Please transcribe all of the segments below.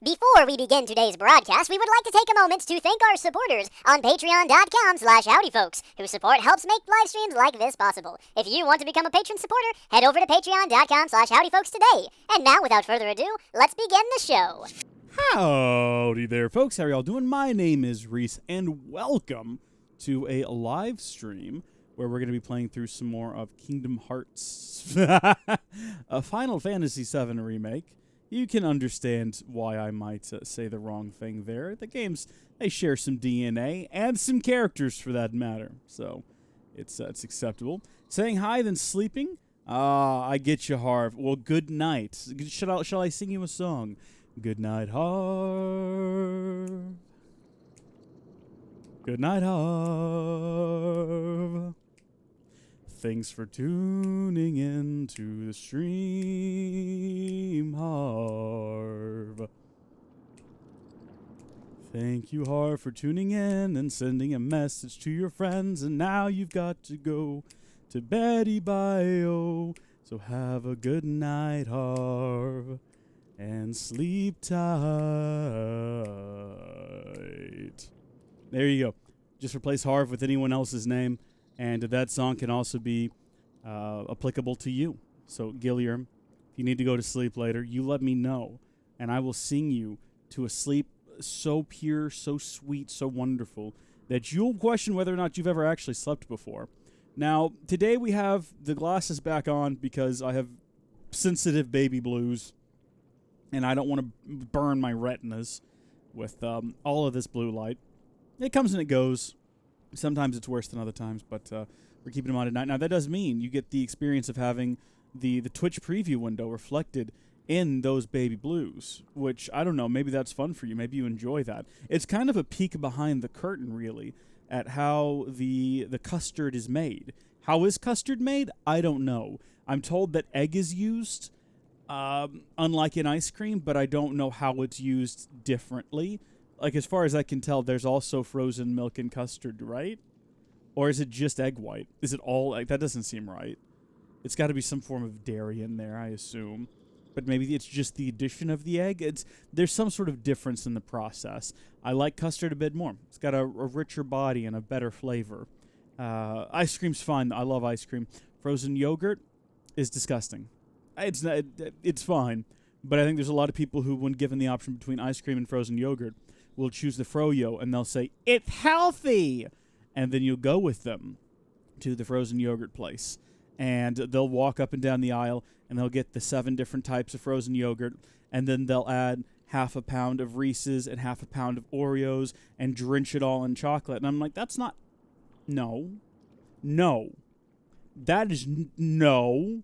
Before we begin today's broadcast, we would like to take a moment to thank our supporters on patreon.com/howdyfolks, whose support helps make live streams like this possible. If you want to become a patron supporter, head over to patreon.com/howdyfolks today. And now, without further ado, let's begin the show. Howdy there, folks. How are y'all doing? My name is Reese, and welcome to a live stream where we're going to be playing through some more of Kingdom Hearts, a Final Fantasy VII Remake. You can understand why I might say the wrong thing there. The games, they share some DNA and some characters for that matter, so it's acceptable. Saying hi, then sleeping? I get you, Harv. Well, good night. Shall I sing you a song? Good night, Harv. Good night, Harv. Thanks for tuning in to the stream, Harv. Thank you, Harv, for tuning in and sending a message to your friends. And now you've got to go to Betty Bio. So have a good night, Harv, and sleep tight. There you go. Just replace Harv with anyone else's name. And that song can also be applicable to you. So, Gilliam, if you need to go to sleep later, you let me know. And I will sing you to a sleep so pure, so sweet, so wonderful, that you'll question whether or not you've ever actually slept before. Now, today we have the glasses back on because I have sensitive baby blues. And I don't want to burn my retinas with all of this blue light. It comes and it goes. Sometimes it's worse than other times, but we're keeping them on at night. Now, that does mean you get the experience of having the Twitch preview window reflected in those baby blues, which, I don't know, maybe that's fun for you. Maybe you enjoy that. It's kind of a peek behind the curtain, really, at how the custard is made. How is custard made? I don't know. I'm told that egg is used, unlike in ice cream, but I don't know how it's used differently. Like, as far as I can tell, there's also frozen milk and custard, right? Or is it just egg white? Is it all egg? That doesn't seem right. It's got to be some form of dairy in there, I assume. But maybe it's just the addition of the egg. There's some sort of difference in the process. I like custard a bit more. It's got a richer body and a better flavor. Ice cream's fine. I love ice cream. Frozen yogurt is disgusting. It's fine. But I think there's a lot of people who, when given the option between ice cream and frozen yogurt, will choose the froyo, and they'll say, it's healthy! And then you'll go with them to the frozen yogurt place. And they'll walk up and down the aisle, and they'll get the 7 different types of frozen yogurt, and then they'll add half a pound of Reese's and half a pound of Oreos and drench it all in chocolate. And I'm like, that's not... No. That is... No.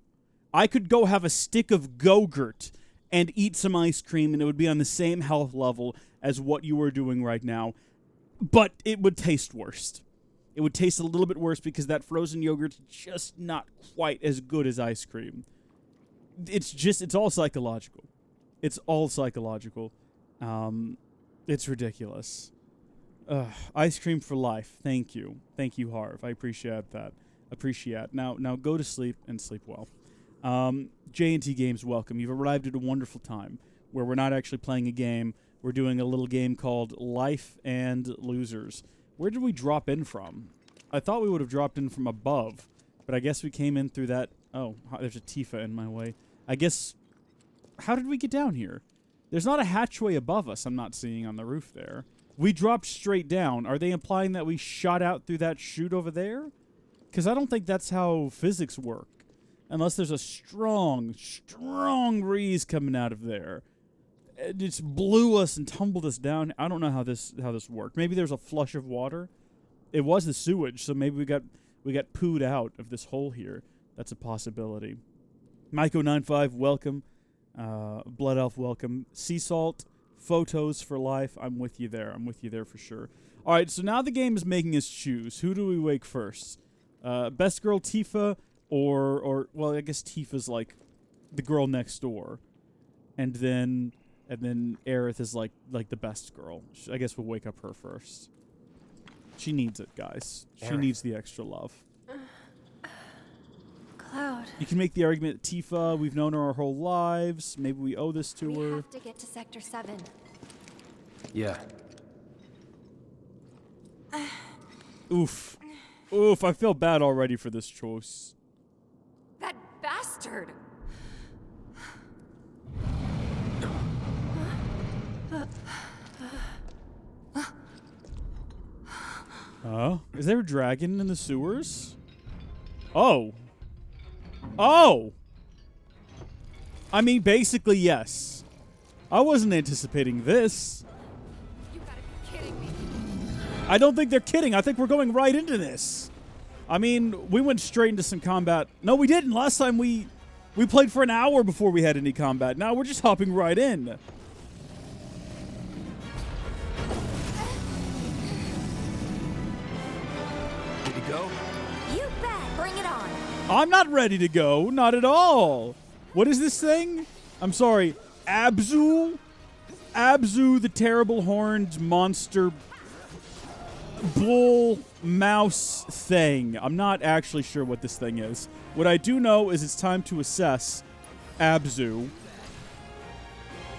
I could go have a stick of Go-Gurt and eat some ice cream, and it would be on the same health level as what you are doing right now, but it would taste worse. It would taste a little bit worse because that frozen yogurt's just not quite as good as ice cream. It's all psychological. It's all psychological. It's ridiculous. Ice cream for life. Thank you. Thank you, Harv. I appreciate that. Now go to sleep and sleep well. J&T Games, welcome. You've arrived at a wonderful time where we're not actually playing a game. We're doing a little game called Life and Losers. Where did we drop in from? I thought we would have dropped in from above, but I guess we came in through that... Oh, there's a Tifa in my way. I guess... How did we get down here? There's not a hatchway above us I'm not seeing on the roof there. We dropped straight down. Are they implying that we shot out through that chute over there? Because I don't think that's how physics work. Unless there's a strong breeze coming out of there. It just blew us and tumbled us down. I don't know how this worked. Maybe there's a flush of water. It was the sewage, so maybe we got pooed out of this hole here. That's a possibility. Maiko95, welcome. Blood Elf, welcome. Sea Salt, photos for life. I'm with you there. For sure. All right, so now the game is making us choose. Who do we wake first? Best girl Tifa, or well, I guess Tifa's like the girl next door, and then Aerith is like the best girl. I guess we'll wake up her first. She needs it, guys. She needs the extra love. Cloud. You can make the argument that Tifa, we've known her our whole lives. Maybe we owe this to her. We have to get to Sector 7. Yeah. Oof. Oof, I feel bad already for this choice. That bastard! Is there a dragon in the sewers? Oh. Oh! I mean, basically, yes. I wasn't anticipating this. You gotta be kidding me. I don't think they're kidding. I think we're going right into this. I mean, we went straight into some combat. No, we didn't. Last time we played for an hour before we had any combat. Now we're just hopping right in. Ready to go? You bet. Bring it on. I'm not ready to go. Not at all. What is this thing? I'm sorry. Abzu? Abzu, the terrible horned monster bull mouse thing. I'm not actually sure what this thing is. What I do know is it's time to assess Abzu.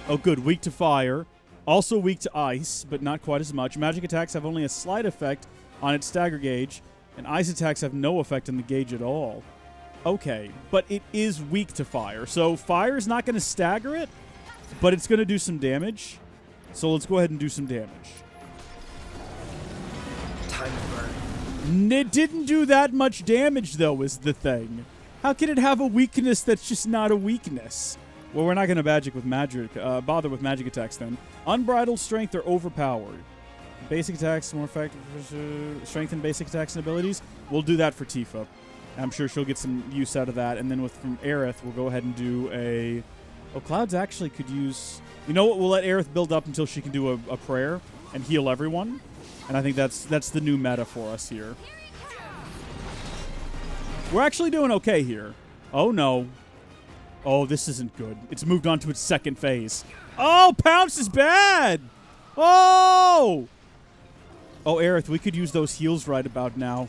Oh, good. Weak to fire. Also weak to ice, but not quite as much. Magic attacks have only a slight effect on its stagger gauge, and ice attacks have no effect on the gauge at all. Okay, but it is weak to fire. So fire is not going to stagger it, but it's going to do some damage. So let's go ahead and do some damage. Time to burn. It didn't do that much damage, though, is the thing. How can it have a weakness that's just not a weakness? Well, we're not going to bother with magic attacks then. Unbridled strength or overpowered. Basic attacks more effective. Strengthen basic attacks and abilities. We'll do that for Tifa. I'm sure she'll get some use out of that. And then from Aerith, we'll go ahead and do a... Oh, Clouds actually could use... You know what? We'll let Aerith build up until she can do a prayer and heal everyone. And I think that's the new meta for us here. We're actually doing okay here. Oh, no. Oh, this isn't good. It's moved on to its second phase. Oh, Pounce is bad! Oh! Oh, Aerith, we could use those heals right about now.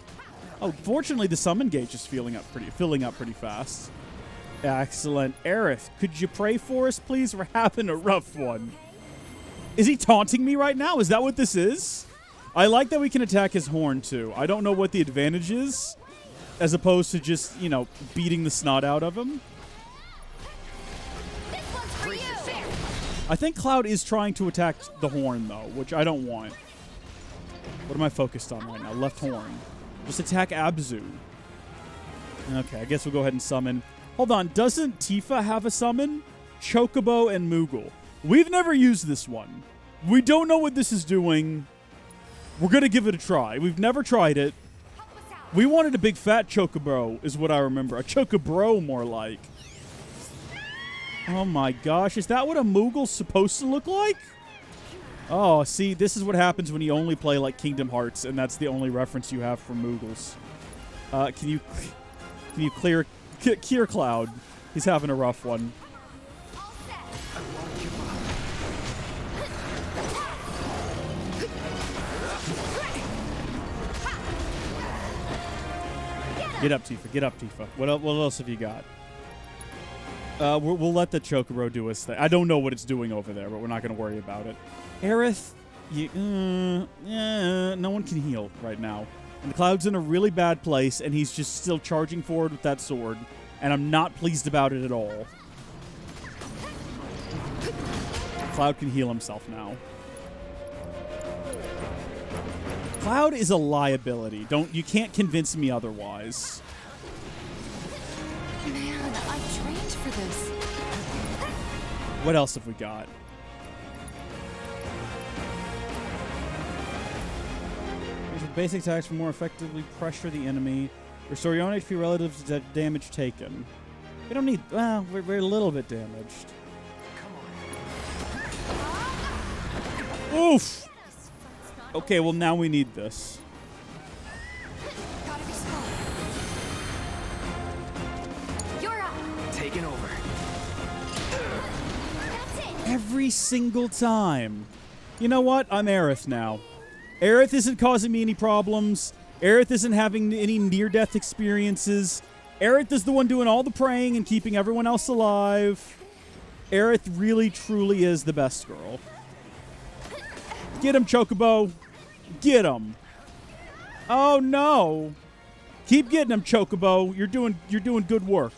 Oh, fortunately, the summon gauge is filling up pretty fast. Excellent. Aerith, could you pray for us, please? We're having a rough one. Is he taunting me right now? Is that what this is? I like that we can attack his horn, too. I don't know what the advantage is, as opposed to just, you know, beating the snot out of him. This one's for you. I think Cloud is trying to attack the horn, though, which I don't want. What am I focused on right now? Left horn. Just attack Abzu. Okay, I guess we'll go ahead and summon. Hold on, doesn't Tifa have a summon? Chocobo and Moogle. We've never used this one. We don't know what this is doing. We're going to give it a try. We've never tried it. We wanted a big fat Chocobo, is what I remember. A Chocobro, more like. Oh my gosh, is that what a Moogle's supposed to look like? Oh, see, this is what happens when you only play like Kingdom Hearts, and that's the only reference you have for Moogles. Can you clear Cloud? He's having a rough one. Get up, Tifa. Get up, Tifa. What else have you got? We'll let the Chocobo do his thing. I don't know what it's doing over there, but we're not going to worry about it. Aerith, no one can heal right now. And the Cloud's in a really bad place, and he's just still charging forward with that sword. And I'm not pleased about it at all. Cloud can heal himself now. Cloud is a liability. You can't convince me otherwise. Man, I trained for this. What else have we got? Basic attacks will more effectively pressure the enemy. Restore your own HP relative to damage taken. We don't need... Well, we're a little bit damaged. Oof! Okay, well now we need this. Gotta be smart. You're up. Taking over. That's it. Every single time. You know what? I'm Aerith now. Aerith isn't causing me any problems. Aerith isn't having any near-death experiences. Aerith is the one doing all the praying and keeping everyone else alive. Aerith really, truly is the best girl. Get him, Chocobo. Get him. Oh, no. Keep getting him, Chocobo. You're doing good work.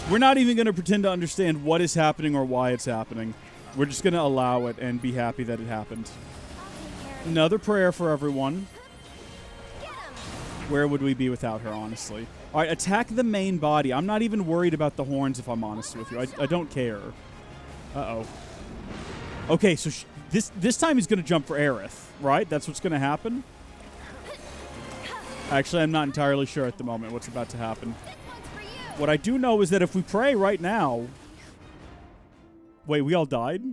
We're not even going to pretend to understand what is happening or why it's happening. We're just going to allow it and be happy that it happened. Another prayer for everyone. Where would we be without her, honestly? All right, attack the main body. I'm not even worried about the horns, if I'm honest with you. I don't care. Uh-oh. Okay, so this time he's going to jump for Aerith, right? That's what's going to happen? Actually, I'm not entirely sure at the moment what's about to happen. What I do know is that if we pray right now... Wait, we all died?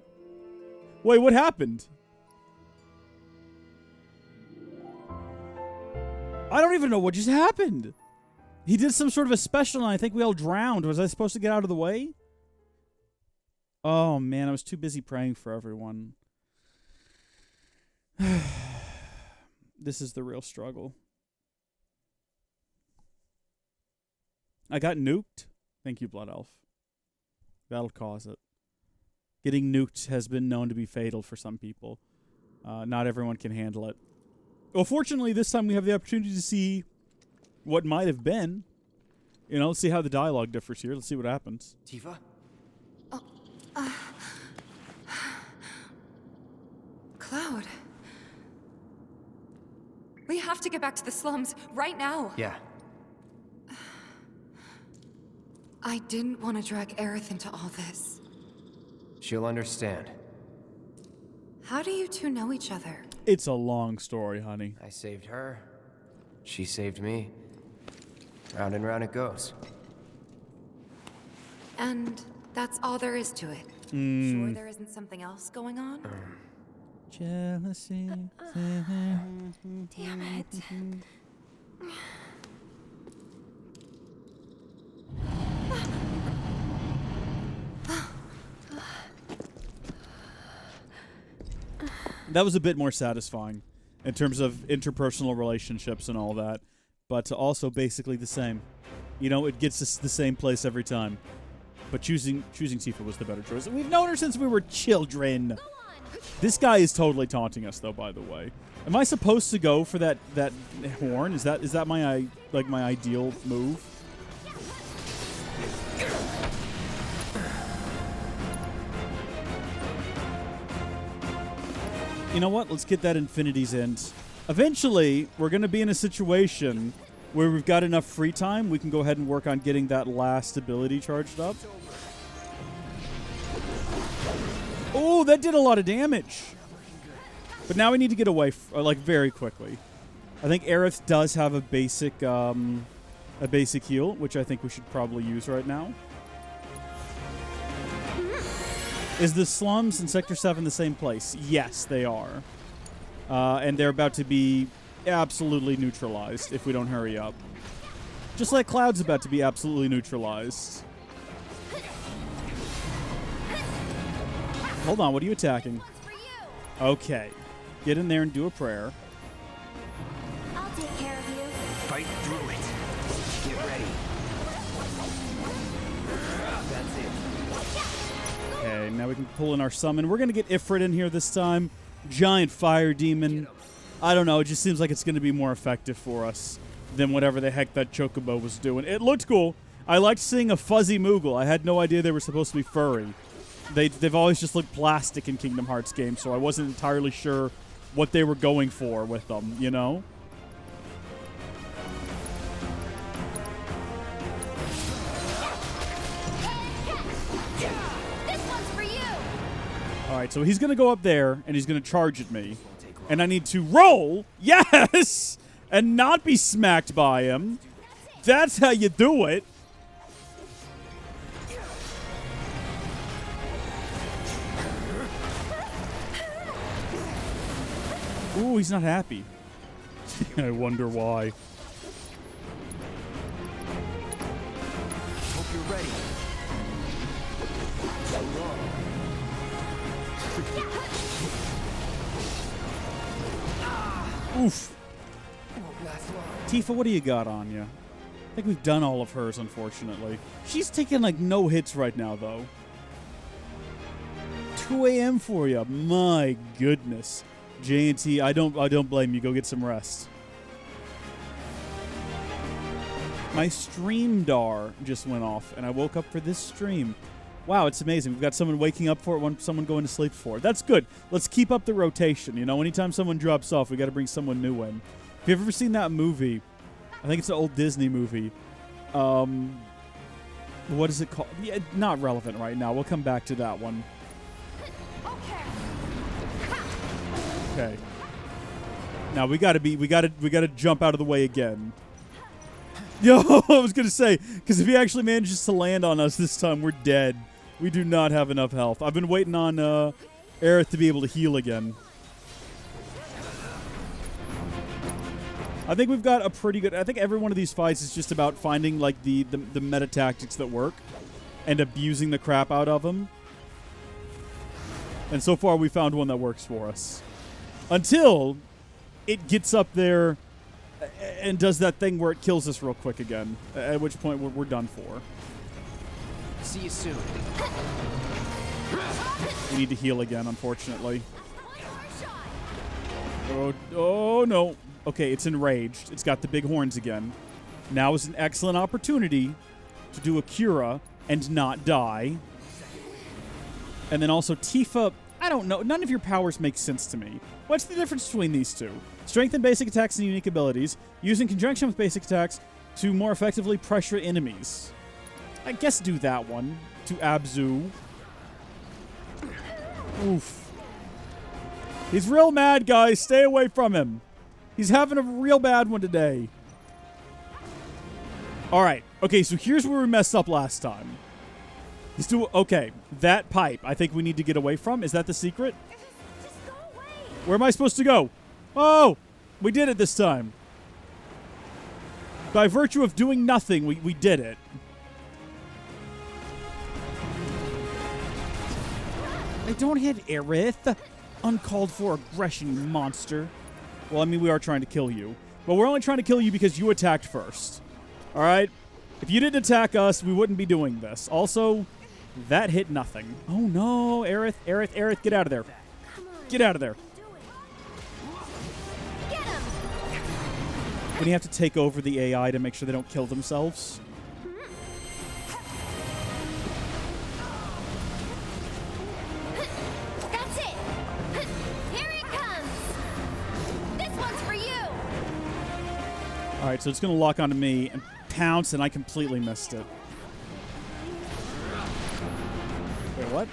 Wait, what happened? I don't even know what just happened. He did some sort of a special and I think we all drowned. Was I supposed to get out of the way? Oh, man, I was too busy praying for everyone. This is the real struggle. I got nuked. Thank you, Blood Elf. That'll cause it. Getting nuked has been known to be fatal for some people. Not everyone can handle it. Well, fortunately, this time we have the opportunity to see what might have been. You know, let's see how the dialogue differs here. Let's see what happens. Tifa? Cloud. We have to get back to the slums right now. Yeah. I didn't want to drag Aerith into all this. She'll understand. How do you two know each other? It's a long story, honey. I saved her. She saved me. Round and round it goes. And that's all there is to it. Sure there isn't something else going on? Jealousy. Damn it. That was a bit more satisfying in terms of interpersonal relationships and all that, but also basically the same. You know, it gets us the same place every time. But choosing Tifa was the better choice. We've known her since we were children. This guy is totally taunting us, though. By the way, am I supposed to go for that horn? Is that my my ideal move? You know what? Let's get that Infinity's End. Eventually, we're going to be in a situation where we've got enough free time. We can go ahead and work on getting that last ability charged up. Oh, that did a lot of damage. But now we need to get away, very quickly. I think Aerith does have a basic heal, which I think we should probably use right now. Is the slums in Sector 7 the same place? Yes, they are. And they're about to be absolutely neutralized if we don't hurry up. Just like Cloud's about to be absolutely neutralized. Hold on, what are you attacking? Okay. Get in there and do a prayer. I'll take care of you. Fight through it. Get ready. That's it. Okay, now we can pull in our summon. We're going to get Ifrit in here this time. Giant fire demon. I don't know, it just seems like it's going to be more effective for us than whatever the heck that Chocobo was doing. It looked cool. I liked seeing a fuzzy Moogle. I had no idea they were supposed to be furry. They've always just looked plastic in Kingdom Hearts games, so I wasn't entirely sure what they were going for with them, you know? All right, so he's going to go up there, and he's going to charge at me. And I need to roll, yes, and not be smacked by him. That's how you do it. Ooh, he's not happy. I wonder why. Hope you're ready. Oof. Tifa, what do you got on you? I think we've done all of hers, unfortunately. She's taking, like, no hits right now, though. 2 a.m. for you. My goodness. J&T, I don't blame you. Go get some rest. My stream DAR just went off, and I woke up for this stream. Wow, it's amazing. We've got someone waking up for it, someone going to sleep for it. That's good. Let's keep up the rotation. You know, anytime someone drops off, we got to bring someone new in. If you've ever seen that movie, I think it's an old Disney movie. What is it called? Yeah, not relevant right now. We'll come back to that one. Okay. Now we gotta jump out of the way again. Yo, I was gonna say, because if he actually manages to land on us this time, we're dead. We do not have enough health. I've been waiting on Aerith to be able to heal again. I think we've got a pretty good... I think every one of these fights is just about finding like the meta tactics that work and abusing the crap out of them. And so far, we found one that works for us. Until it gets up there and does that thing where it kills us real quick again. At which point, we're done for. See you soon. We need to heal again, unfortunately. Oh no. Okay, it's enraged. It's got the big horns again. Now is an excellent opportunity to do a Cura and not die. And then also Tifa, I don't know. None of your powers make sense to me. What's the difference between these two? Strengthen basic attacks and unique abilities, used in conjunction with basic attacks to more effectively pressure enemies. I guess do that one. To Abzu. Oof. He's real mad, guys. Stay away from him. He's having a real bad one today. All right. Okay, so here's where we messed up last time. He's doing... Okay, that pipe I think we need to get away from. Is that the secret? Just go away. Where am I supposed to go? Oh! We did it this time. By virtue of doing nothing, we did it. I don't hit Aerith. Uncalled for aggression, monster. Well, I mean, we are trying to kill you. But we're only trying to kill you because you attacked first. All right? If you didn't attack us, we wouldn't be doing this. Also, that hit nothing. Oh, no. Aerith, Aerith, Aerith, get out of there. Get out of there. When you have to take over the AI to make sure they don't kill themselves. That's it. Here it comes. This one's for you. All right, so it's going to lock onto me and pounce, and I completely missed it. Wait, what?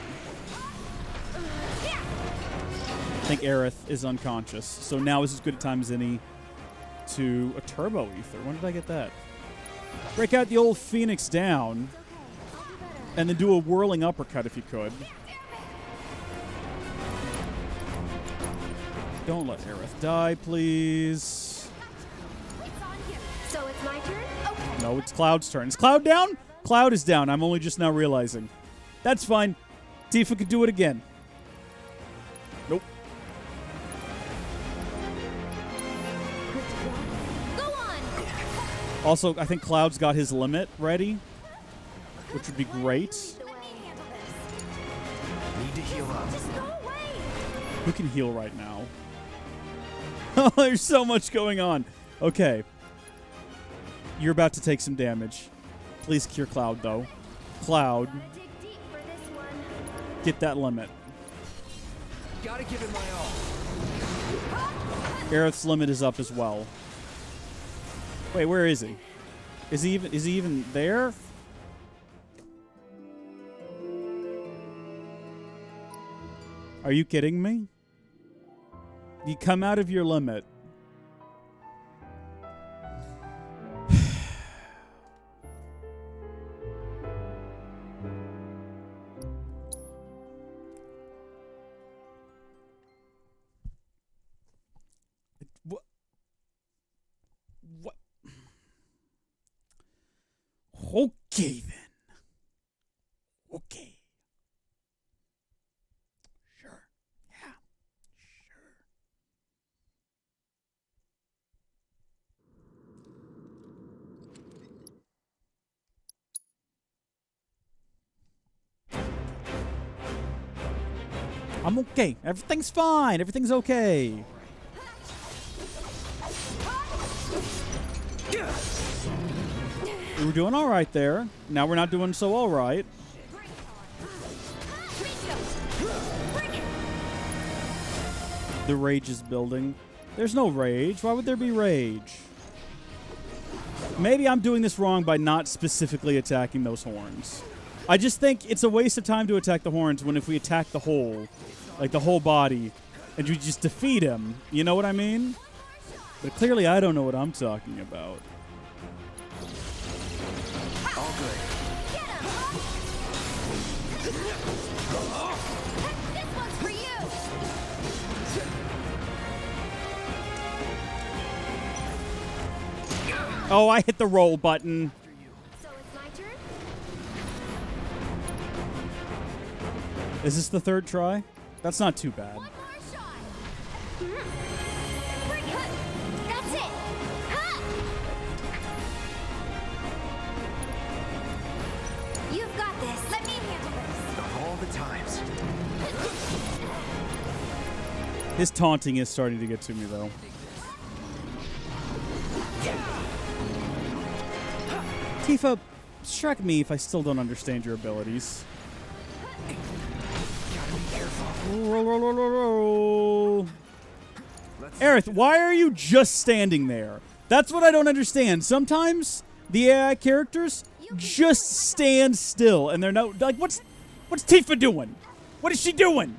I think Aerith is unconscious, so now is as good a time as any to a Turbo Ether. When did I get that? Break out the old Phoenix down, and then do a whirling uppercut if you could. Don't let Aerith die, please. It's on you. So it's my turn? Okay. No, it's Cloud's turn. Is Cloud down? Cloud is down. I'm only just now realizing. That's fine. Tifa could do it again. Nope. Go on. Also, I think Cloud's got his limit ready, which would be great. Let me handle this. Need to heal up. Just go away. Who can heal right now? Oh, there's so much going on. Okay. You're about to take some damage. Please cure Cloud, though. Cloud, Gotta dig deep for this one. get that limit. Gotta give it my all. Aerith's limit is up as well. Wait, where is he? Is he even there? Are you kidding me? You come out of your limit. What? What? Okay then. Okay. Sure. Yeah. Sure. I'm okay. Everything's fine. Everything's okay. We were doing all right there. Now we're not doing so all right. The rage is building. There's no rage. Why would there be rage? Maybe I'm doing this wrong by not specifically attacking those horns. I just think it's a waste of time to attack the horns when if we attack the whole, like the whole body, and you just defeat him. You know what I mean? But clearly I don't know what I'm talking about. All good. This one's for you. Oh, I hit the roll button. So it's my turn? Is this the third try? That's not too bad. One more shot. Bring it. That's it. Ha! You've got this. Let me handle this. Of all the times. His taunting is starting to get to me, though. Tifa, strike me if I still don't understand your abilities. Roll, roll, roll, roll, roll. Aerith, why are you just standing there? That's what I don't understand. Sometimes the AI characters just stand still, and they're not like, what's Tifa doing? What is she doing?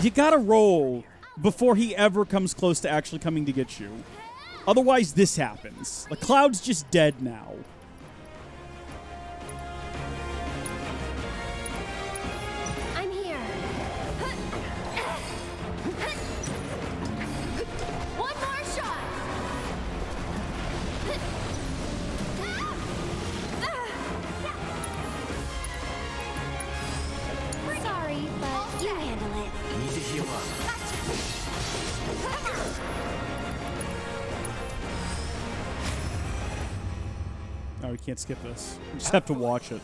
You gotta roll before he ever comes close to actually coming to get you. Otherwise, this happens. The Cloud's just dead now. I'm here. One more shot. Sorry, but you handle it. Need to heal up. Oh, we can't skip this. We just have to watch it.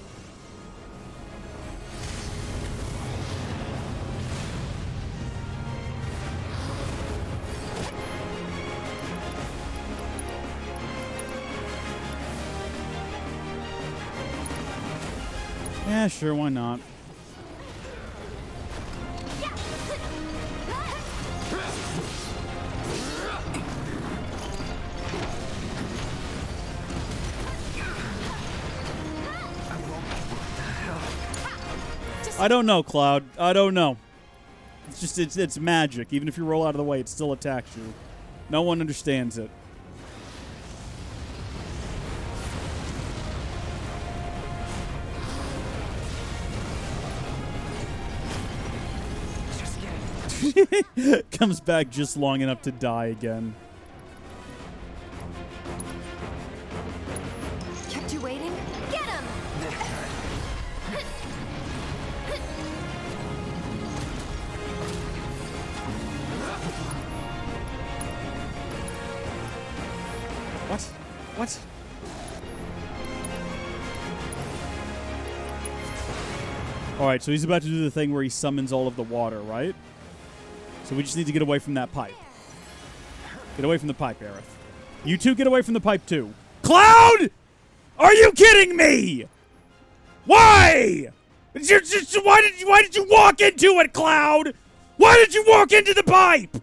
Yeah, sure, why not? I don't know, Cloud. I don't know. It's just, it's magic. Even if you roll out of the way, it still attacks you. No one understands it. Comes back just long enough to die again. Kept you waiting? Get him! What? What? Alright, so he's about to do the thing where he summons all of the water, right? So we just need to get away from that pipe. Get away from the pipe, Aerith. You two get away from the pipe, too. Cloud! Are you kidding me? Why? Why did you walk into it, Cloud? Why did you walk into the pipe?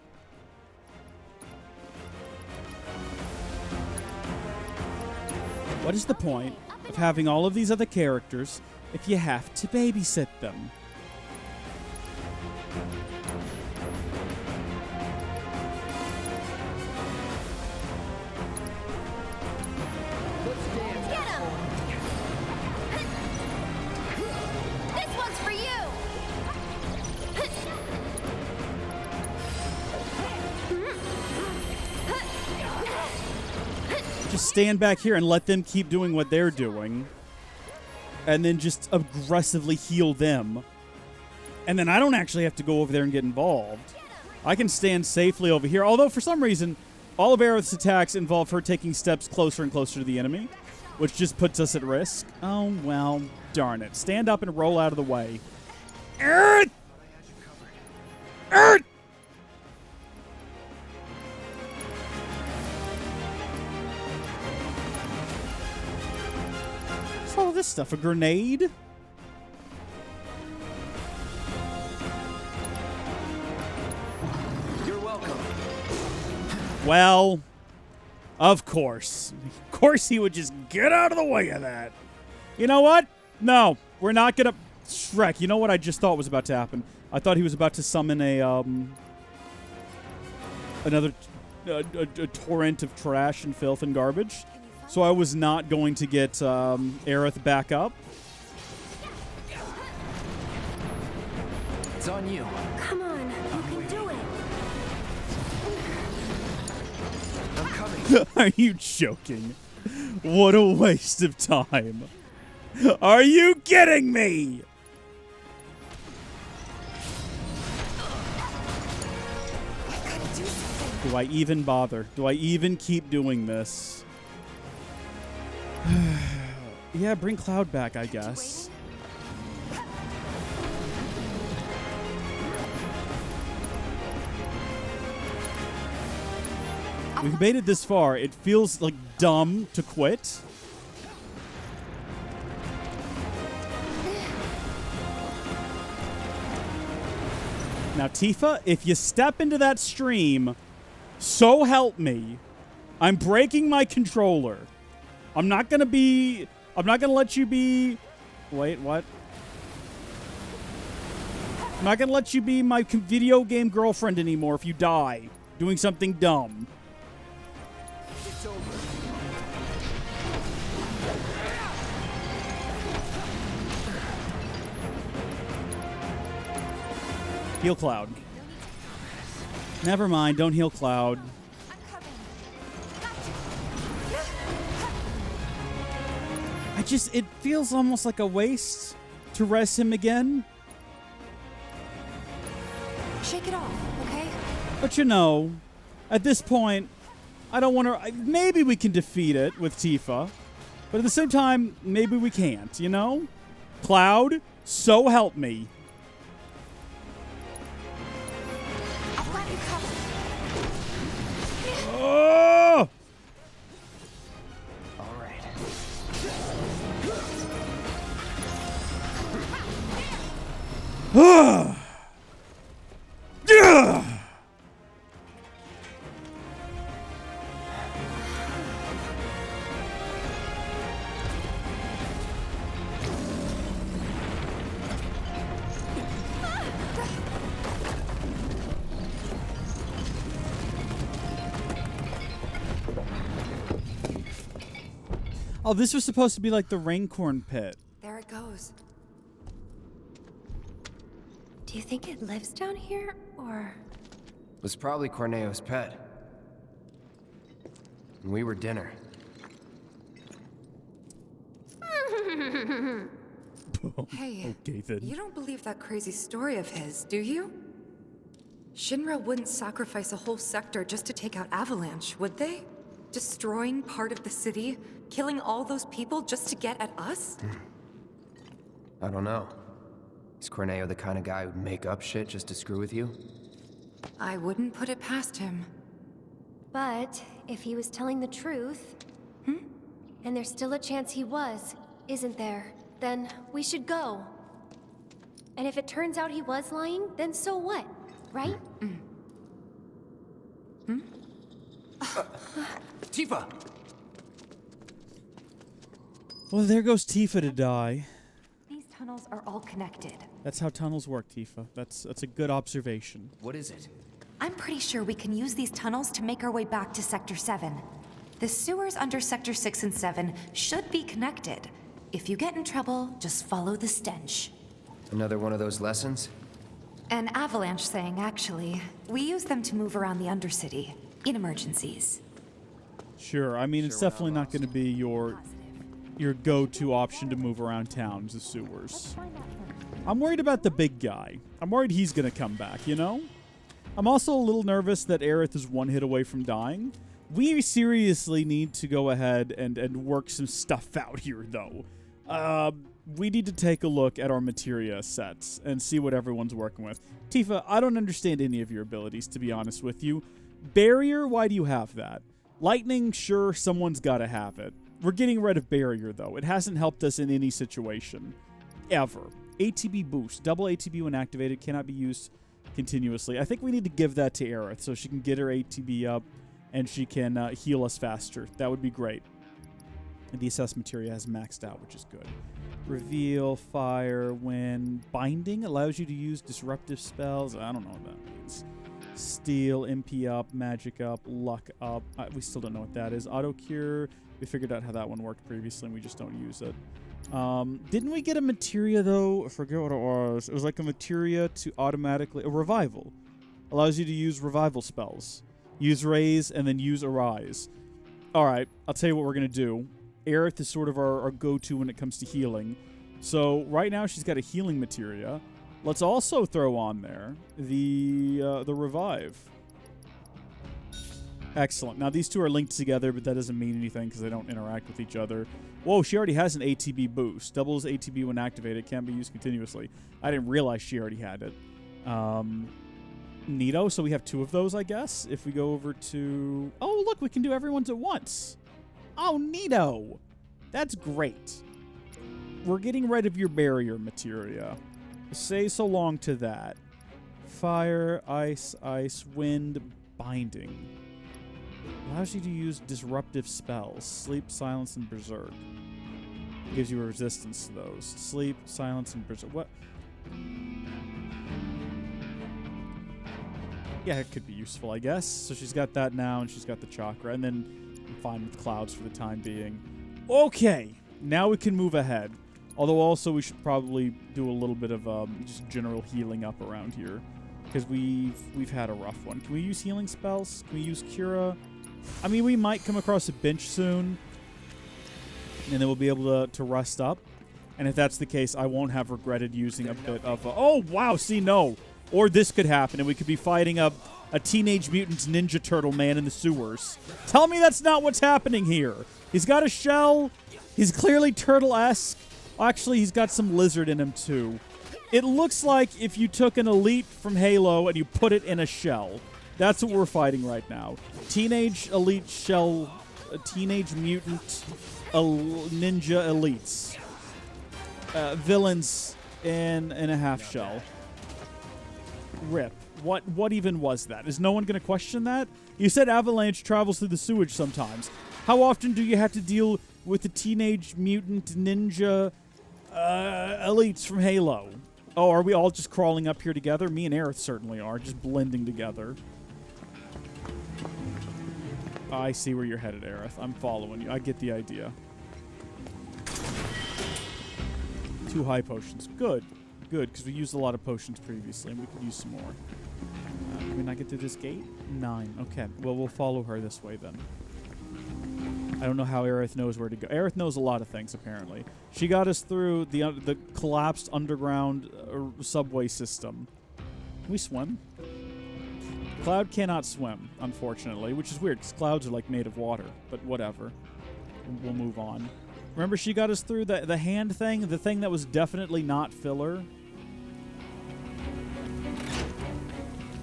What is the point of having all of these other characters if you have to babysit them? Get him! This one's for you! Just stand back here and let them keep doing what they're doing. And then just aggressively heal them. And then I don't actually have to go over there and get involved. I can stand safely over here. Although, for some reason, all of Aerith's attacks involve her taking steps closer and closer to the enemy. which just puts us at risk. Oh, well, darn it. Stand up and roll out of the way. Earth! Earth! What's all this stuff? A grenade? You're welcome. Well, of course. Of course he would just get out of the way of that. You know what? No, we're not gonna... Shrek, you know what I just thought was about to happen? I thought he was about to summon a, another a torrent of trash and filth and garbage. So I was not going to get Aerith back up. It's on you. Come on, you can do it. I'm coming. Are you joking? What a waste of time. Are you kidding me? Do I even bother? Do I even keep doing this? Yeah, bring Cloud back, I guess. We've made it this far. It feels like dumb to quit. Now, Tifa, if you step into that stream, so help me, I'm breaking my controller. I'm not gonna let you be... Wait, what? I'm not gonna let you be my video game girlfriend anymore if you die doing something dumb. It's over. Heal Cloud. Never mind, don't heal Cloud. It feels almost like a waste to rest him again. Shake it off, okay? But you know, at this point, I don't want to... Maybe we can defeat it with Tifa. But at the same time, maybe we can't, you know? Cloud, so help me. I've got you covered. Oh! All right. Oh, this was supposed to be like the Raincorn pit. There it goes. Do you think it lives down here, or...? It was probably Corneo's pet. And we were dinner. Hey, Okay, then. you don't believe that crazy story of his, do you? Shinra wouldn't sacrifice a whole sector just to take out Avalanche, would they? Destroying part of the city, killing all those people just to get at us? I don't know. Is Corneo the kind of guy who'd make up shit just to screw with you? I wouldn't put it past him. But if he was telling the truth, and there's still a chance he was, isn't there? Then we should go. And if it turns out he was lying, then so what? Right? Tifa! Well, there goes Tifa to die. These tunnels are all connected. That's how tunnels work, Tifa. That's a good observation. What is it? I'm pretty sure we can use these tunnels to make our way back to Sector 7. The sewers under Sector 6 and 7 should be connected. If you get in trouble, just follow the stench. Another one of those lessons? An avalanche thing, actually. We use them to move around the Undercity, in emergencies. Sure, I mean, it's definitely not going to be your go-to option to move around towns, the sewers. I'm worried about the big guy. I'm worried he's going to come back, you know? I'm also a little nervous that Aerith is one hit away from dying. We seriously need to go ahead and work some stuff out here, though. We need to take a look at our materia sets and see what everyone's working with. Tifa, I don't understand any of your abilities, to be honest with you. Barrier, why do you have that? Lightning, sure, someone's got to have it. We're getting rid of Barrier, though. It hasn't helped us in any situation. Ever. ATB boost. Double ATB when activated. Cannot be used continuously. I think we need to give that to Aerith so she can get her ATB up and she can heal us faster. That would be great. And the assess materia has maxed out, which is good. Reveal, fire, wind, binding allows you to use disruptive spells. I don't know what that means. Steal, MP up, magic up, luck up. We still don't know what that is. Auto cure. We figured out how that one worked previously, and we just don't use it. Didn't we get a materia, though? I forget what it was. It was like a materia to automatically... A revival. Allows you to use revival spells. Use raise, and then use arise. Alright, I'll tell you what we're going to do. Aerith is sort of our go-to when it comes to healing. So, right now, she's got a healing materia. Let's also throw on there the revive. Excellent. Now, these two are linked together, but that doesn't mean anything because they don't interact with each other. Whoa, she already has an ATB boost. Doubles ATB when activated. Can't be used continuously. I didn't realize she already had it. Neato, so we have two of those, I guess. If we go over to... Oh, look, we can do everyone's at once. Oh, neato. That's great. We're getting rid of your barrier materia. Say so long to that. Fire, ice, wind, binding. Allows you to use disruptive spells. Sleep, silence, and berserk. Gives you a resistance to those. Sleep, silence, and berserk. What? Yeah, it could be useful, I guess. So she's got that now, and she's got the chakra. And then I'm fine with clouds for the time being. Okay, now we can move ahead. Although also we should probably do a little bit of just general healing up around here. Because we've had a rough one. Can we use healing spells? Can we use Cura? I mean, we might come across a bench soon. And then we'll be able to rest up. And if that's the case, I won't have regretted using a bit of... oh, wow, see, no. Or this could happen, and we could be fighting a Teenage Mutant Ninja Turtle man in the sewers. Tell me that's not what's happening here. He's got a shell. He's clearly turtle-esque. Actually, he's got some lizard in him, too. It looks like if you took an elite from Halo and you put it in a shell. That's what we're fighting right now. Teenage Elite Shell... Teenage Mutant Ninja Elites. Villains in a half shell. Rip. What even was that? Is no one going to question that? You said Avalanche travels through the sewage sometimes. How often do you have to deal with the Teenage Mutant Ninja elites from Halo? Oh, are we all just crawling up here together? Me and Aerith certainly are, just blending together. I see where you're headed, Aerith. I'm following you. I get the idea. 2 high potions. Good. Good, because we used a lot of potions previously, and we could use some more. Can we not get through this gate? 9. Okay. Well, we'll follow her this way, then. I don't know how Aerith knows where to go. Aerith knows a lot of things, apparently. She got us through the collapsed underground subway system. Can we swim? Cloud cannot swim, unfortunately, which is weird, because clouds are, like, made of water. But whatever. We'll move on. Remember she got us through the hand thing? The thing that was definitely not filler?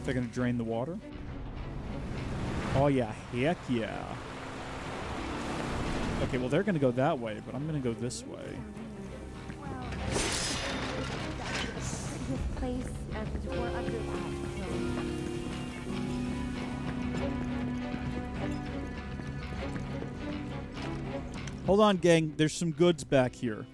They're going to drain the water? Oh, yeah. Heck yeah. Okay, well, they're going to go that way, but I'm going to go this way. Hold on, gang. There's some goods back here.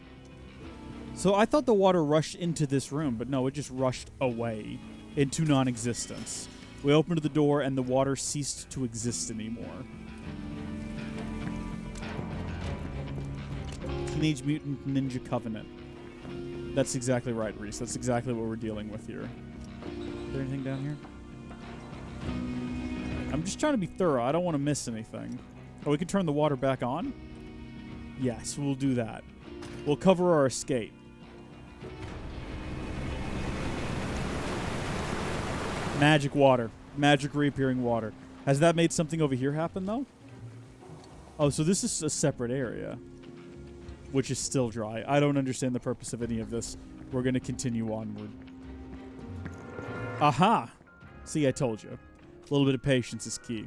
So I thought the water rushed into this room, but no, it just rushed away into non-existence. We opened the door, and the water ceased to exist anymore. Teenage Mutant Ninja Covenant. That's exactly right, Reese. That's exactly what we're dealing with here. Is there anything down here? I'm just trying to be thorough. I don't want to miss anything. Oh, we can turn the water back on? Yes, we'll do that. We'll cover our escape. Magic water. Magic reappearing water. Has that made something over here happen, though? Oh, so this is a separate area, which is still dry. I don't understand the purpose of any of this. We're going to continue onward. Aha! See, I told you. A little bit of patience is key.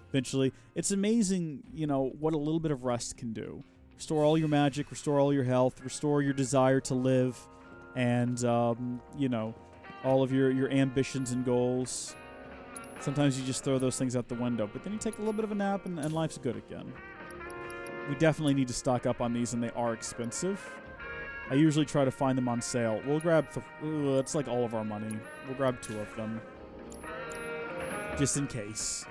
Eventually, it's amazing, you know, what a little bit of rest can do. Restore all your magic, restore all your health, restore your desire to live, and, you know, all of your ambitions and goals. Sometimes you just throw those things out the window, but then you take a little bit of a nap and life's good again. We definitely need to stock up on these, and they are expensive. I usually try to find them on sale. We'll grab... That's like all of our money. We'll grab 2 of them. Just in case.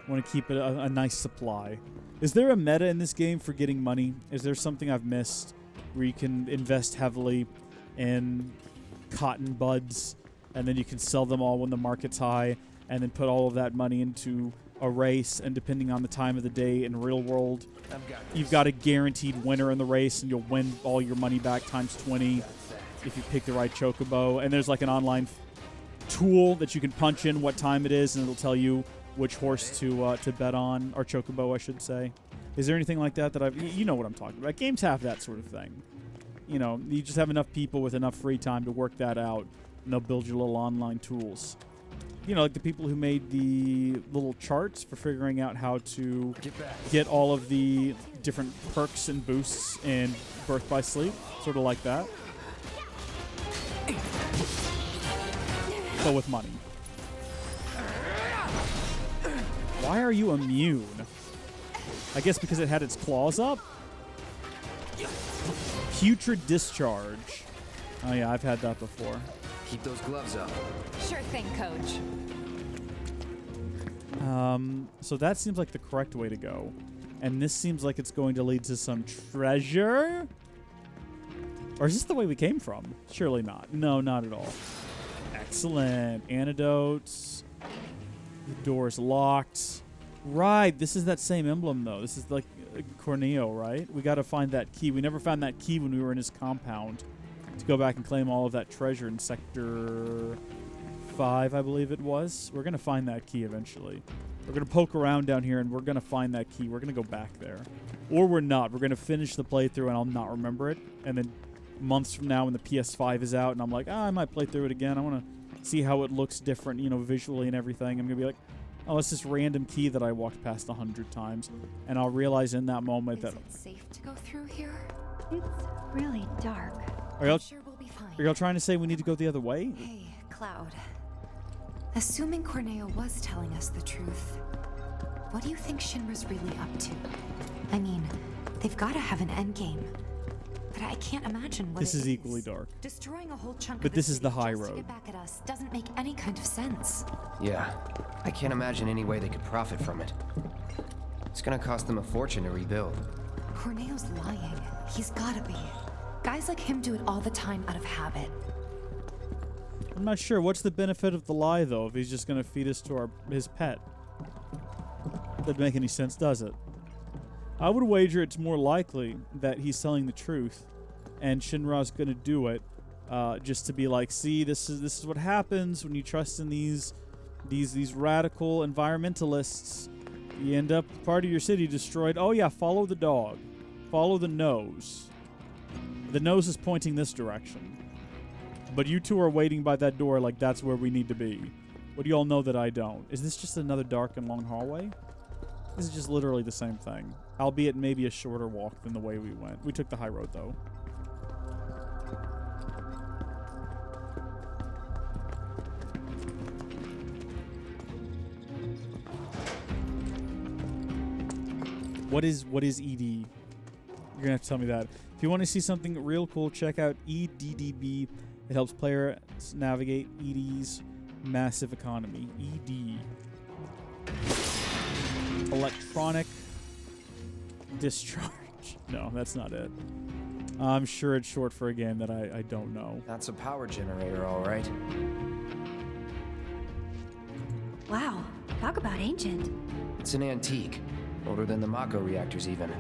Want to keep a nice supply. Is there a meta in this game for getting money? Is there something I've missed where you can invest heavily in cotton buds, and then you can sell them all when the market's high, and then put all of that money into a race, and depending on the time of the day in real world, you've got a guaranteed winner in the race, and you'll win all your money back times 20 if you pick the right chocobo. And there's like an online tool that you can punch in what time it is, and it'll tell you which horse to bet on, or chocobo, I should say. Is there anything like that I've... You know what I'm talking about. Games have that sort of thing. You know, you just have enough people with enough free time to work that out, and they'll build your little online tools. You know, like the people who made the little charts for figuring out how to get all of the different perks and boosts in Birth by Sleep. Sort of like that. But with money. Why are you immune? I guess because it had its claws up? Putrid Discharge. Oh yeah, I've had that before. Keep those gloves up. Sure thing, Coach. So that seems like the correct way to go. And this seems like it's going to lead to some treasure? Or is this the way we came from? Surely not. No, not at all. Excellent. Antidotes. The door is locked. Right, this is that same emblem, though. This is like Corneo, right? We got to find that key. We never found that key when we were in his compound to go back and claim all of that treasure in Sector 5, I believe it was. We're going to find that key eventually. We're going to poke around down here, and we're going to find that key. We're going to go back there. Or we're not. We're going to finish the playthrough, and I'll not remember it. And then months from now when the PS5 is out, and I'm like, I might play through it again. I want to see how it looks different, you know, visually and everything. I'm going to be like, oh, it's this random key that I walked past 100 times. And I'll realize in that moment that... Is it safe to go through here? It's really dark. Are y'all, I'm sure we'll be fine. are y'all trying to say we need to go the other way? Hey, Cloud. Assuming Corneo was telling us the truth, what do you think Shinra's really up to? I mean, they've got to have an endgame. But I can't imagine what This it is equally dark. Destroying a whole chunk But of this is the city high just to road. get back at us doesn't make any kind of sense. Yeah, I can't imagine any way they could profit from it. It's gonna cost them a fortune to rebuild. Corneo's lying. He's gotta be. Guys like him do it all the time out of habit. I'm not sure. What's the benefit of the lie, though, if he's just going to feed us to his pet? Doesn't make any sense, does it? I would wager it's more likely that he's telling the truth, and Shinra's going to do it just to be like, see, this is what happens when you trust in these radical environmentalists. You end up part of your city destroyed. Oh yeah, follow the dog. Follow the nose. The nose is pointing this direction. But you two are waiting by that door like that's where we need to be. But you all know that I don't. Is this just another dark and long hallway? This is just literally the same thing. Albeit maybe a shorter walk than the way we went. We took the high road, though. What is ED? You're gonna have to tell me that. If you want to see something real cool, check out EDDB. It helps players navigate ED's massive economy. ED. Electronic discharge. No, that's not it. I'm sure it's short for a game that I don't know. That's a power generator, all right. Wow, talk about ancient. It's an antique. Older than the Mako reactors, even.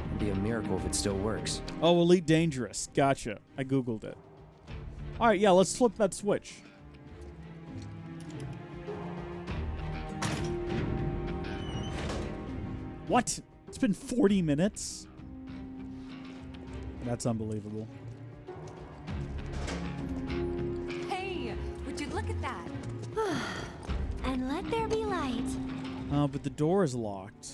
It'd be a miracle if it still works. Oh, Elite Dangerous. Gotcha. I googled it. All right, yeah, let's flip that switch. What? It's been 40 minutes? That's unbelievable. Hey, would you look at that? And let there be light. But the door is locked.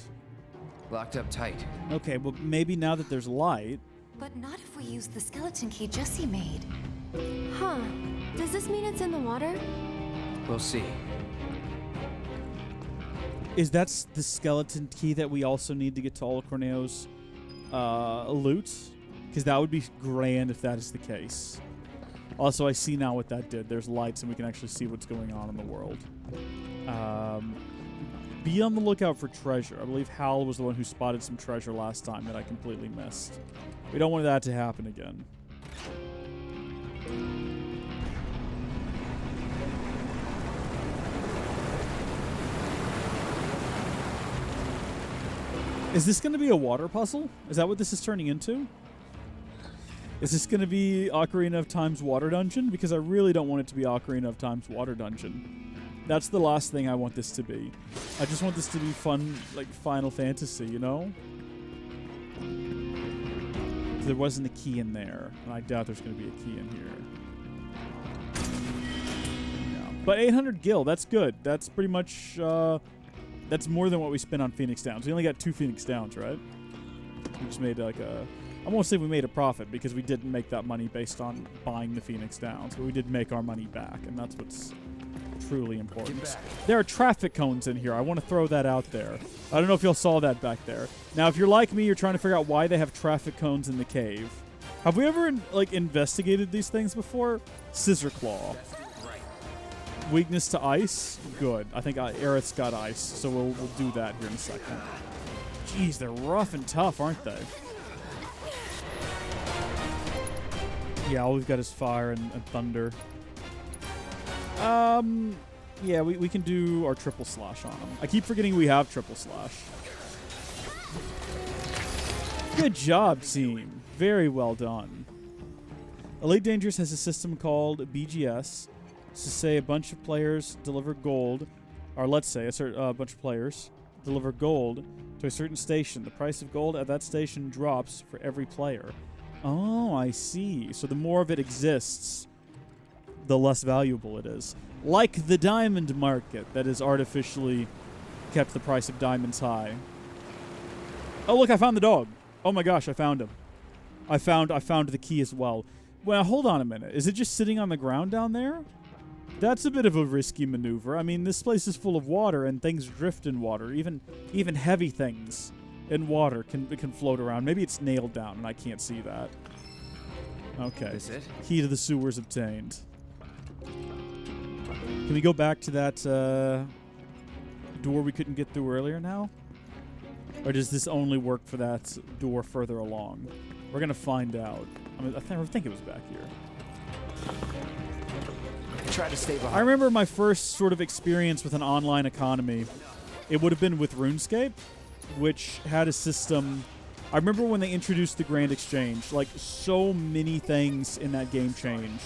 Locked up tight. Okay, well, maybe now that there's light. But not if we use the skeleton key Jesse made. Huh. Does this mean it's in the water? We'll see. Is that the skeleton key that we also need to get to all of Corneo's loot? Because that would be grand if that is the case. Also, I see now what that did. There's lights, and we can actually see what's going on in the world. Be on the lookout for treasure. I believe Hal was the one who spotted some treasure last time that I completely missed. We don't want that to happen again. Is this going to be a water puzzle? Is that what this is turning into? Is this going to be Ocarina of Time's water dungeon? Because I really don't want it to be Ocarina of Time's water dungeon. That's the last thing I want this to be. I just want this to be fun, like Final Fantasy, you know? There wasn't a key in there, and I doubt there's going to be a key in here. Yeah. But 800 gil, that's good. That's pretty much, that's more than what we spent on Phoenix Downs. We only got 2 Phoenix Downs, right? We just made like a... I won't say we made a profit because we didn't make that money based on buying the Phoenix Downs, but we did make our money back, and that's what's truly important. There are traffic cones in here. I want to throw that out there. I don't know if y'all saw that back there. Now, if you're like me, you're trying to figure out why they have traffic cones in the cave. Have we ever investigated these things before? Scissor Claw. Weakness to ice? Good. I think Aerith's got ice, so we'll do that here in a second. Jeez, they're rough and tough, aren't they? Yeah, all we've got is fire and thunder. Yeah, we can do our triple slash on them. I keep forgetting we have triple slash. Good job, team. Very well done. Elite Dangerous has a system called BGS. To say a bunch of players deliver gold, or let's say a bunch of players deliver gold to a certain station. The price of gold at that station drops for every player. Oh, I see. So the more of it exists, the less valuable it is. Like the diamond market that has artificially kept the price of diamonds high. Oh, look, I found the dog. Oh my gosh, I found him. I found the key as well. Well, hold on a minute. Is it just sitting on the ground down there? That's a bit of a risky maneuver. I mean, this place is full of water, and things drift in water. Even heavy things in water can float around. Maybe it's nailed down, and I can't see that. Okay. Is it? Key to the sewers obtained. Can we go back to that door we couldn't get through earlier now? Or does this only work for that door further along? We're going to find out. I think it was back here. Try to stay behind. I remember my first sort of experience with an online economy. It would have been with RuneScape, which had a system. I remember when they introduced the Grand Exchange, like so many things in that game changed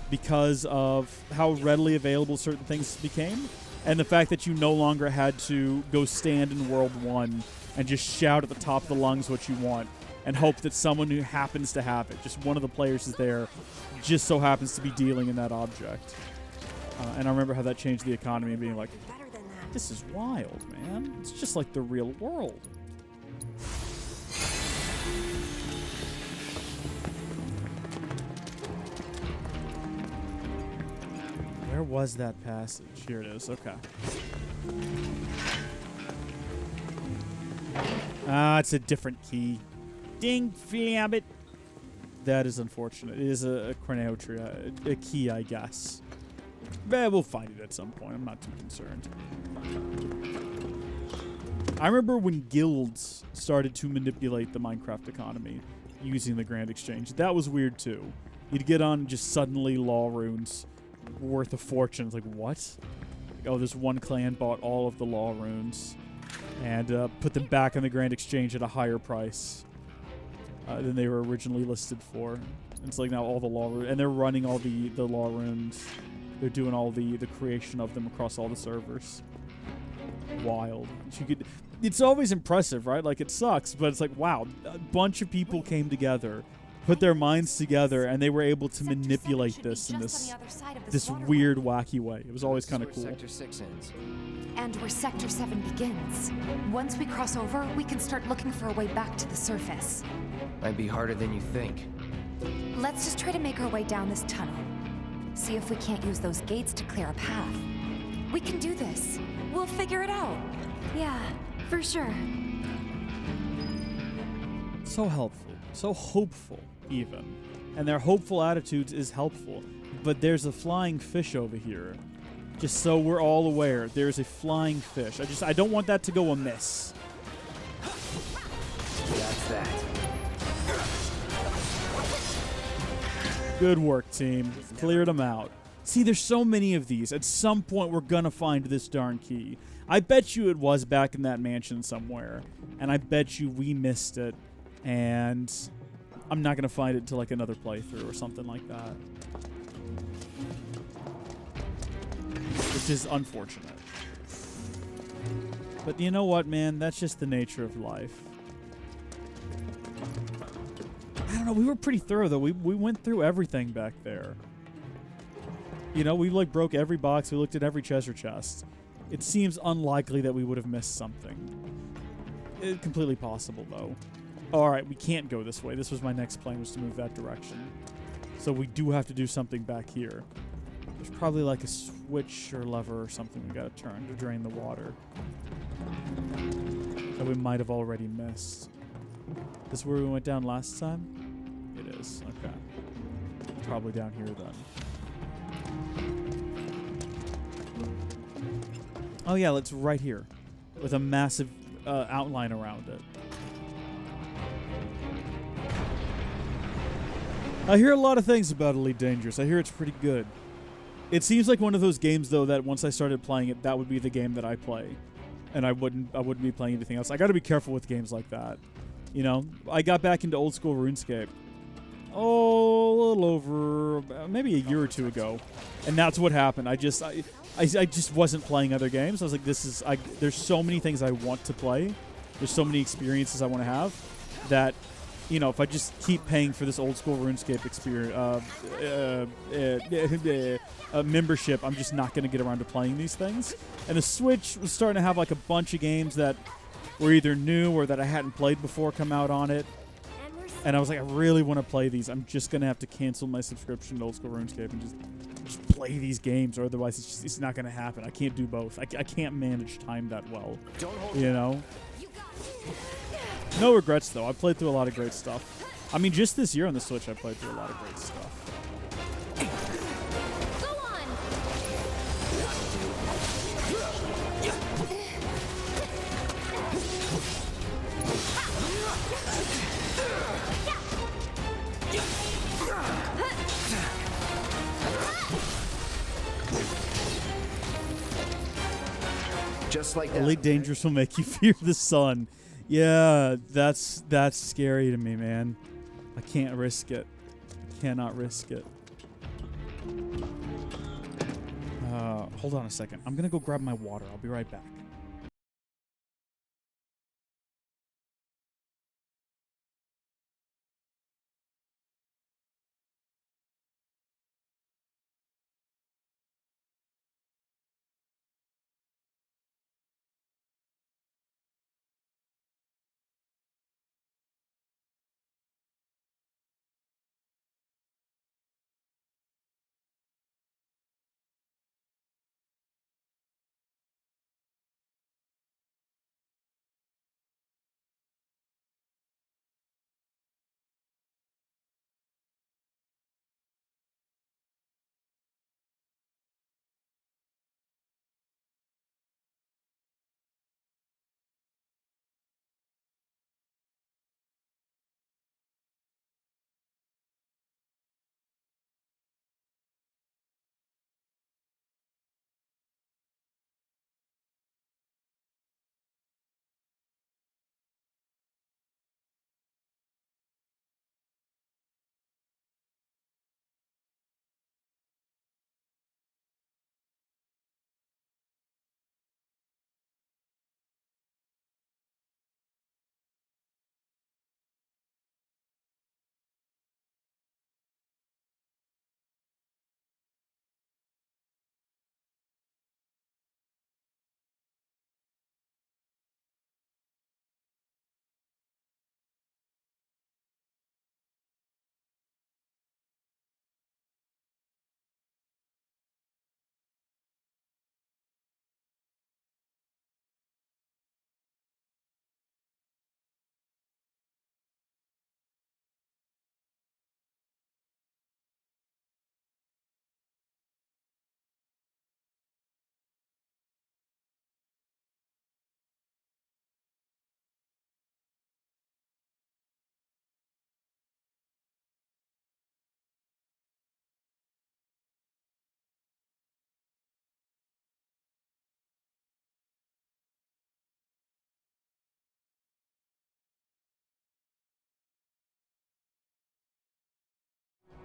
because of how readily available certain things became, and the fact that you no longer had to go stand in World 1 and just shout at the top of the lungs what you want and hope that someone who happens to have it, just one of the players is there, just so happens to be dealing in that object. And I remember how that changed the economy and being like, this is wild, man. It's just like the real world. Where was that passage? Here it is. Okay. Ah, it's a different key. Ding, flabbit. That is unfortunate. It is a Corneo tree, a key, I guess. But we'll find it at some point. I'm not too concerned. I remember when guilds started to manipulate the Minecraft economy using the Grand Exchange. That was weird too. You'd get on and just suddenly law runes worth a fortune. It's like, what? Like, oh, this one clan bought all of the law runes and put them back in the Grand Exchange at a higher price than they were originally listed for. And it's like now all the law runes, and they're running all the law runes. They're doing all the creation of them across all the servers. wild. She could. It's always impressive, right? Like, it sucks, but it's like, wow, a bunch of people came together, put their minds together, and they were able to manipulate this in this weird, wacky way. It was always kind of cool. Sector 6 ends. And where Sector 7 begins. Once we cross over, we can start looking for a way back to the surface. Might be harder than you think. Let's just try to make our way down this tunnel. See if we can't use those gates to clear a path. We can do this. We'll figure it out. Yeah, for sure. So helpful, so hopeful, even. And their hopeful attitudes is helpful. But there's a flying fish over here. Just so we're all aware, there's a flying fish. I don't want that to go amiss. That's that. Good work, team. Cleared them out. See, there's so many of these. At some point, we're gonna find this darn key. I bet you it was back in that mansion somewhere. And I bet you we missed it. And I'm not gonna find it till like another playthrough or something like that. Which is unfortunate. But you know what, man? That's just the nature of life. I don't know. We were pretty thorough, though. We went through everything back there. You know, we like broke every box. We looked at every treasure chest. It seems unlikely that we would have missed something. It's completely possible, though. All right, we can't go this way. This was my next plan, was to move that direction. So we do have to do something back here. There's probably like a switch or lever or something we gotta turn to drain the water that we might have already missed. This is where we went down last time? It is. Okay. Probably down here then. Oh yeah, it's right here with a massive outline around it. I hear a lot of things about Elite Dangerous. I hear it's pretty good. It seems like one of those games, though, that once I started playing it, that would be the game that I play, and I wouldn't be playing anything else. I got to be careful with games like that. You know, I got back into old school RuneScape. Oh, a little over maybe a year or two ago, and that's what happened. I just wasn't playing other games. I was like, there's so many things I want to play. There's so many experiences I want to have that. You know, if I just keep paying for this old school RuneScape experience, membership, I'm just not going to get around to playing these things. And the Switch was starting to have like a bunch of games that were either new or that I hadn't played before come out on it. And I was like, I really want to play these. I'm just going to have to cancel my subscription to old school RuneScape and just play these games, or otherwise it's not going to happen. I can't do both. I can't manage time that well. You know? No regrets, though. I played through a lot of great stuff. I mean, just this year on the Switch, I played through a lot of great stuff. Go on! Just like that. Elite Dangerous will make you fear the sun. Yeah, that's scary to me, man. I can't risk it. I cannot risk it. Hold on a second. I'm gonna go grab my water. I'll be right back.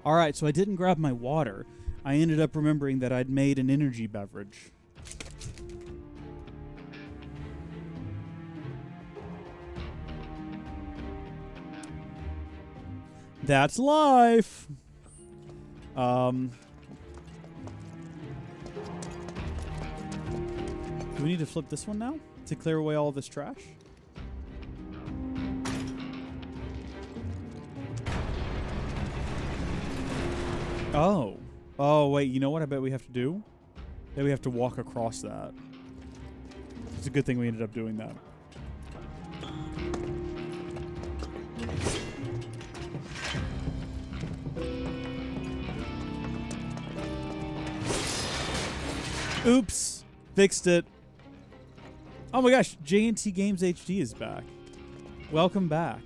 All right, so I didn't grab my water. I ended up remembering that I'd made an energy beverage. That's life. Do we need to flip this one now to clear away all of this trash? Oh. Oh, wait, you know what I bet we have to do? That we have to walk across that. It's a good thing we ended up doing that. Oops. Fixed it. Oh my gosh, J&T Games HD is back. Welcome back.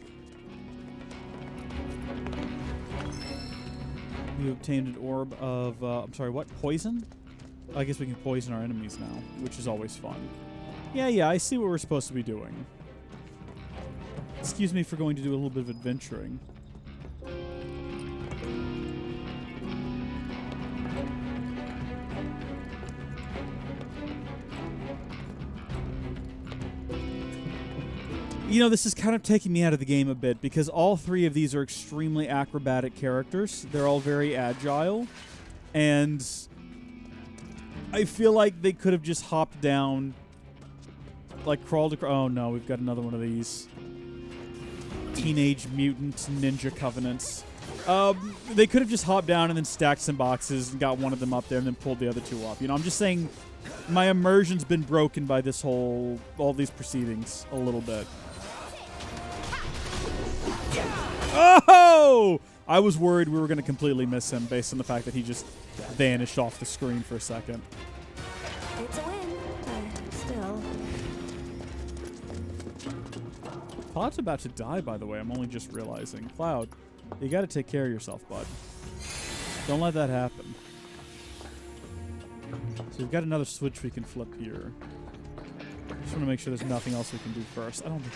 We obtained an orb of, I'm sorry, what? Poison? I guess we can poison our enemies now, which is always fun. Yeah, I see what we're supposed to be doing. Excuse me for going to do a little bit of adventuring. You know, this is kind of taking me out of the game a bit because all three of these are extremely acrobatic characters. They're all very agile. And I feel like they could have just hopped down, like crawled across. Oh no, we've got another one of these. Teenage Mutant Ninja Covenants. They could have just hopped down and then stacked some boxes and got one of them up there and then pulled the other two up. You know, I'm just saying my immersion's been broken by this all these proceedings a little bit. Oh! I was worried we were going to completely miss him based on the fact that he just vanished off the screen for a second. It's a win, but still. Cloud's about to die, by the way. I'm only just realizing. Cloud, you got to take care of yourself, bud. Don't let that happen. So we've got another switch we can flip here. Just want to make sure there's nothing else we can do first. I don't think...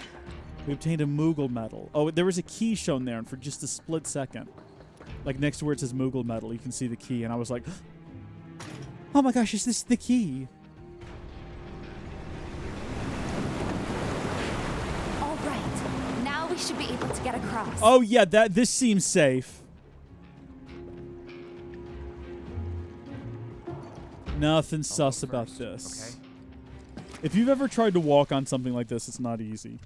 We obtained a Moogle medal. Oh, there was a key shown there, and for just a split second, like next to where it says Moogle medal, you can see the key, and I was like, oh my gosh, is this the key? All right, now we should be able to get across. Oh yeah, this seems safe. Nothing sus about this. Okay. If you've ever tried to walk on something like this, it's not easy.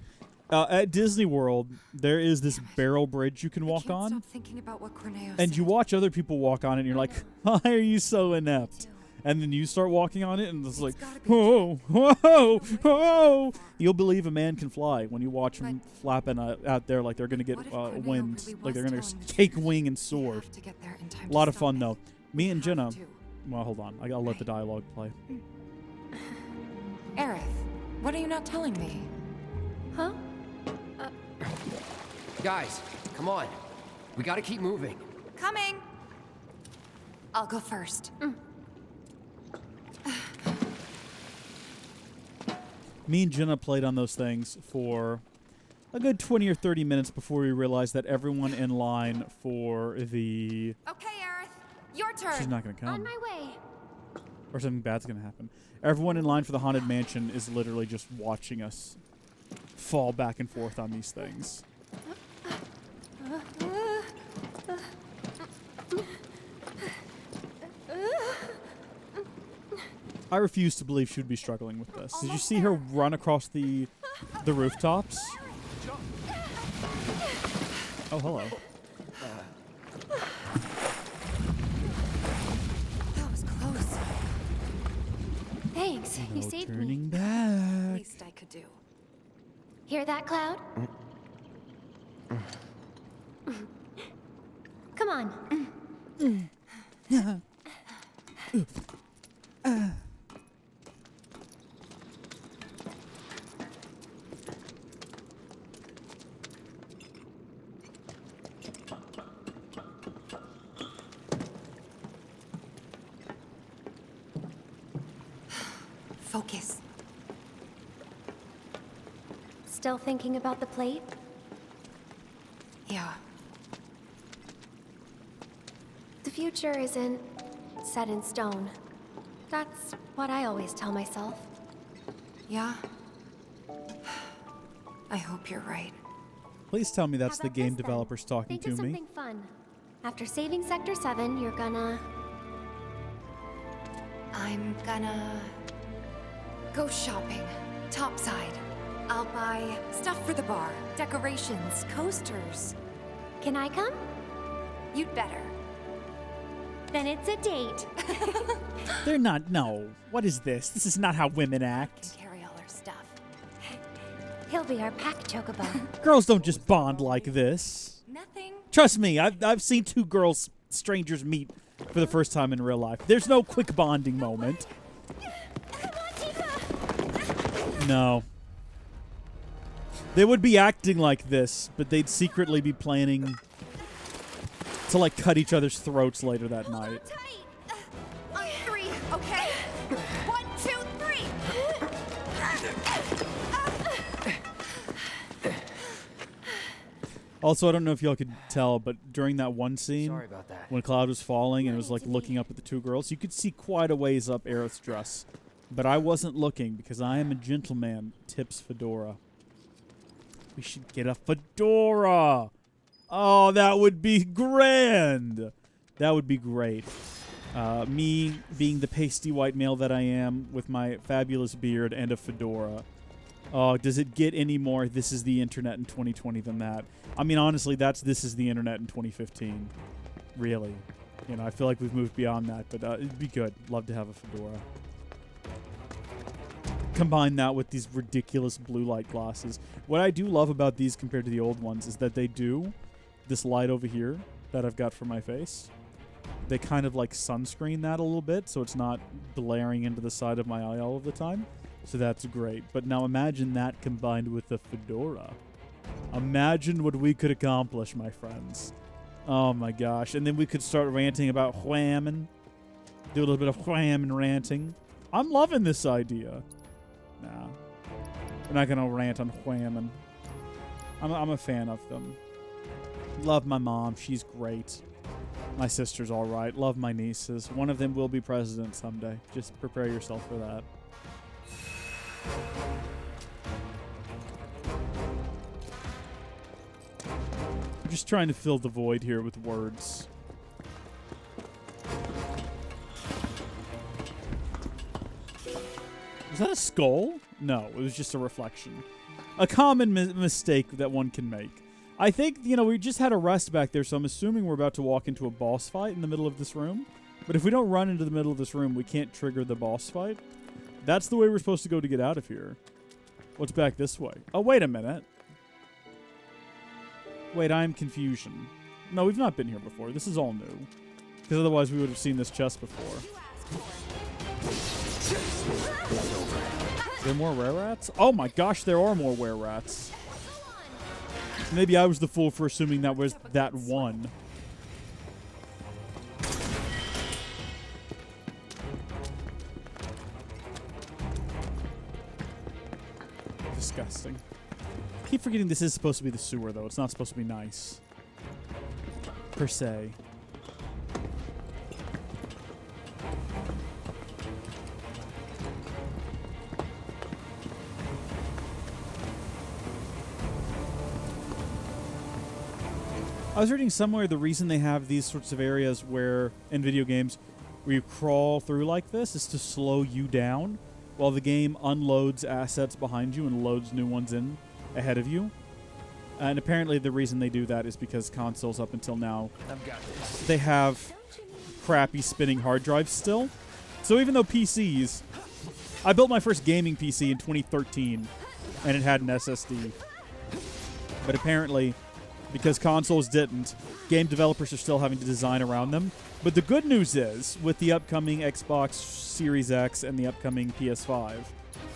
At Disney World, there is this barrel bridge you can walk on. Stop thinking about what Corneo And said. you watch other people walk on it, and you're like, why are you so inept? And then you start walking on it, and it's like, whoa, whoa, whoa. You'll believe a man can fly when you watch them flapping out there like they're going to get wind. Really Like they're going telling to the take truth? wing and We soar. have to get there in time A lot to of fun, stop though. Me and We have Jenna. to. Well, hold on. I'll let the dialogue play. Aerith, what are you not telling me? Huh? Guys, come on. We gotta keep moving. Coming! I'll go first. Me and Jenna played on those things for a good 20 or 30 minutes before we realized that everyone in line for the... Okay, Aerith, your turn. She's not going to come. On my way. Or something bad's going to happen. Everyone in line for the Haunted Mansion is literally just watching us fall back and forth on these things. I refuse to believe she would be struggling with this. Did you see her run across the rooftops? Oh, hello. That was close. Thanks, you No saved me. turning back. Least I could do. Hear that, Cloud? Come on. Focus. Still thinking about the plate? Yeah. future isn't set in stone. That's what I always tell myself. Yeah? I hope you're right. Please tell me that's How the about game this, then? developers talking Think to of me. something fun. After saving Sector 7, you're gonna... I'm gonna go shopping. Topside. I'll buy stuff for the bar, decorations, coasters. Can I come? You'd better. Then it's a date. They're not. No. What is this? This is not how women act. Carry all our stuff. He'll be our pack chocobo. Girls don't just bond like this. Nothing. Trust me, I've seen two girls, strangers, meet for the first time in real life. There's no quick bonding moment. No. They would be acting like this, but they'd secretly be planning to, like, cut each other's throats later that night. On three, okay? 1, 2, 3. Also, I don't know if y'all could tell, but during that one scene, Sorry about that. when Cloud was falling and it was, like, looking up at the two girls, you could see quite a ways up Aerith's dress. But I wasn't looking because I am a gentleman. Tips fedora. We should get a fedora. Oh, that would be grand. That would be great. Me being the pasty white male that I am with my fabulous beard and a fedora. Oh, does it get any more this is the internet in 2020 than that? I mean, honestly, this is the internet in 2015. Really. You know, I feel like we've moved beyond that, but it'd be good. Love to have a fedora. Combine that with these ridiculous blue light glasses. What I do love about these compared to the old ones is that they do this light over here that I've got for my face. They kind of like sunscreen that a little bit so it's not blaring into the side of my eye all of the time. So that's great. But now imagine that combined with the fedora. Imagine what we could accomplish, my friends. Oh my gosh. And then we could start ranting about whamming. Do a little bit of whamming ranting. I'm loving this idea. Nah. We're not going to rant on whamming. I'm a fan of them. Love my mom. She's great. My sister's all right. Love my nieces. One of them will be president someday. Just prepare yourself for that. I'm just trying to fill the void here with words. Was that a skull? No, it was just a reflection. A common mistake that one can make. I think, you know, we just had a rest back there, so I'm assuming we're about to walk into a boss fight in the middle of this room. But if we don't run into the middle of this room, we can't trigger the boss fight. That's the way we're supposed to go to get out of here. What's back this way? Oh, wait a minute. Wait, I'm confusion. No, we've not been here before. This is all new. Because otherwise we would have seen this chest before. Is there more were-rats? Oh my gosh, there are more were-rats. Maybe I was the fool for assuming that was that one. Disgusting. I keep forgetting this is supposed to be the sewer, though. It's not supposed to be nice. Per se. I was reading somewhere the reason they have these sorts of areas where, in video games, where you crawl through like this is to slow you down while the game unloads assets behind you and loads new ones in ahead of you. And apparently the reason they do that is because consoles up until now, they have crappy spinning hard drives still. So even though PCs... I built my first gaming PC in 2013, and it had an SSD. But apparently... because consoles didn't, game developers are still having to design around them. But the good news is, with the upcoming Xbox Series X and the upcoming PS5,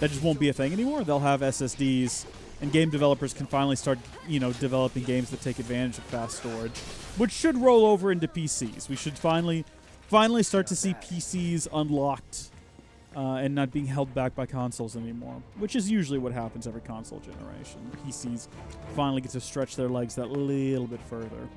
that just won't be a thing anymore. They'll have SSDs, and game developers can finally start, you know, developing games that take advantage of fast storage, which should roll over into PCs. We should finally start to see PCs unlocked and not being held back by consoles anymore, which is usually what happens every console generation. PCs finally get to stretch their legs that little bit further.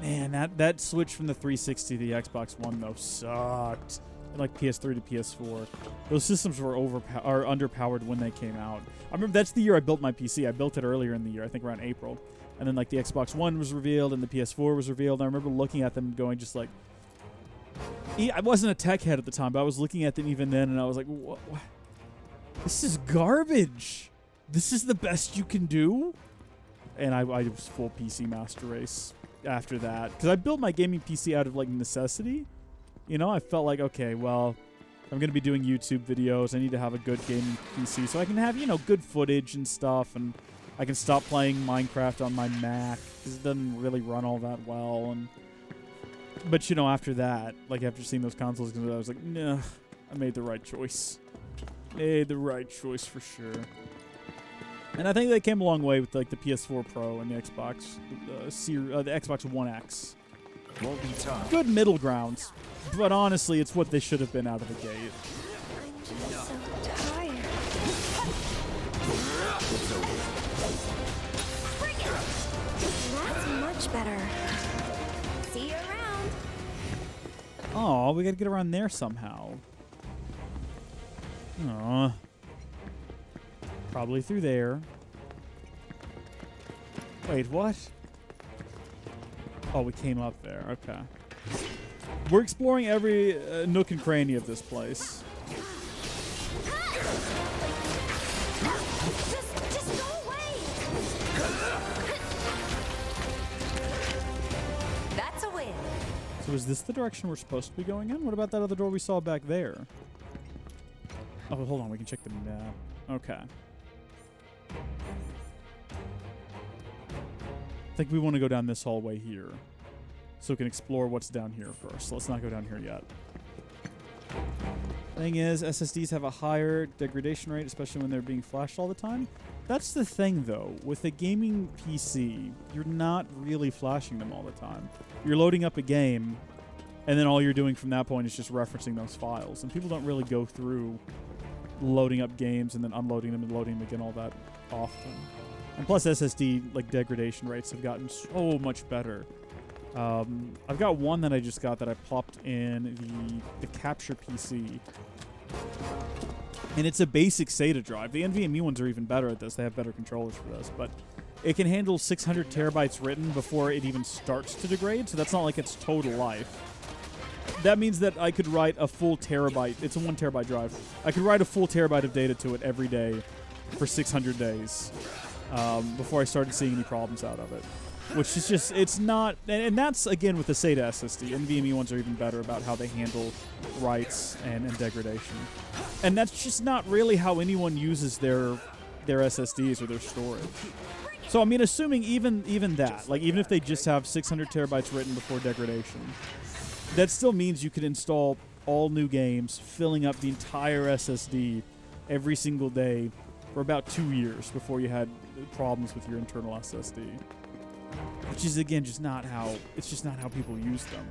Man, that switch from the 360 to the Xbox One though sucked. And like PS3 to PS4, those systems were underpowered when they came out. I remember that's the year I built my PC. I built it earlier in the year, I think around April, and then like the Xbox One was revealed and the PS4 was revealed. And I remember looking at them and going just like, I wasn't a tech head at the time, but I was looking at them even then, and I was like, what? This is garbage. This is the best you can do. And I was full PC Master Race after that, because I built my gaming PC out of like necessity. You know, I felt like, okay, well, I'm going to be doing YouTube videos. I need to have a good gaming PC so I can have, you know, good footage and stuff, and I can stop playing Minecraft on my Mac because it doesn't really run all that well. But, you know, after that, like after seeing those consoles, I was like, nah, I made the right choice. Made the right choice for sure. And I think they came a long way with like the PS4 Pro and the Xbox, the Xbox One X. Won't be tough. Good middle grounds, but honestly, it's what they should have been out of the gate. I'm just so tired. That's much better. See you around. Oh, we gotta get around there somehow. Aw. Probably through there. Wait, what? Oh, we came up there. Okay. We're exploring every nook and cranny of this place. Just go away. That's a win. So is this the direction we're supposed to be going in? What about that other door we saw back there? Oh, hold on. We can check the map. Okay. I think we want to go down this hallway here, so we can explore what's down here first. Let's not go down here yet. Thing is, SSDs have a higher degradation rate, especially when they're being flashed all the time. That's the thing, though. With a gaming PC, you're not really flashing them all the time. You're loading up a game, and then all you're doing from that point is just referencing those files. And people don't really go through loading up games and then unloading them and loading them again all that often. And plus, SSD like degradation rates have gotten so much better. I've got one that I just got that I plopped in the Capture PC, and it's a basic SATA drive. The NVMe ones are even better at this. They have better controllers for this, but it can handle 600 terabytes written before it even starts to degrade. So that's not like it's total life. That means that I could write a full terabyte. It's a 1 terabyte drive. I could write a full terabyte of data to it every day for 600 days. Before I started seeing any problems out of it. Which is just, it's not, and that's, again, with the SATA SSD. NVMe ones are even better about how they handle writes and degradation. And that's just not really how anyone uses their SSDs or their storage. So, I mean, assuming even that, like, even if they just have 600 terabytes written before degradation, that still means you could install all new games, filling up the entire SSD every single day for about 2 years before you had problems with your internal SSD. Which is, again, just not how people use them.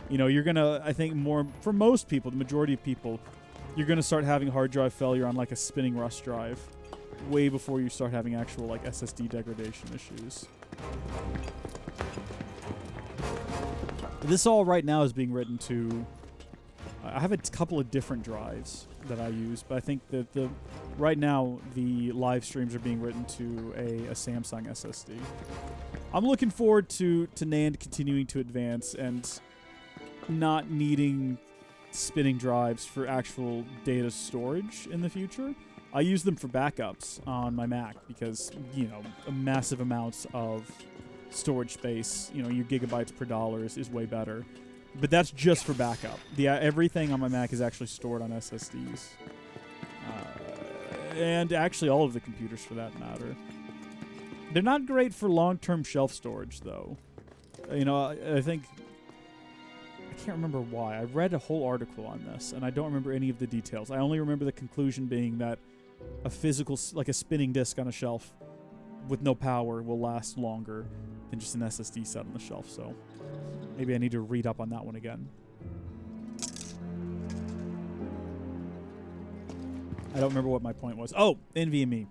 You know, you're gonna, I think for most people, the majority of people, you're gonna start having hard drive failure on like a spinning rust drive way before you start having actual like SSD degradation issues. This all right now is being written to, I have a couple of different drives that I use, but I think that right now the live streams are being written to a Samsung SSD. I'm looking forward to NAND continuing to advance and not needing spinning drives for actual data storage in the future. I use them for backups on my Mac because, you know, massive amounts of storage space, you know, your gigabytes per dollar is way better. But that's just for backup. Everything on my Mac is actually stored on SSDs. And actually all of the computers for that matter. They're not great for long-term shelf storage, though. You know, I think... I can't remember why. I read a whole article on this, and I don't remember any of the details. I only remember the conclusion being that a physical, like a spinning disk on a shelf with no power will last longer than just an SSD set on the shelf, so maybe I need to read up on that one again. I don't remember what my point was. Oh, NVMe.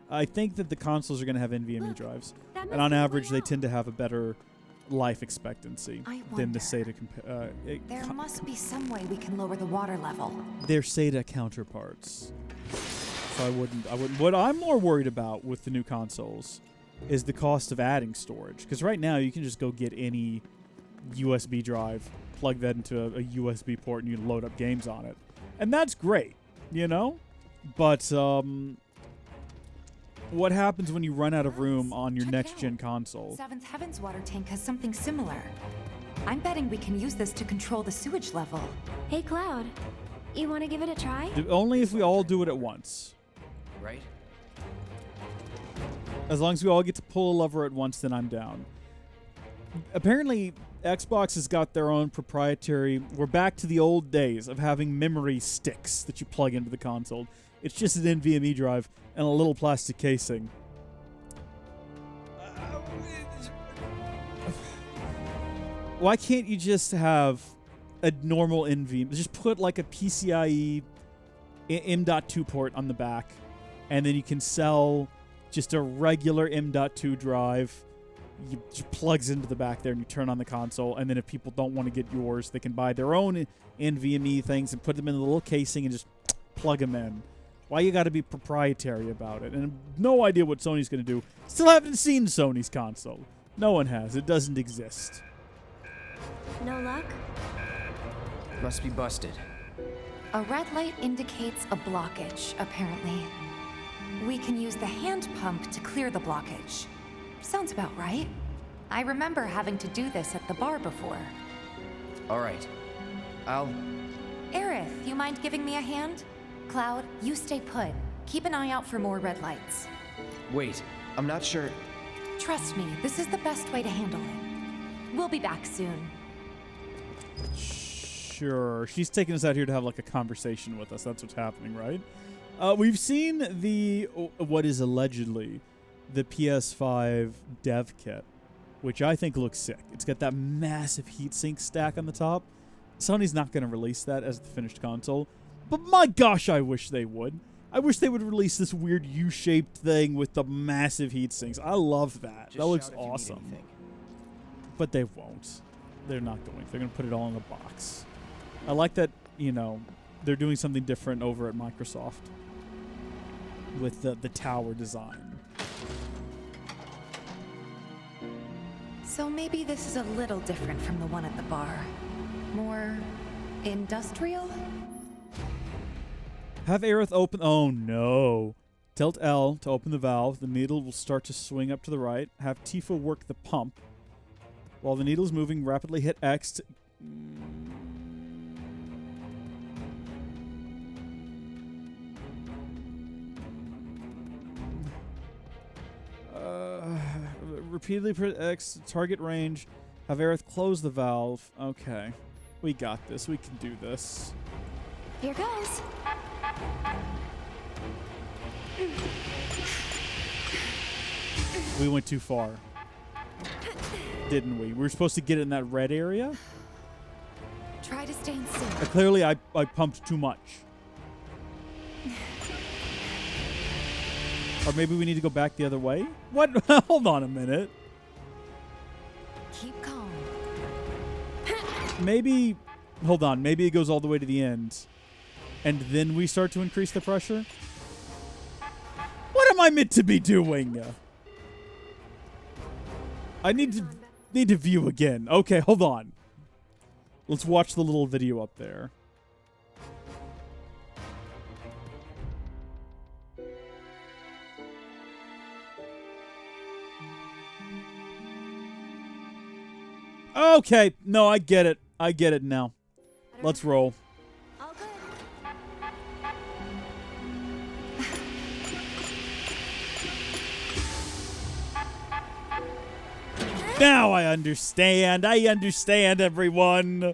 I think that the consoles are going to have NVMe drives. And on average, they tend to have a better life expectancy I than the wonder. SATA. There must be some way we can lower the water level. They're SATA counterparts. So I wouldn't. What I'm more worried about with the new consoles is the cost of adding storage. Because right now you can just go get any USB drive, plug that into a USB port, and you load up games on it, and that's great, you know. But what happens when you run out of room on your Check it next-gen out. console? Seventh Heaven's water tank has something similar. I'm betting we can use this to control the sewage level. Hey, Cloud. You want to give it a try? Only if we all do it at once. Right? As long as we all get to pull a lever at once, then I'm down. Apparently, Xbox has got their own proprietary... We're back to the old days of having memory sticks that you plug into the console. It's just an NVMe drive and a little plastic casing. Why can't you just have a normal NVMe? Just put like a PCIe M.2 port on the back, and then you can sell just a regular M.2 drive. You just plugs into the back there, and you turn on the console. And then if people don't want to get yours, they can buy their own NVMe things and put them in the little casing and just plug them in. Why you got to be proprietary about it? And no idea what Sony's going to do. Still haven't seen Sony's console. No one has. It doesn't exist. No luck? Must be busted. A red light indicates a blockage, apparently. We can use the hand pump to clear the blockage. Sounds about right. I remember having to do this at the bar before. All right. I'll... Aerith, you mind giving me a hand? Cloud, you stay put. Keep an eye out for more red lights. Wait, I'm not sure... Trust me, this is the best way to handle it. We'll be back soon. Sure. She's taking us out here to have like a conversation with us. That's what's happening, right? We've seen the what is allegedly the PS5 dev kit, which I think looks sick. It's got that massive heatsink stack on the top. Sony's not going to release that as the finished console, but my gosh, I wish they would. I wish they would release this weird U-shaped thing with the massive heatsinks. I love that. Just That looks shout if you need awesome. anything. But they won't. They're not going to. They're going to put it all in a box. I like that, you know, they're doing something different over at Microsoft with the tower design. So maybe this is a little different from the one at the bar. More industrial? Have Aerith open... Oh, no. Tilt L to open the valve. The needle will start to swing up to the right. Have Tifa work the pump. While the needle is moving, rapidly hit X to... repeatedly press X, target range. Have Aerith close the valve. Okay. We got this. We can do this. Here goes. We went too far. Didn't we? We were supposed to get it in that red area? Try to stay in sync. Clearly, I pumped too much. Or maybe we need to go back the other way? What? Hold on a minute. Keep calm. Maybe... Hold on. Maybe it goes all the way to the end. And then we start to increase the pressure? What am I meant to be doing? I need to view again. Okay, hold on. Let's watch the little video up there. Okay. No, I get it. I get it now. Let's roll. All good. Now I understand. I understand, everyone.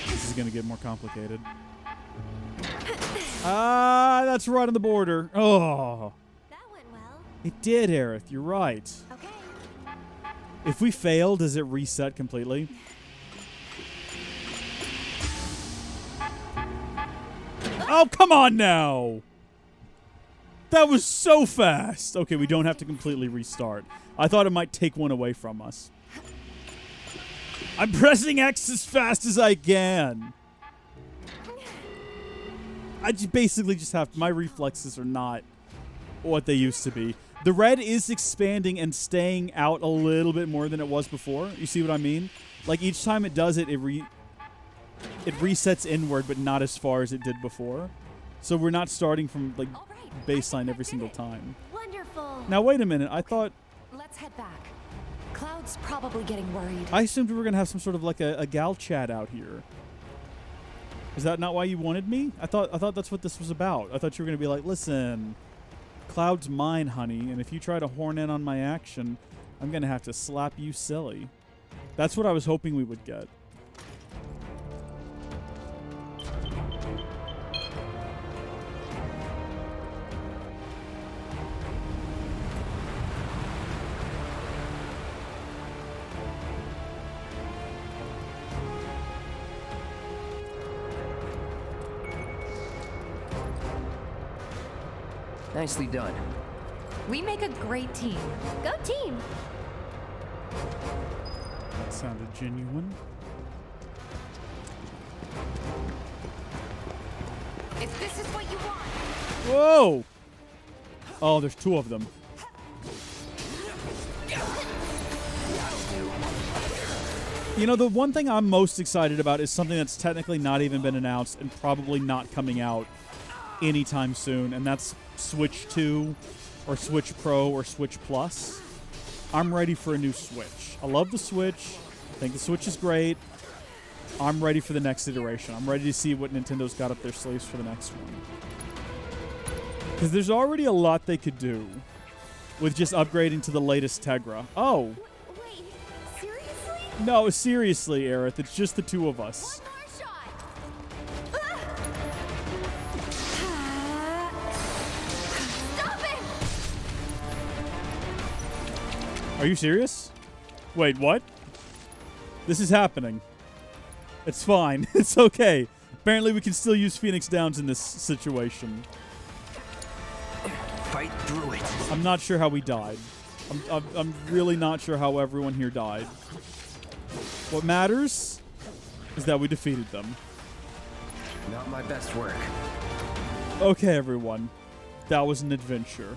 This is going to get more complicated. That's right on the border. Oh, That went well. it did, Aerith. You're right. Okay. If we fail, does it reset completely? Oh, come on now! That was so fast! Okay, we don't have to completely restart. I thought it might take one away from us. I'm pressing X as fast as I can. Basically just have... My reflexes are not what they used to be. The red is expanding and staying out a little bit more than it was before. You see what I mean? Like, each time it does it, it resets inward, but not as far as it did before. So we're not starting from, like, baseline every single time. Wonderful. Now, wait a minute. I thought... Let's head back. Cloud's probably getting worried. I assumed we were going to have some sort of, like, a gal chat out here. Is that not why you wanted me? I thought that's what this was about. I thought you were going to be like, listen, Cloud's mine, honey, and if you try to horn in on my action, I'm going to have to slap you silly. That's what I was hoping we would get. Nicely done. We make a great team. Go team. That sounded genuine. If this is what you want. Whoa! Oh, there's two of them. You know, the one thing I'm most excited about is something that's technically not even been announced and probably not coming out anytime soon, and that's Switch 2 or Switch Pro or Switch Plus. I'm ready for a new Switch. I love the Switch. I think the Switch is great. I'm ready for the next iteration. I'm ready to see what Nintendo's got up their sleeves for the next one. Because there's already a lot they could do with just upgrading to the latest Tegra. Oh. Wait, seriously? No, seriously, Aerith. It's just the two of us. One more shot. Stop it! Are you serious? Wait, what? This is happening. It's fine. It's okay. Apparently we can still use Phoenix Downs in this situation. Fight through it. I'm not sure how we died. I'm really not sure how everyone here died. What matters is that we defeated them. Not my best work. Okay, everyone. That was an adventure.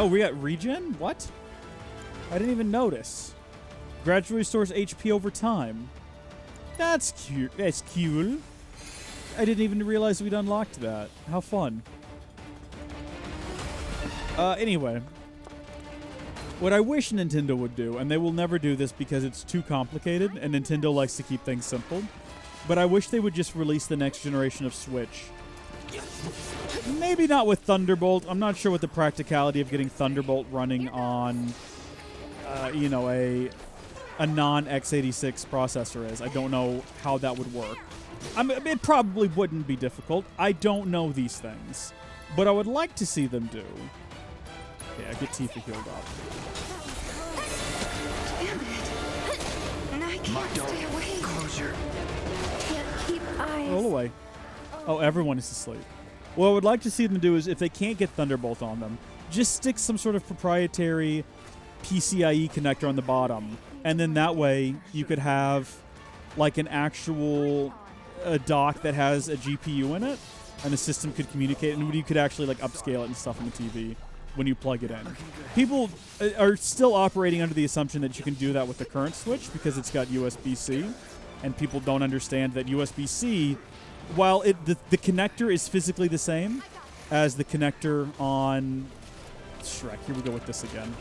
Oh, we got regen? What? I didn't even notice. Gradually restores HP over time. That's cute. That's cool. I didn't even realize we'd unlocked that. How fun. Anyway. What I wish Nintendo would do, and they will never do this because it's too complicated, and Nintendo likes to keep things simple, but I wish they would just release the next generation of Switch. Maybe not with Thunderbolt. I'm not sure what the practicality of getting Thunderbolt running on, you know, a non-x86 processor is. I don't know how that would work. I mean, it probably wouldn't be difficult. I don't know these things. But I would like to see them do. Yeah, get Tifa healed up. Damn it. And I can't stay awake. Closure. Can't keep eyes. Roll away. Oh, everyone is asleep. What I would like to see them do is, if they can't get Thunderbolt on them, just stick some sort of proprietary PCIe connector on the bottom. And then that way, you could have like an actual dock that has a GPU in it, and the system could communicate, and you could actually like upscale it and stuff on the TV when you plug it in. People are still operating under the assumption that you can do that with the current Switch because it's got USB-C, and people don't understand that USB-C, while the connector is physically the same as the connector on Shrek. Here we go with this again.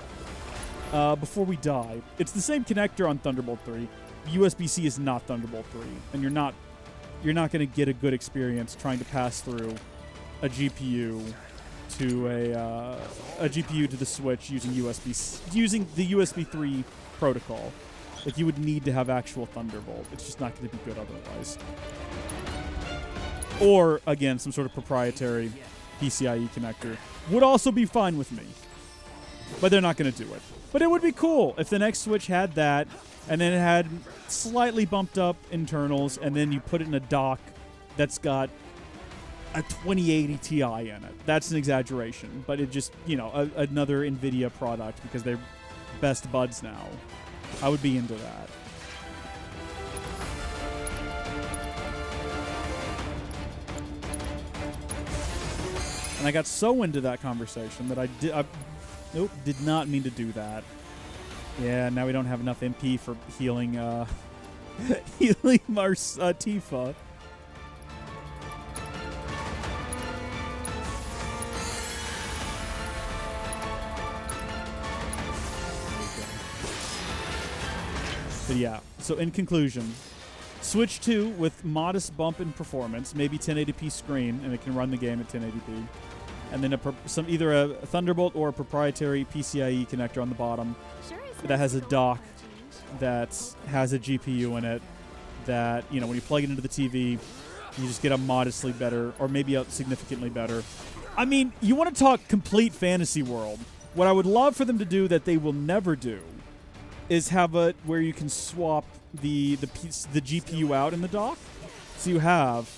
Before we die, it's the same connector on Thunderbolt 3. USB-C is not Thunderbolt 3, and you're not going to get a good experience trying to pass through a GPU to a GPU to the Switch using the USB 3 protocol. Like, you would need to have actual Thunderbolt. It's just not going to be good otherwise. Or, again, some sort of proprietary PCIe connector would also be fine with me. But they're not going to do it. But it would be cool if the next Switch had that, and then it had slightly bumped up internals, and then you put it in a dock that's got a 2080 Ti in it. That's an exaggeration, but it just, you know, another NVIDIA product because they're best buds now. I would be into that. And I got so into that conversation that I did not mean to do that. Yeah, now we don't have enough MP for healing healing our Tifa. But yeah, so in conclusion, Switch 2 with modest bump in performance, maybe 1080p screen, and it can run the game at 1080p. And then either a Thunderbolt or a proprietary PCIe connector on the bottom that has a dock that has a GPU in it that, you know, when you plug it into the TV, you just get a modestly better or maybe a significantly better. I mean, you want to talk complete fantasy world. What I would love for them to do that they will never do is have it where you can swap the GPU out in the dock. So you have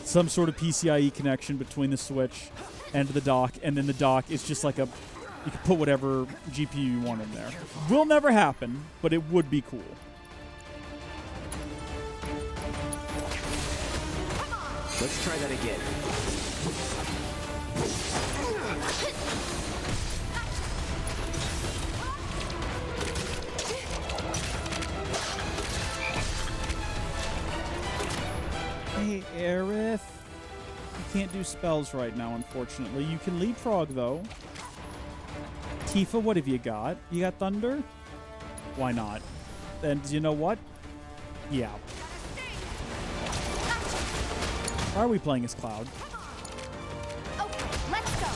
some sort of PCIe connection between the Switch and the dock, and then the dock is just like you can put whatever GPU you want in there. Will never happen, but it would be cool. Let's try that again. Hey, Aerith. You can't do spells right now, unfortunately. You can leapfrog, though. Tifa, what have you got? You got Thunder? Why not? And you know what? Yeah. Why are we playing as Cloud? Okay, let's go.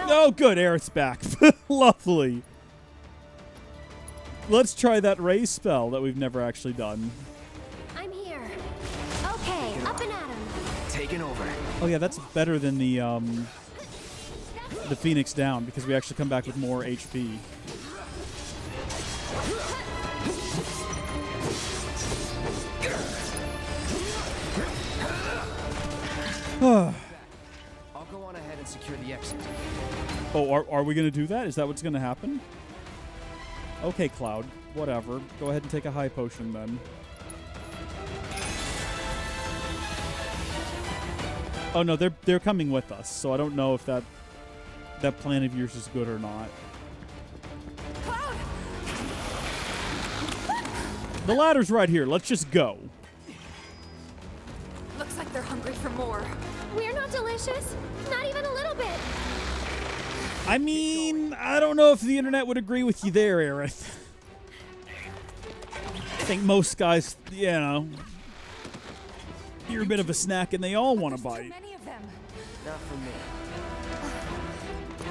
Oh, good. Aerith's back. Lovely. Let's try that raise spell that we've never actually done. I'm here. Okay, up and at him. Taking over. Oh, yeah, that's better than the Phoenix down because we actually come back with more HP. I'll go on ahead and secure the exit. Oh, are we going to do that? Is that what's going to happen? Okay, Cloud. Whatever. Go ahead and take a high potion then. Oh, no, they're coming with us, so I don't know if that plan of yours is good or not. Cloud! The ladder's right here. Let's just go. Looks like they're hungry for more. We're not delicious. Not even a little bit. I mean, I don't know if the internet would agree with you there, Aerith. I think most guys, you know, you're a bit of a snack and they all want to bite. Many of them. Not for me.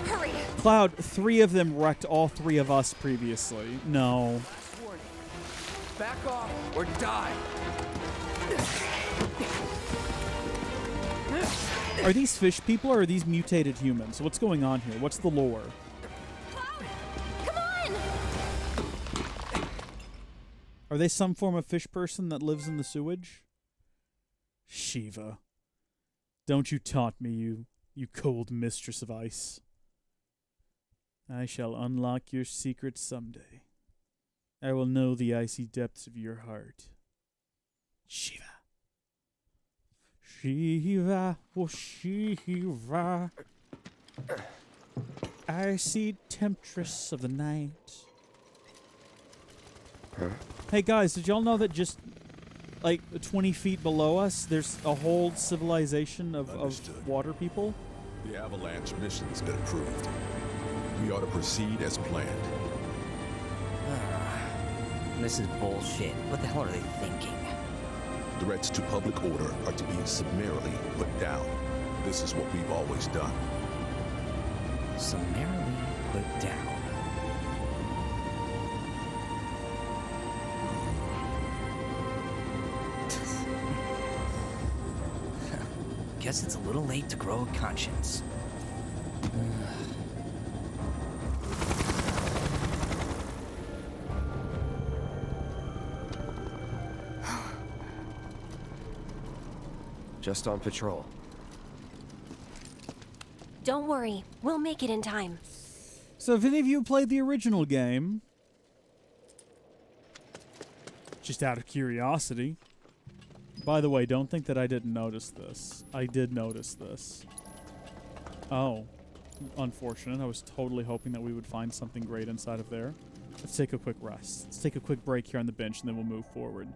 Hurry! Cloud, 3 of them wrecked all 3 of us previously. No. Warning. Back off or die. Are these fish people or are these mutated humans? What's going on here? What's the lore? Cloud! Come on! Are they some form of fish person that lives in the sewage? Shiva. Don't you taunt me, you cold mistress of ice. I shall unlock your secrets someday. I will know the icy depths of your heart. Shiva. Shiva, oh Shiva. Icy temptress of the night. Huh? Hey guys, did y'all know that just like 20 feet below us, there's a whole civilization of Understood. water people. The Avalanche mission's been approved. We ought to proceed as planned. This is bullshit. What the hell are they thinking? Threats to public order are to be summarily put down. This is what we've always done. Summarily put down. Guess it's a little late to grow a conscience. Just on patrol. Don't worry, we'll make it in time. So if any of you played the original game, just out of curiosity, by the way, don't think that I didn't notice this. I did notice this. Oh, unfortunate. I was totally hoping that we would find something great inside of there. Let's take a quick rest. Let's take a quick break here on the bench, and then we'll move forward.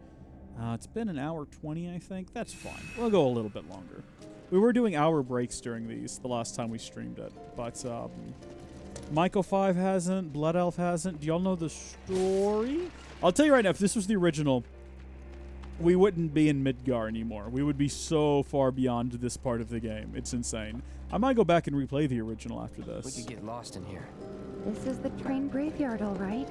It's been an hour 20, I think. That's fine. We'll go a little bit longer. We were doing hour breaks during these the last time we streamed it, but Michael 5 hasn't, Blood Elf hasn't. Do y'all know the story? I'll tell you right now, if this was the original, we wouldn't be in Midgar anymore. We would be so far beyond this part of the game. It's insane. I might go back and replay the original after We this. could get lost in here. This is the train graveyard, all right.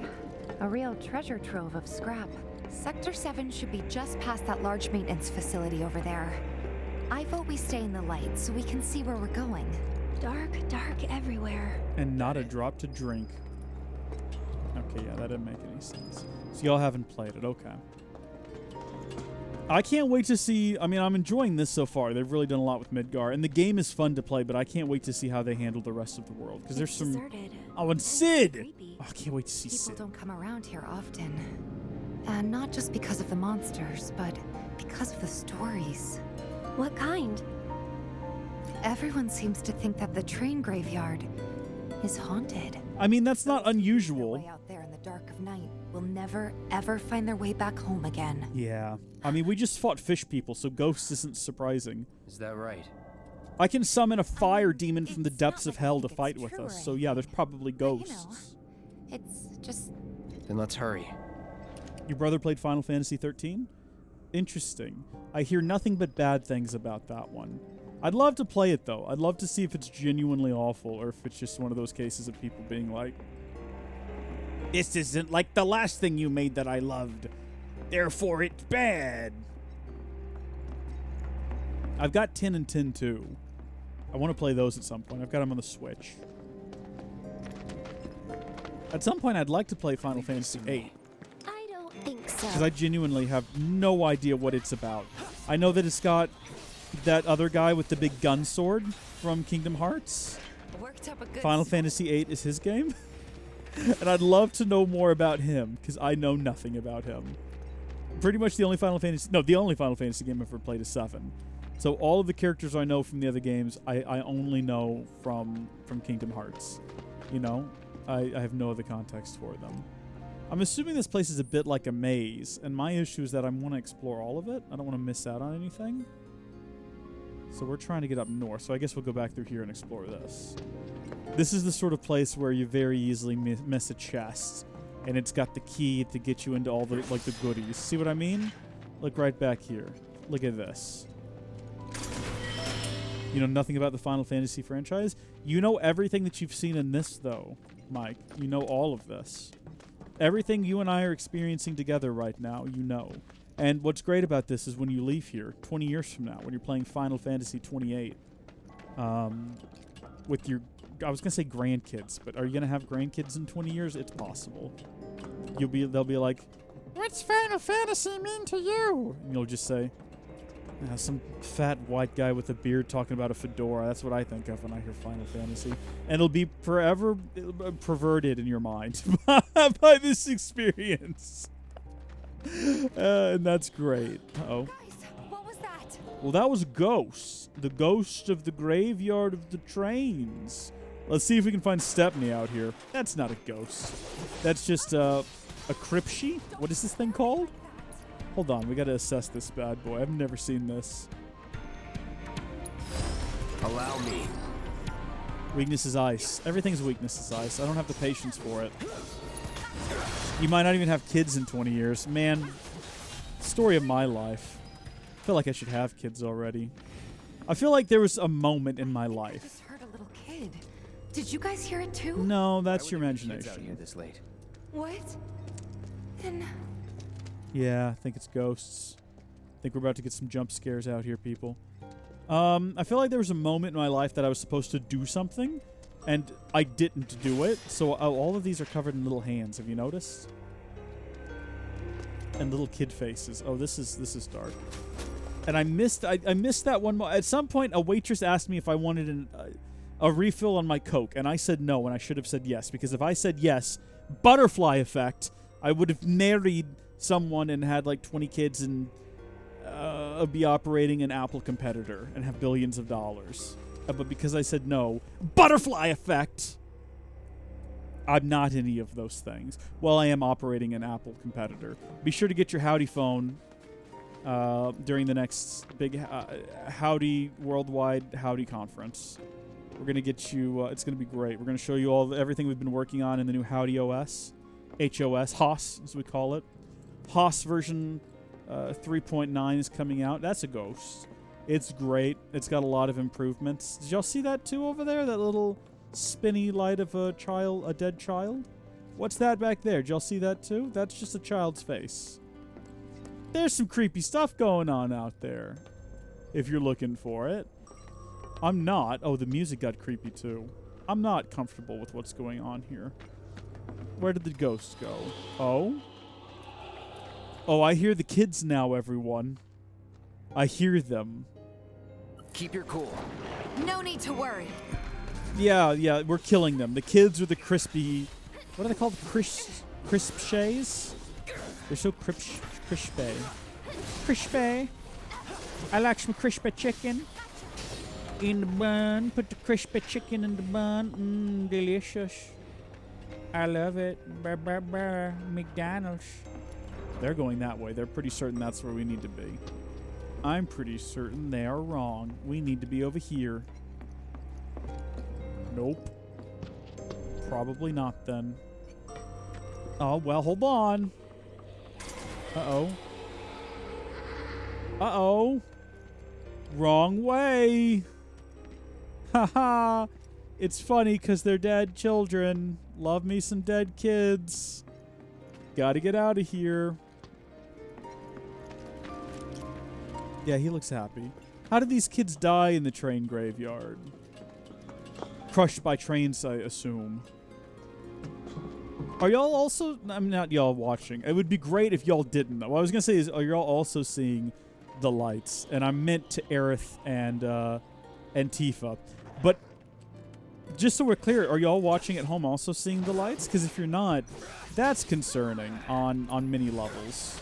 A real treasure trove of scrap. Sector 7 should be just past that large maintenance facility over there. I vote we stay in the light so we can see where we're going. Dark, dark everywhere. And not a drop to drink. Okay, yeah, that didn't make any sense. So y'all haven't played it, okay. I can't wait to see, I mean, I'm enjoying this so far. They've really done a lot with Midgar, and the game is fun to play, but I can't wait to see how they handle the rest of the world. Because there's some... Deserted. Oh, and Sid! Creepy. Oh, I can't wait to see People Sid. don't come around here often. And not just because of the monsters, but because of the stories. What kind? Everyone seems to think that the train graveyard is haunted. I mean, that's not Those who lose their unusual. way out there in the dark of night will never, ever find their way back home again. Yeah. I mean, we just fought fish people, so ghosts isn't surprising. Is that right? I can summon a fire demon from the it's depths not of like I hell to think fight it's with true us. or So yeah, there's probably But, you know, ghosts. It's just... Then let's hurry. Your brother played Final Fantasy 13? Interesting. I hear nothing but bad things about that one. I'd love to play it, though. I'd love to see if it's genuinely awful or if it's just one of those cases of people being like, this isn't like the last thing you made that I loved. Therefore, it's bad. I've got 10 and 10, too. I want to play those at some point. I've got them on the Switch. At some point, I'd like to play Final Fantasy 8. I don't think so. Because I genuinely have no idea what it's about. I know that it's got that other guy with the big gun sword from Kingdom Hearts. Worked up a good Final Fantasy VIII is his game. And I'd love to know more about him, because I know nothing about him. Pretty much the only Final Fantasy game I've ever played is 7. So all of the characters I know from the other games, I only know from Kingdom Hearts. You know? I have no other context for them. I'm assuming this place is a bit like a maze, and my issue is that I want to explore all of it. I don't want to miss out on anything. So we're trying to get up north, so I guess we'll go back through here and explore this. This is the sort of place where you very easily miss a chest, and it's got the key to get you into all the the goodies. See what I mean? Look right back here. Look at this. You know nothing about the Final Fantasy franchise? You know everything that you've seen in this, though, Mike. You know all of this. Everything you and I are experiencing together right now, you know. And what's great about this is when you leave here, 20 years from now, when you're playing Final Fantasy 28, with your, I was going to say grandkids, but are you going to have grandkids in 20 years? It's possible. They'll be like, what's Final Fantasy mean to you? And you'll just say, some fat white guy with a beard talking about a fedora. That's what I think of when I hear Final Fantasy. And it'll be forever perverted in your mind by this experience. And that's great. Uh-oh. Guys, what was that? Well, that was Ghost. The ghost of the graveyard of the trains. Let's see if we can find Stepney out here. That's not a ghost. That's just a Cripshy? What is this thing called? Hold on, we gotta assess this bad boy. I've never seen this. Allow me. Weakness is ice. Everything's weakness is ice. I don't have the patience for it. You might not even have kids in 20 years. Man, story of my life. I feel like I should have kids already. I feel like there was a moment in my I life. just heard a little kid. Did you guys hear it too? No, that's Why your would there be kids out here imagination. this late? What? Then Yeah, I think it's ghosts. I think we're about to get some jump scares out here, people. I feel like there was a moment in my life that I was supposed to do something, and I didn't do it. So all of these are covered in little hands. Have you noticed? And little kid faces. Oh, this is dark. And I missed that one. At some point, a waitress asked me if I wanted a refill on my Coke, and I said no, and I should have said yes, because if I said yes, butterfly effect, I would have married someone and had like 20 kids and be operating an Apple competitor and have billions of dollars. But because I said no, butterfly effect, I'm not any of those things. Well, I am operating an Apple competitor. Be sure to get your Howdy phone during the next big Howdy Worldwide Howdy Conference. We're going to get you, it's going to be great. We're going to show you everything we've been working on in the new Howdy OS. HOS, as we call it. HOS version 3.9 is coming out. That's a ghost. It's great. It's got a lot of improvements. Did y'all see that too over there? That little spinny light of a dead child? What's that back there? Did y'all see that too? That's just a child's face. There's some creepy stuff going on out there, if you're looking for it. I'm not. Oh, the music got creepy too. I'm not comfortable with what's going on here. Where did the ghosts go? Oh? Oh, I hear the kids now, everyone. I hear them. Keep your cool. no need to worry. Yeah, we're killing them. The kids are the crispy... What are they called? Crisp shays? They're so crispy. Crispy. I like some crispy chicken. In the bun. Put the crispy chicken in the bun. Delicious. I love it. McDonald's. They're going that way. They're pretty certain that's where we need to be. I'm pretty certain they are wrong. We need to be over here. Nope. Probably not then. Oh, well, hold on. Uh-oh. Uh-oh. Wrong way. Haha. It's funny because they're dead children. Love me some dead kids. Gotta get out of here. Yeah, he looks happy. How did these kids die in the train graveyard? Crushed by trains, I assume. Are y'all also... I'm not y'all watching. It would be great if y'all didn't. What I was going to say is, are y'all also seeing the lights? And I meant to Aerith and Tifa. But just so we're clear, are y'all watching at home also seeing the lights? Because if you're not, that's concerning on many levels.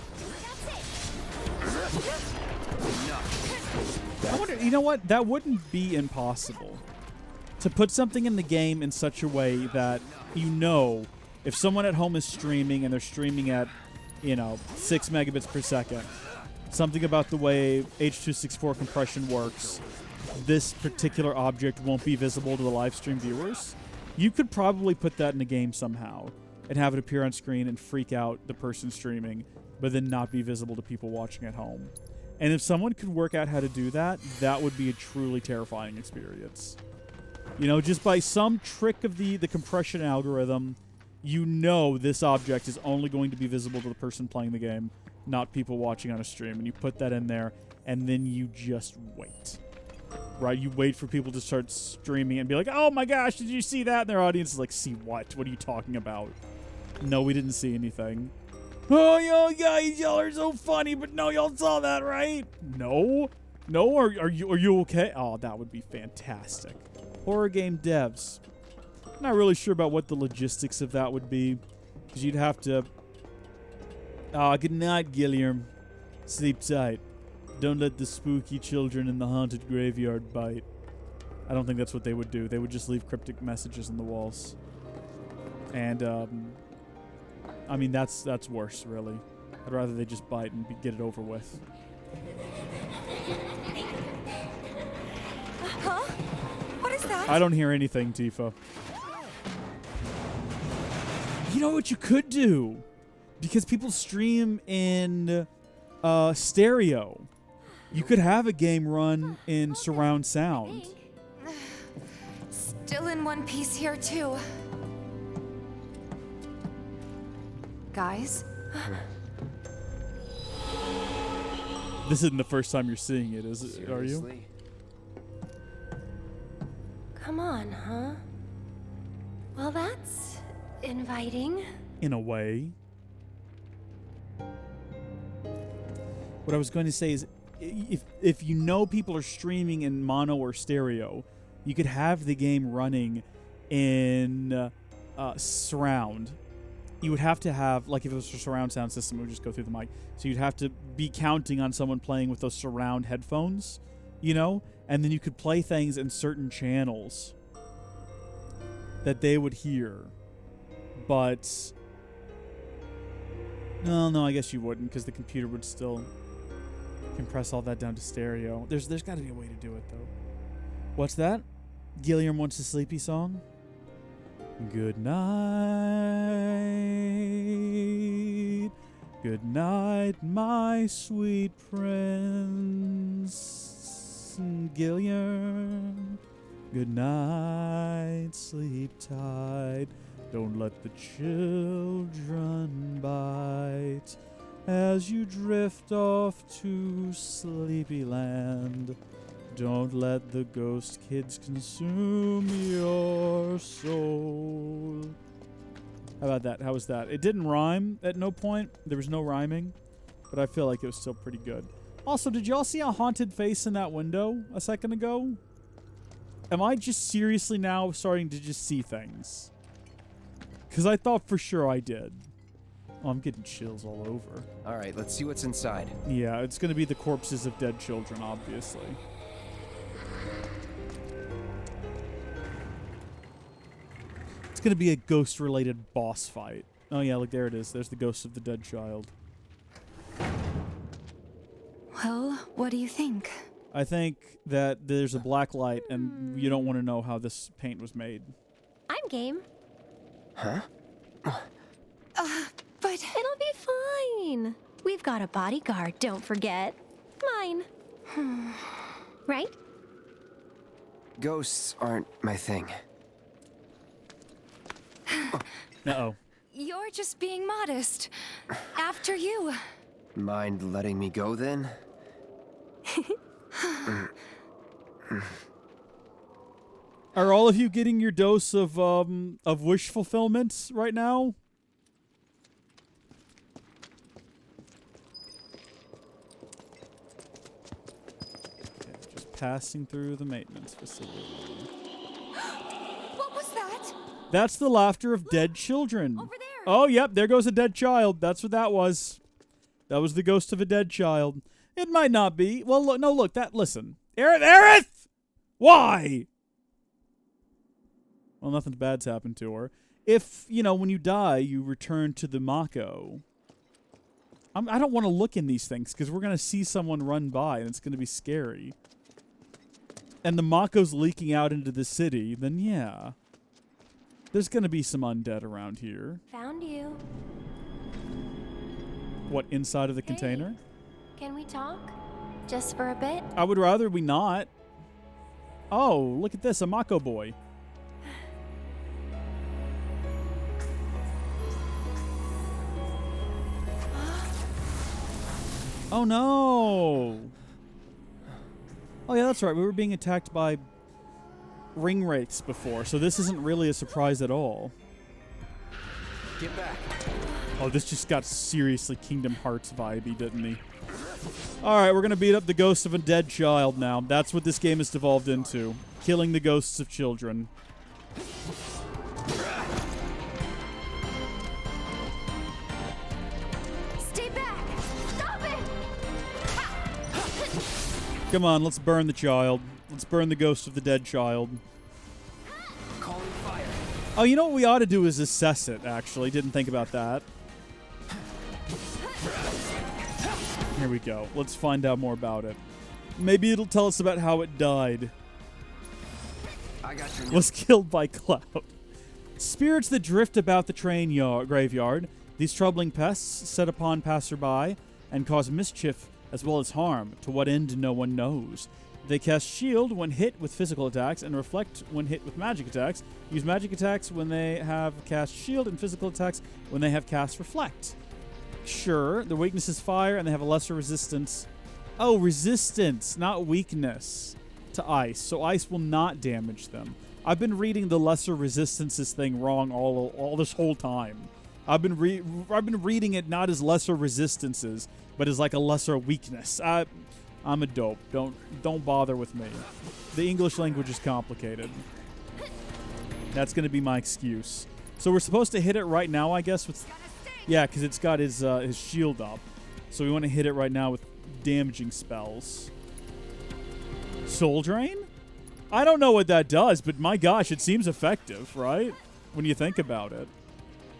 I wonder, you know what? That wouldn't be impossible. To put something in the game in such a way that you know if someone at home is streaming and they're streaming at, 6 megabits per second, something about the way H.264 compression works, this particular object won't be visible to the live stream viewers. You could probably put that in the game somehow and have it appear on screen and freak out the person streaming, but then not be visible to people watching at home. And if someone could work out how to do that, that would be a truly terrifying experience. Just by some trick of the compression algorithm, this object is only going to be visible to the person playing the game, not people watching on a stream. And you put that in there, and then you just wait. Right? You wait for people to start streaming and be like, oh my gosh, did you see that? And their audience is like, see what? What are you talking about? No, we didn't see anything. Oh, y'all guys, y'all are so funny, but no, y'all saw that, right? No? No? Are you okay? Oh, that would be fantastic. Horror game devs. Not really sure about what the logistics of that would be, because you'd have to... good night, Gilliam. Sleep tight. Don't let the spooky children in the haunted graveyard bite. I don't think that's what they would do. They would just leave cryptic messages on the walls. And, I mean, that's worse, really. I'd rather they just bite and get it over with. Huh? What is that? I don't hear anything, Tifa. You know what you could do? Because people stream in stereo. You could have a game run in surround sound. Still in one piece here, too. Guys? This isn't the first time you're seeing it, is it? Are you? Seriously? Come on, huh? Well, that's inviting. In a way. What I was going to say is, if you know people are streaming in mono or stereo, you could have the game running in surround. You would have to have, like if it was a surround sound system, it would just go through the mic. So you'd have to be counting on someone playing with those surround headphones, you know? And then you could play things in certain channels that they would hear. But no, I guess you wouldn't, because the computer would still compress all that down to stereo. There's got to be a way to do it, though. What's that? Gilliam wants a sleepy song? Good night. Good night, my sweet prince. Gilliam. Good night, sleep tight. Don't let the children bite as you drift off to Sleepyland. Don't let the ghost kids consume your soul. How about that? How was that? It didn't rhyme at no point. There was no rhyming, but I feel like it was still pretty good. Also, did y'all see a haunted face in that window a second ago? Am I just seriously now starting to just see things? Because I thought for sure I did. Oh, I'm getting chills all over. All right, let's see what's inside. Yeah, it's going to be the corpses of dead children, obviously. It's going to be a ghost-related boss fight. Oh, yeah, look, there it is. There's the ghost of the dead child. Well, what do you think? I think that there's a black light, and you don't want to know how this paint was made. I'm game. Huh? But It'll be fine. We've got a bodyguard, don't forget. Mine. Right? Ghosts aren't my thing. Uh-oh. You're just being modest. After you. Mind letting me go then? Are all of you getting your dose of wish fulfillment right now? Okay, just passing through the maintenance facility. What was that? That's the laughter of dead children. Over there. Oh, yep, there goes a dead child. That's what that was. That was the ghost of a dead child. It might not be. Well, look, no, look, listen. Aerith! Why? Well, nothing bad's happened to her. If, when you die, you return to the Mako. I don't want to look in these things, because we're going to see someone run by, and it's going to be scary. And the Mako's leaking out into the city, then yeah. There's going to be some undead around here. Found you. What, inside of the container? Can we talk? Just for a bit? I would rather we not. Oh, look at this, a Mako boy. Oh no! Oh yeah, that's right. We were being attacked by ring wraiths before, so this isn't really a surprise at all. Get back. Oh, this just got seriously Kingdom Hearts vibey, didn't he? Alright, we're gonna beat up the ghost of a dead child now. That's what this game has devolved into. Killing the ghosts of children. Stay back! Stop it! Come on, let's burn the child. Let's burn the ghost of the dead child. Calling fire. Oh, you know what we ought to do is assess it, actually. Didn't think about that. Here we go. Let's find out more about it. Maybe it'll tell us about how it died. Was killed by Cloud. Spirits that drift about the train graveyard. These troubling pests set upon passerby and cause mischief as well as harm. To what end, no one knows. They cast shield when hit with physical attacks and reflect when hit with magic attacks. Use magic attacks when they have cast shield and physical attacks when they have cast reflect. Sure, their weakness is fire and they have a lesser resistance. Oh, resistance, not weakness to ice. So ice will not damage them. I've been reading the lesser resistances thing wrong all this whole time. I've been reading it not as lesser resistances, but as like a lesser weakness. I'm a dope. Don't bother with me. The English language is complicated. That's going to be my excuse. So we're supposed to hit it right now, I guess. Yeah, because it's got his shield up. So we want to hit it right now with damaging spells. Soul Drain? I don't know what that does, but my gosh, it seems effective, right? When you think about it.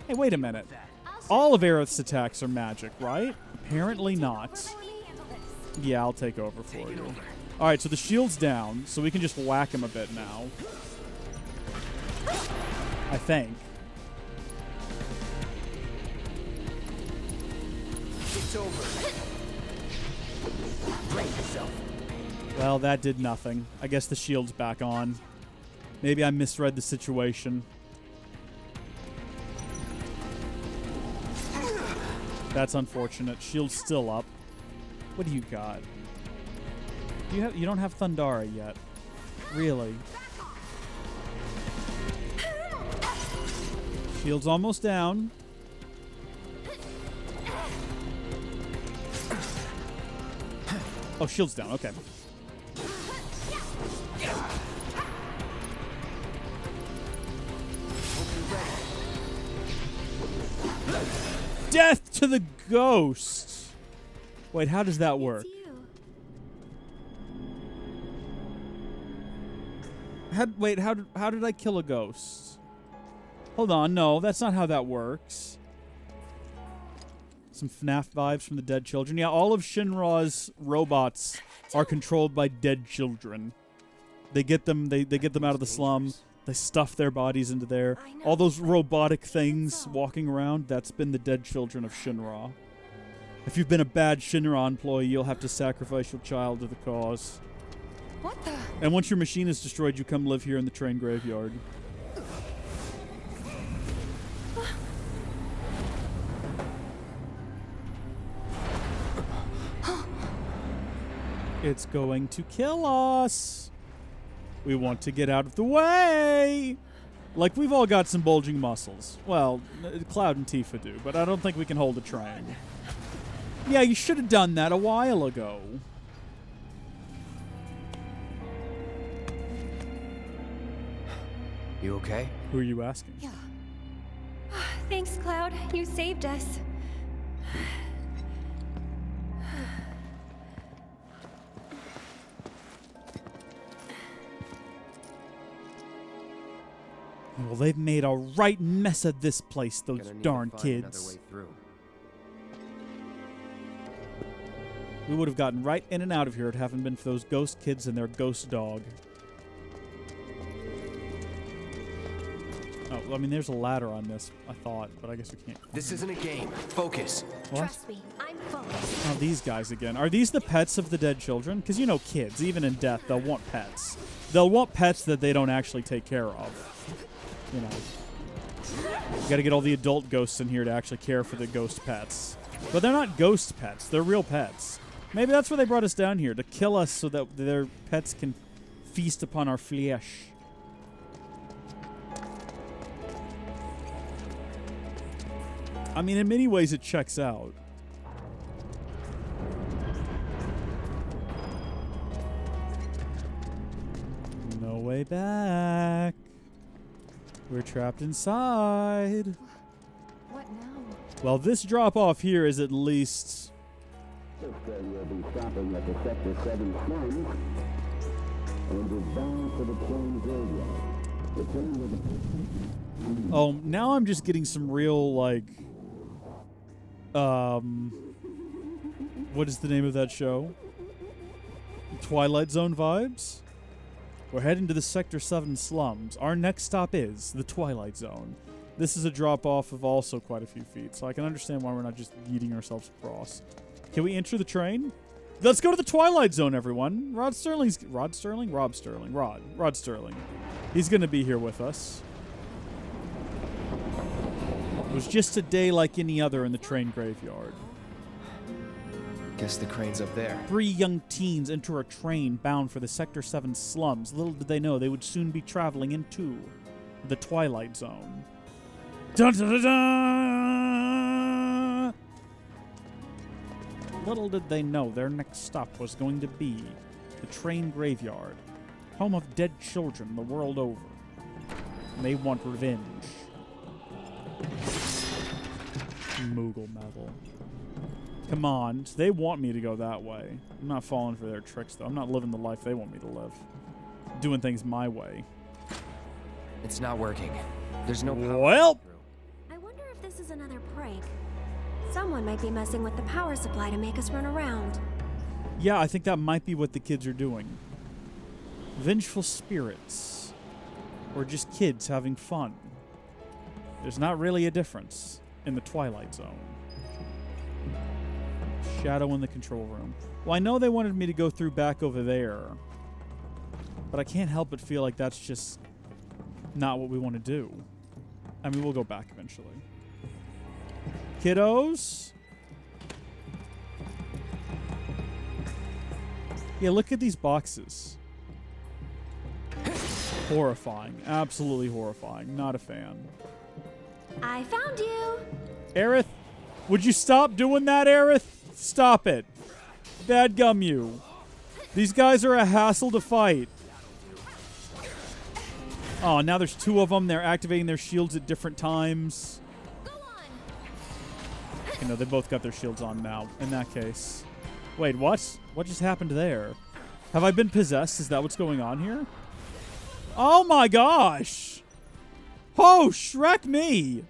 Hey, wait a minute. All of Aerith's attacks are magic, right? Apparently not. Yeah, I'll take over for you. All right, so the shield's down, so we can just whack him a bit now. I think. It's over. Brace yourself. Well, that did nothing. I guess the shield's back on. Maybe I misread the situation. That's unfortunate. Shield's still up. What do you got? You don't have Thundara yet. Really? Shield's almost down. Oh, shield's down. Okay. Death to the ghost. Wait, how does that work? How did I kill a ghost? Hold on, no, that's not how that works. Some FNAF vibes from the dead children. Yeah, all of Shinra's robots are controlled by dead children. They get them out of the slum. They stuff their bodies into there. All those robotic things walking around, that's been the dead children of Shinra. If you've been a bad Shinra employee, you'll have to sacrifice your child to the cause. What the? And once your machine is destroyed, you come live here in the train graveyard. It's going to kill us. We want to get out of the way. Like, we've all got some bulging muscles. Well, Cloud and Tifa do, but I don't think we can hold a train. Yeah, you should have done that a while ago. You okay? Who are you asking? Yeah. Thanks, Cloud. You saved us. Well, they've made a right mess of this place, those darn kids. We would have gotten right in and out of here if it hadn't been for those ghost kids and their ghost dog. Oh, I mean, there's a ladder on this, I thought, but I guess we can't. This isn't a game. Focus. What? Trust me, I'm focused. Oh, these guys again. Are these the pets of the dead children? Because, you know, kids, even in death, they'll want pets. They'll want pets that they don't actually take care of. You know. You gotta get all the adult ghosts in here to actually care for the ghost pets. But they're not ghost pets. They're real pets. Maybe that's why they brought us down here, to kill us so that their pets can feast upon our flesh. I mean, in many ways, it checks out. No way back. We're trapped inside. What now? Well, this drop off here is at least... You'll be stopping at the Sector 7 slums and is bound for the train graveyard. The train will... Oh, now I'm just getting some real, like... What is the name of that show? Twilight Zone vibes? We're heading to the Sector 7 slums. Our next stop is the Twilight Zone. This is a drop-off of also quite a few feet, so I can understand why we're not just yeeting ourselves across. Can we enter the train? Let's go to the Twilight Zone, everyone. Rod Sterling. He's going to be here with us. It was just a day like any other in the train graveyard. Guess the crane's up there. 3 young teens enter a train bound for the Sector 7 slums. Little did they know they would soon be traveling into the Twilight Zone. Dun, dun, dun, dun! Little did they know their next stop was going to be the train graveyard, home of dead children the world over. And they want revenge. Moogle metal. Come on. They want me to go that way. I'm not falling for their tricks, though. I'm not living the life they want me to live. Doing things my way. It's not working. There's no power. Well. I wonder if this is another prank. Someone might be messing with the power supply to make us run around. Yeah, I think that might be what the kids are doing. Vengeful spirits. Or just kids having fun. There's not really a difference in the Twilight Zone. Shadow in the control room. Well, I know they wanted me to go through back over there. But I can't help but feel like that's just not what we want to do. I mean, we'll go back eventually. Kiddos? Yeah, look at these boxes. Horrifying. Absolutely horrifying. Not a fan. I found you! Aerith, would you stop doing that, Aerith? Stop it. Dadgum you. These guys are a hassle to fight. Oh, now there's 2 of them. They're activating their shields at different times. Go on. You know, they both got their shields on now, in that case. Wait, what? What just happened there? Have I been possessed? Is that what's going on here? Oh my gosh! Oh, Shrek me!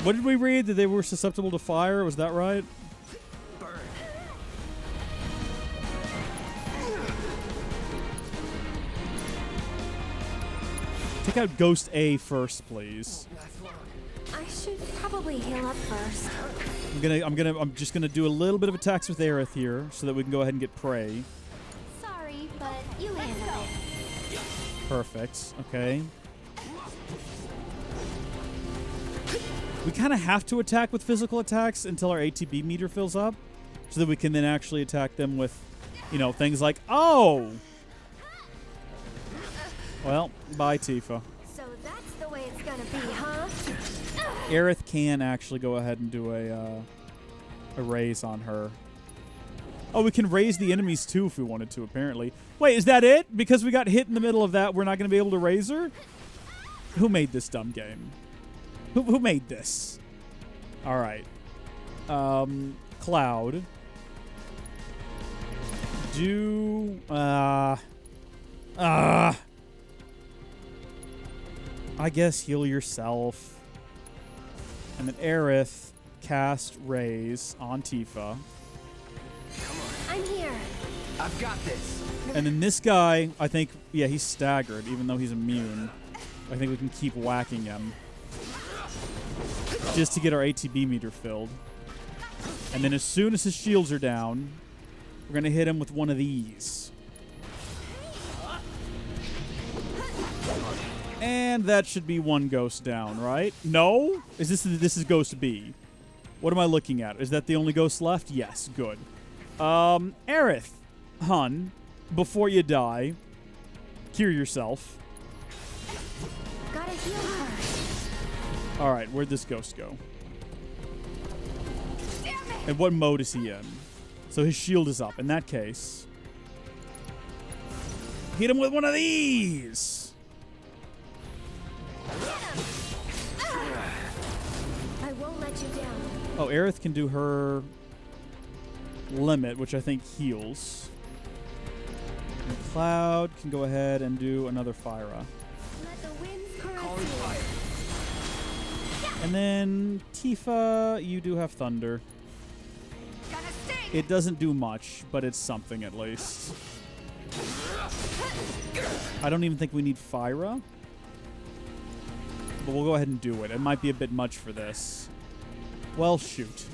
What did we read? That they were susceptible to fire? Was that right? Burn. Take out Ghost A first, please. I should probably heal up first. I'm just gonna do a little bit of attacks with Aerith here, so that we can go ahead and get prey. Sorry, but you handle it. Perfect. Okay. We kind of have to attack with physical attacks until our ATB meter fills up, so that we can then actually attack them with, you know, things like, oh! Well, bye, Tifa. So that's the way it's gonna be, huh? Aerith can actually go ahead and do a raise on her. Oh, we can raise the enemies too if we wanted to, apparently. Wait, is that it? Because we got hit in the middle of that, we're not going to be able to raise her? Who made this dumb game? Who made this? All right. Cloud. Do... I guess heal yourself. And then Aerith cast Raise on Tifa. I'm here. I've got this. And then this guy, I think, yeah, he's staggered, even though he's immune. I think we can keep whacking him. Just to get our ATB meter filled. And then as soon as his shields are down, we're going to hit him with one of these. And that should be one ghost down, right? No? This is Ghost B. What am I looking at? Is that the only ghost left? Yes, good. Aerith, hun, before you die, cure yourself. Gotta heal her. All right, where'd this ghost go? And what mode is he in? So his shield is up. In that case, hit him with one of these. I won't let you down. Oh, Aerith can do her limit, which I think heals. And Cloud can go ahead and do another Fyra. Let the winds caress Calling you. fire. And then Tifa, you do have thunder. It doesn't do much, but it's something at least. I don't even think we need Fyra. But we'll go ahead and do it. It might be a bit much for this. Well, shoot.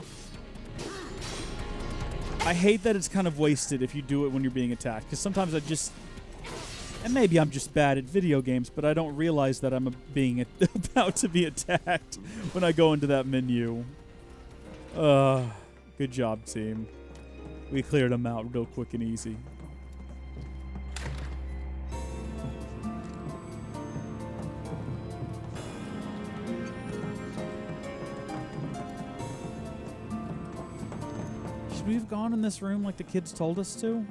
I hate that it's kind of wasted if you do it when you're being attacked. Because sometimes I just... And maybe I'm just bad at video games, but I don't realize that I'm being about to be attacked when I go into that menu. Good job, team. We cleared them out real quick and easy. Should we have gone in this room like the kids told us to?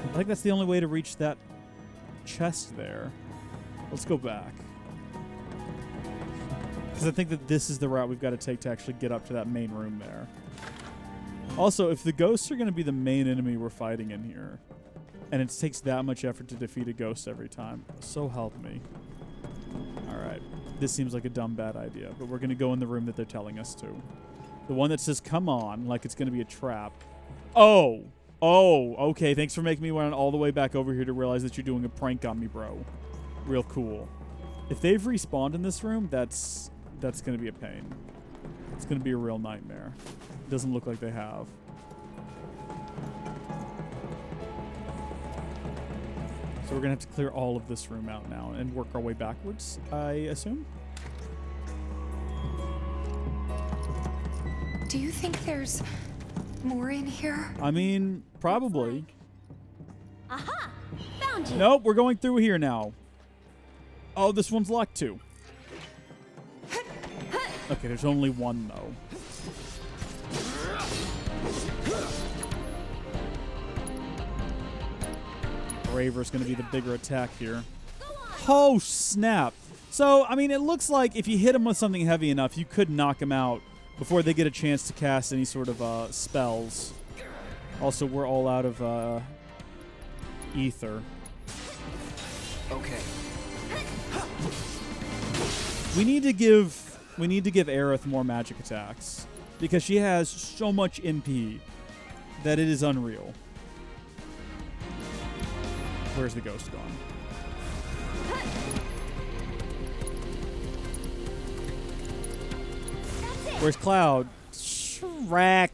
I think that's the only way to reach that chest there. Let's go back. Because I think that this is the route we've got to take to actually get up to that main room there. Also, if the ghosts are going to be the main enemy we're fighting in here, and it takes that much effort to defeat a ghost every time, so help me. Alright. This seems like a dumb bad idea, but we're going to go in the room that they're telling us to. The one that says, come on, like it's going to be a trap. Oh! Oh, okay. Thanks for making me run all the way back over here to realize that you're doing a prank on me, bro. Real cool. If they've respawned in this room, that's going to be a pain. It's going to be a real nightmare. It doesn't look like they have. So we're going to have to clear all of this room out now and work our way backwards, I assume. Do you think there's more in here? I mean, probably. Aha! Found you! Nope, we're going through here now. Oh, this one's locked too. Okay, there's only one, though. Braver's going to be the bigger attack here. Oh, snap. So, I mean, it looks like if you hit him with something heavy enough, you could knock him out before they get a chance to cast any sort of spells. Also, we're all out of ether. Okay. We need to give Aerith more magic attacks because she has so much MP that it is unreal. Where's the ghost gone? Where's Cloud? Shrek.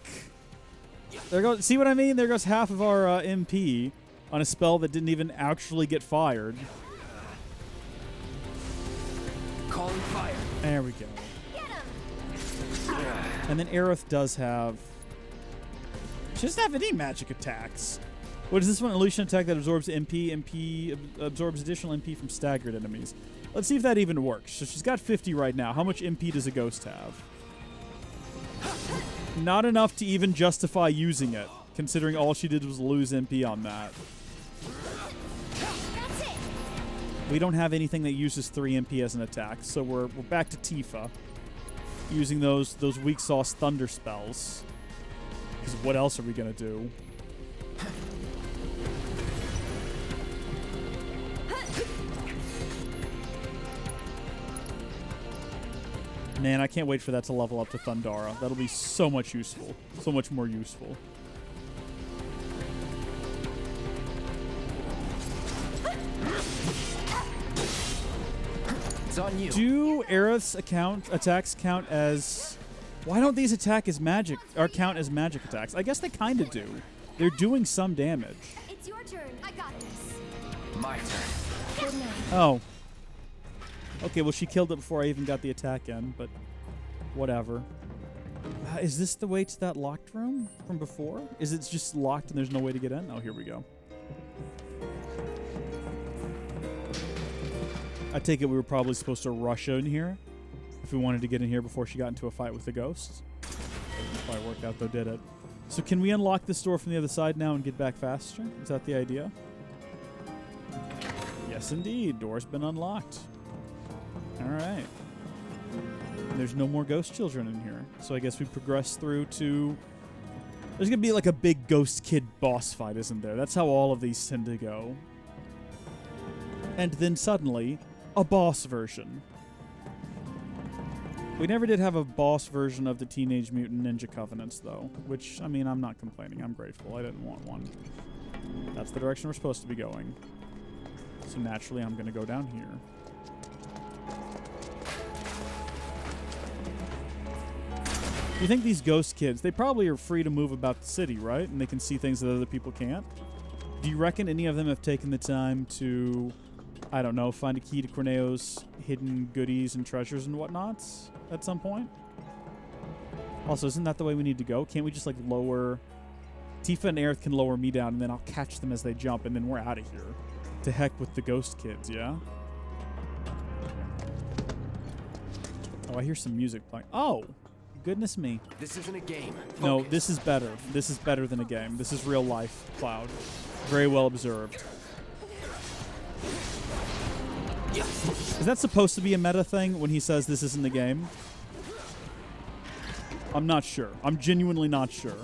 There goes. See what I mean? There goes half of our MP on a spell that didn't even actually get fired. Calling fire. There we go. And then Aerith does have... She doesn't have any magic attacks. What is this one? Illusion attack that absorbs MP absorbs additional MP from staggered enemies. Let's see if that even works. So she's got 50 right now. How much MP does a ghost have? Not enough to even justify using it, considering all she did was lose MP on that. We don't have anything that uses 3 MP as an attack, so we're back to Tifa, using those weak sauce thunder spells. Because what else are we gonna do? Man, I can't wait for that to level up to Thundara. That'll be so much useful. So much more useful. It's on you. Do Aerith's attacks count as... Why don't these attack as magic or count as magic attacks? I guess they kind of do. They're doing some damage. It's your turn. I got this. My turn. Good night. Oh. Okay, well, she killed it before I even got the attack in, but whatever. Is this the way to that locked room from before? Is it just locked and there's no way to get in? Oh, here we go. I take it we were probably supposed to rush in here if we wanted to get in here before she got into a fight with the ghosts. Probably worked out, though, did it? So can we unlock this door from the other side now and get back faster? Is that the idea? Yes, indeed. Door's been unlocked. All right. There's no more ghost children in here. So I guess we progress through to... There's going to be like a big ghost kid boss fight, isn't there? That's how all of these tend to go. And then suddenly, a boss version. We never did have a boss version of the Teenage Mutant Ninja Covenants, though. Which, I mean, I'm not complaining. I'm grateful. I didn't want one. That's the direction we're supposed to be going. So naturally, I'm going to go down here. You think these ghost kids, they probably are free to move about the city, right? And they can see things that other people can't. Do you reckon any of them have taken the time to, I don't know, find a key to Corneo's hidden goodies and treasures and whatnots at some point? Also, isn't that the way we need to go? Can't we just, like, lower... Tifa and Aerith can lower me down, and then I'll catch them as they jump, and then we're out of here. To heck with the ghost kids, yeah? Oh, I hear some music playing. Oh! Goodness me. This isn't a game. Focus. No, this is better. This is better than a game. This is real life, Cloud. Very well observed. Is that supposed to be a meta thing when he says this isn't a game? I'm not sure. I'm genuinely not sure.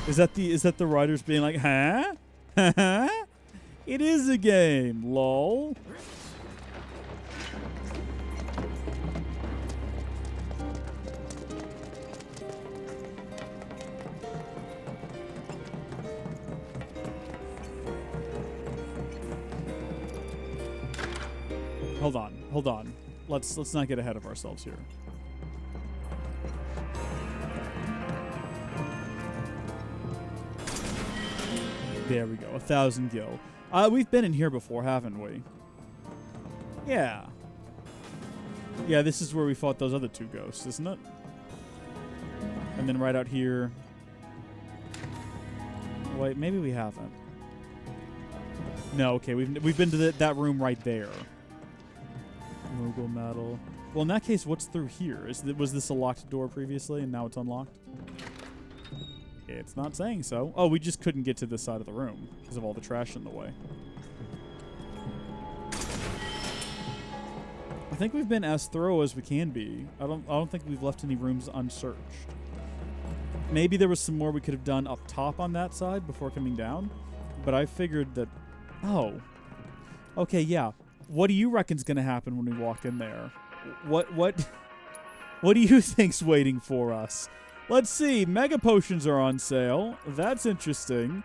Is that the writers being like, huh? It is a game, lol. Hold on. Let's not get ahead of ourselves here. There we go. 1,000 gil. We've been in here before, haven't we? Yeah. Yeah, this is where we fought those other two ghosts, isn't it? And then right out here. Wait, maybe we haven't. No, okay, we've been to that room right there. Moogle metal. Well, in that case, what's through here? Was this a locked door previously, and now it's unlocked? It's not saying so. Oh, we just couldn't get to this side of the room because of all the trash in the way. I think we've been as thorough as we can be. I don't think we've left any rooms unsearched. Maybe there was some more we could have done up top on that side before coming down, but I figured that. Oh, okay, yeah. What do you reckon's gonna happen when we walk in there? What do you think's waiting for us? Let's see. Mega potions are on sale. That's interesting.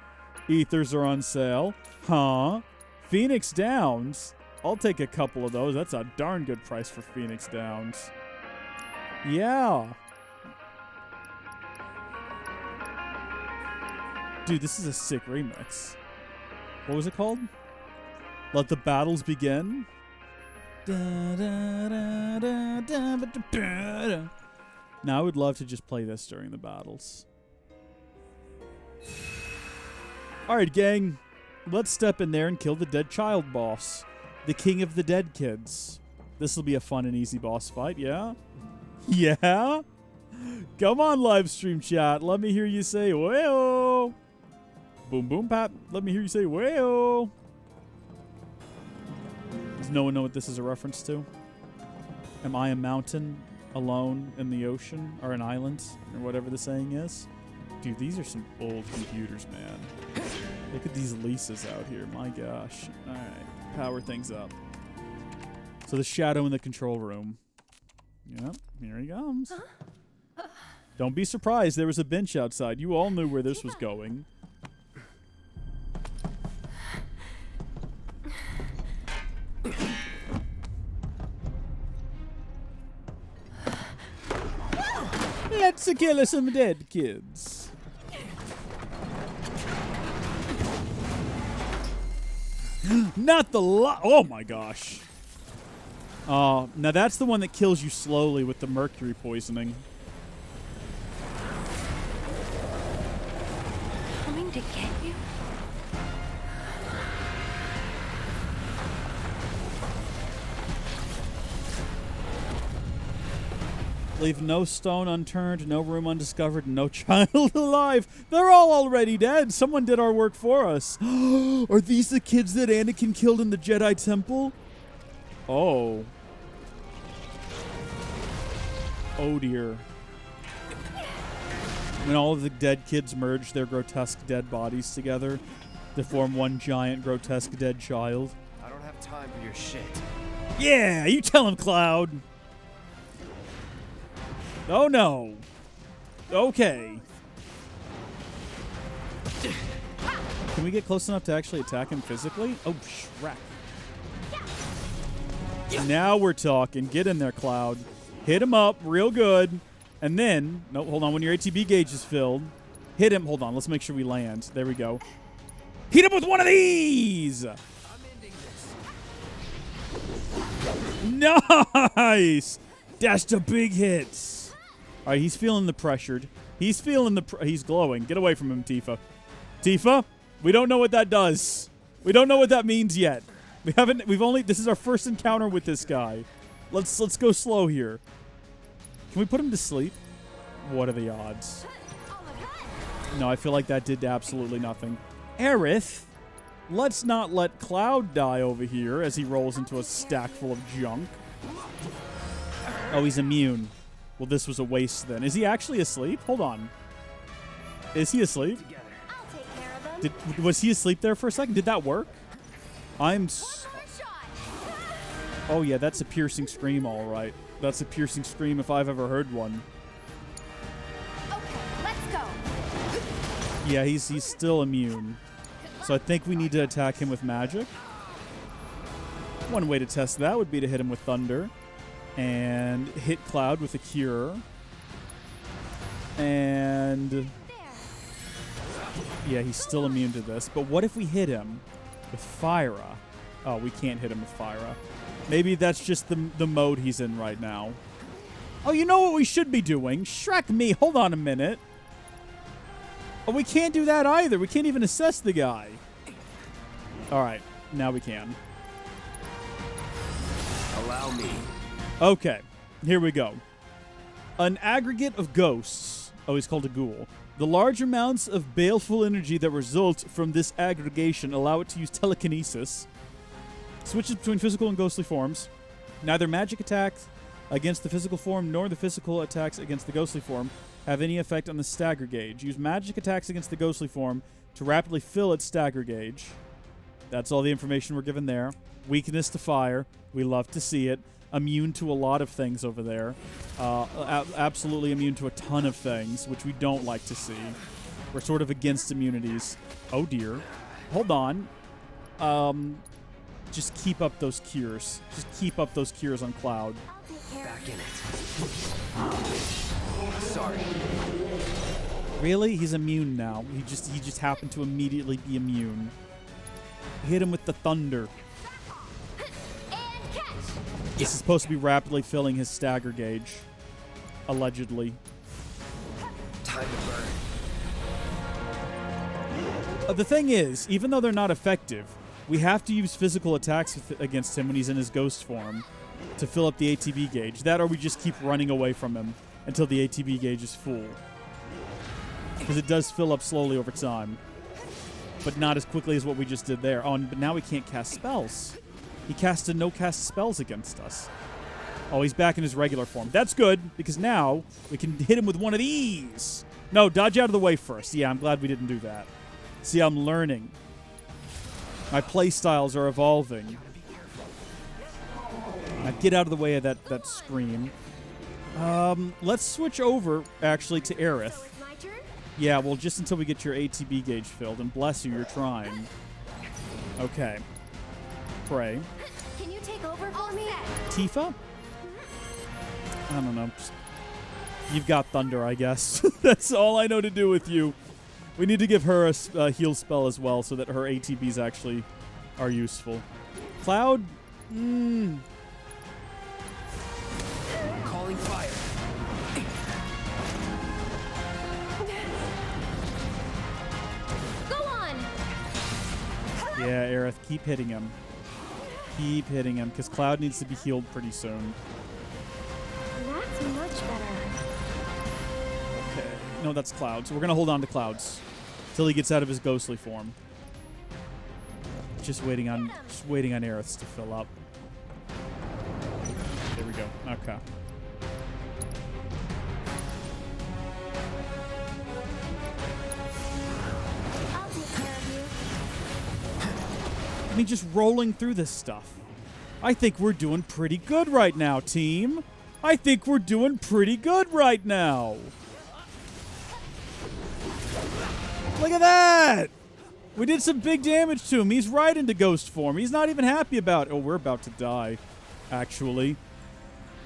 Ethers are on sale. Huh? Phoenix Downs. I'll take a couple of those. That's a darn good price for Phoenix Downs. Yeah. Dude, this is a sick remix. What was it called? Let the battles begin. Now I would love to just play this during the battles. Alright, gang. Let's step in there and kill the dead child boss. The king of the dead kids. This will be a fun and easy boss fight, yeah? Yeah? Come on, live stream chat. Let me hear you say, "Wayo." Boom, boom, pap. Let me hear you say, "Wayo." Does no one know what this is a reference to? Am I a mountain alone in the ocean or an island or whatever the saying is? Dude, these are some old computers, man. Look at these leases out here. My gosh. All right. Power things up. So the shadow in the control room. Yep. Here he comes. Don't be surprised. There was a bench outside. You all knew where this was going. Let's kill some dead kids. Not the oh my gosh. Now that's the one that kills you slowly with the mercury poisoning. Coming to get you? Leave no stone unturned, no room undiscovered, no child alive. They're all already dead. Someone did our work for us. Are these the kids that Anakin killed in the Jedi Temple? Oh. Oh dear. When all of the dead kids merge their grotesque dead bodies together to form one giant grotesque dead child. I don't have time for your shit. Yeah, you tell him, Cloud. Oh, no. Okay. Can we get close enough to actually attack him physically? Oh, Shrek. Now we're talking. Get in there, Cloud. Hit him up real good. And then, no, hold on. When your ATB gauge is filled, hit him. Hold on. Let's make sure we land. There we go. Hit him with one of these. Nice. That's the big hits. All right, he's feeling the pressured. He's feeling he's glowing. Get away from him, Tifa. Tifa, we don't know what that does. We don't know what that means yet. This is our first encounter with this guy. Let's go slow here. Can we put him to sleep? What are the odds? No, I feel like that did absolutely nothing. Aerith, let's not let Cloud die over here as he rolls into a stack full of junk. Oh, he's immune. Well, this was a waste then. Is he actually asleep? Hold on. Is he asleep? Was he asleep there for a second? Did that work? Oh, yeah, that's a piercing scream, all right. That's a piercing scream if I've ever heard one. Okay, let's go. Yeah, he's still immune. So I think we need to attack him with magic. One way to test that would be to hit him with thunder. And hit Cloud with a cure. And yeah, he's still immune to this. But what if we hit him with Fyra? Oh, we can't hit him with Fyra. Maybe that's just the mode he's in right now. Oh, you know what we should be doing? Shrek me. Hold on a minute. Oh, we can't do that either. We can't even assess the guy. All right. Now we can. Allow me. Okay. Here we go. An aggregate of ghosts. Oh, he's called a ghoul. The large amounts of baleful energy that result from this aggregation allow it to use telekinesis. Switches between physical and ghostly forms. Neither magic attacks against the physical form nor the physical attacks against the ghostly form have any effect on the stagger gauge. Use magic attacks against the ghostly form to rapidly fill its stagger gauge. That's all the information we're given there. Weakness to fire. We love to see it. Immune to a lot of things over there. Absolutely immune to a ton of things, which we don't like to see. We're sort of against immunities. Oh, dear. Hold on. Just keep up those cures. Just keep up those cures on Cloud. Back in it. Sorry. Really? He's immune now. He just happened to immediately be immune. Hit him with the thunder. This is supposed to be rapidly filling his stagger gauge. Allegedly. Time to burn. The thing is, even though they're not effective, we have to use physical attacks against him when he's in his ghost form to fill up the ATB gauge. That or we just keep running away from him until the ATB gauge is full. Because it does fill up slowly over time. But not as quickly as what we just did there. Oh, but now we can't cast spells. He casted no-cast spells against us. Oh, he's back in his regular form. That's good, because now we can hit him with one of these. No, dodge out of the way first. Yeah, I'm glad we didn't do that. See, I'm learning. My play styles are evolving. Now get out of the way of that scream. Let's switch over, actually, to Aerith. Yeah, well, just until we get your ATB gauge filled. And bless you, you're trying. Okay. Pray. Can you take over for me? Tifa? I don't know. You've got thunder, I guess. That's all I know to do with you. We need to give her a heal spell as well so that her ATBs actually are useful. Cloud? Calling fire. Go on! Yeah, Aerith, keep hitting him. Keep hitting him, because Cloud needs to be healed pretty soon. That's much better. Okay. No, that's Cloud. So we're going to hold on to Clouds till he gets out of his ghostly form. Just waiting on Aerith's to fill up. There we go. Okay. I'll take care of you. I mean, just rolling through this stuff. I think we're doing pretty good right now, team. I think we're doing pretty good right now. Look at that! We did some big damage to him. He's right into ghost form. He's not even happy about it. Oh, we're about to die, actually.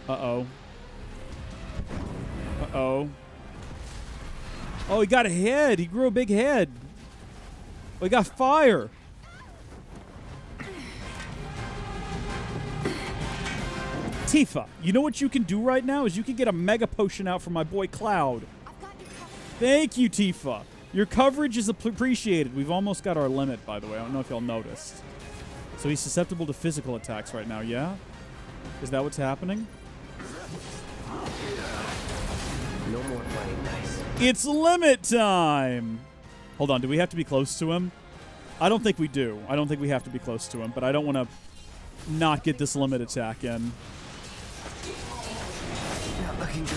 Uh-oh. Uh-oh. Oh, he got a head. He grew a big head. Oh, he got fire. Tifa, you know what you can do right now is you can get a mega potion out for my boy Cloud. Thank you, Tifa. Your coverage is appreciated. We've almost got our limit, by the way. I don't know if y'all noticed. So he's susceptible to physical attacks right now, yeah? Is that what's happening? No more playing nice. It's limit time! Hold on, do we have to be close to him? I don't think we do. I don't think we have to be close to him, but I don't want to not get this limit attack in. Not looking good.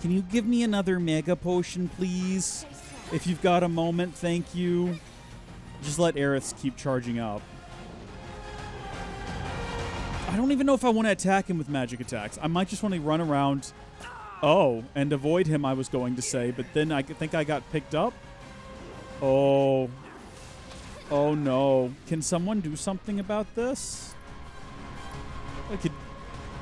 Can you give me another mega potion, please? If you've got a moment, thank you. Just let Aerith keep charging up. I don't even know if I want to attack him with magic attacks. I might just want to run around, and avoid him, I was going to say, but then I think I got picked up. Oh. Oh, no. Can someone do something about this?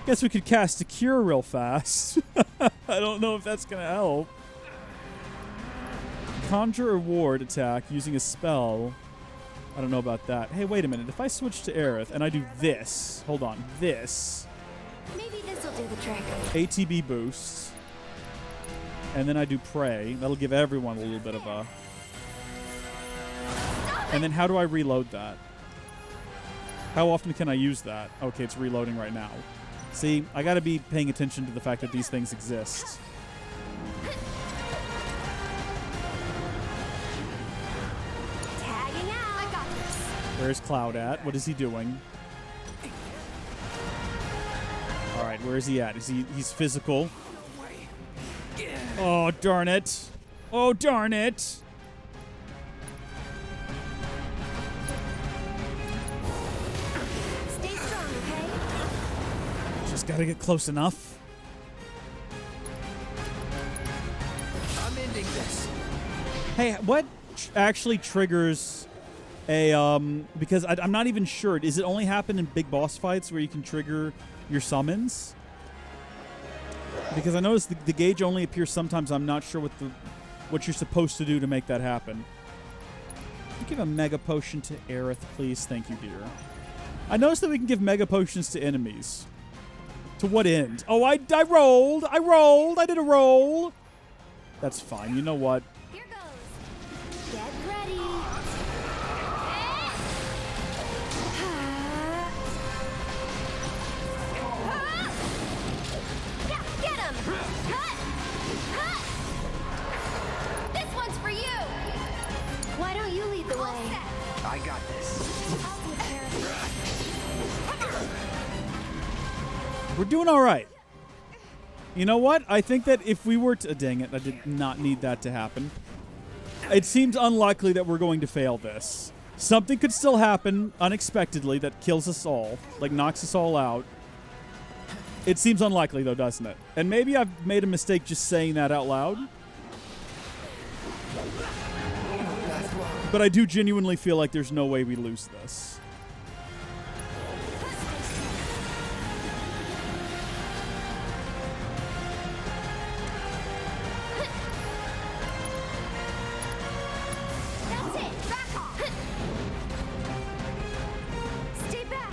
Guess we could cast a cure real fast. I don't know if that's going to help. Conjure a ward attack using a spell. I don't know about that. Hey, wait a minute. If I switch to Aerith and I do this. Hold on. This. Maybe this'll do the trick. ATB boost. And then I do pray. That'll give everyone a little bit of a... And then how do I reload that? How often can I use that? Okay, it's reloading right now. See, I gotta be paying attention to the fact that these things exist. Tagging out. I got this. Where's Cloud at? What is he doing? Alright, where is he at? He's physical. Oh, darn it. Oh, darn it. Stay strong, okay? Just gotta get close enough. I'm ending this. Hey, what actually triggers a, because I'm not even sure. Does it only happen in big boss fights where you can trigger your summons? Because I noticed the gauge only appears sometimes. I'm not sure what you're supposed to do to make that happen. Can you give a mega potion to Aerith, please? Thank you, dear. I noticed that we can give mega potions to enemies. To what end? Oh, I rolled! I rolled! I did a roll! That's fine. You know what? Here goes. Get ready. Yeah, get him! This one's for you! Why don't you lead the way? I got this. I'll take care of it. We're doing all right. You know what? I think that if we were to... dang it, I did not need that to happen. It seems unlikely that we're going to fail this. Something could still happen unexpectedly that kills us all, like knocks us all out. It seems unlikely, though, doesn't it? And maybe I've made a mistake just saying that out loud. But I do genuinely feel like there's no way we lose this. That's it! Back off! Stay back!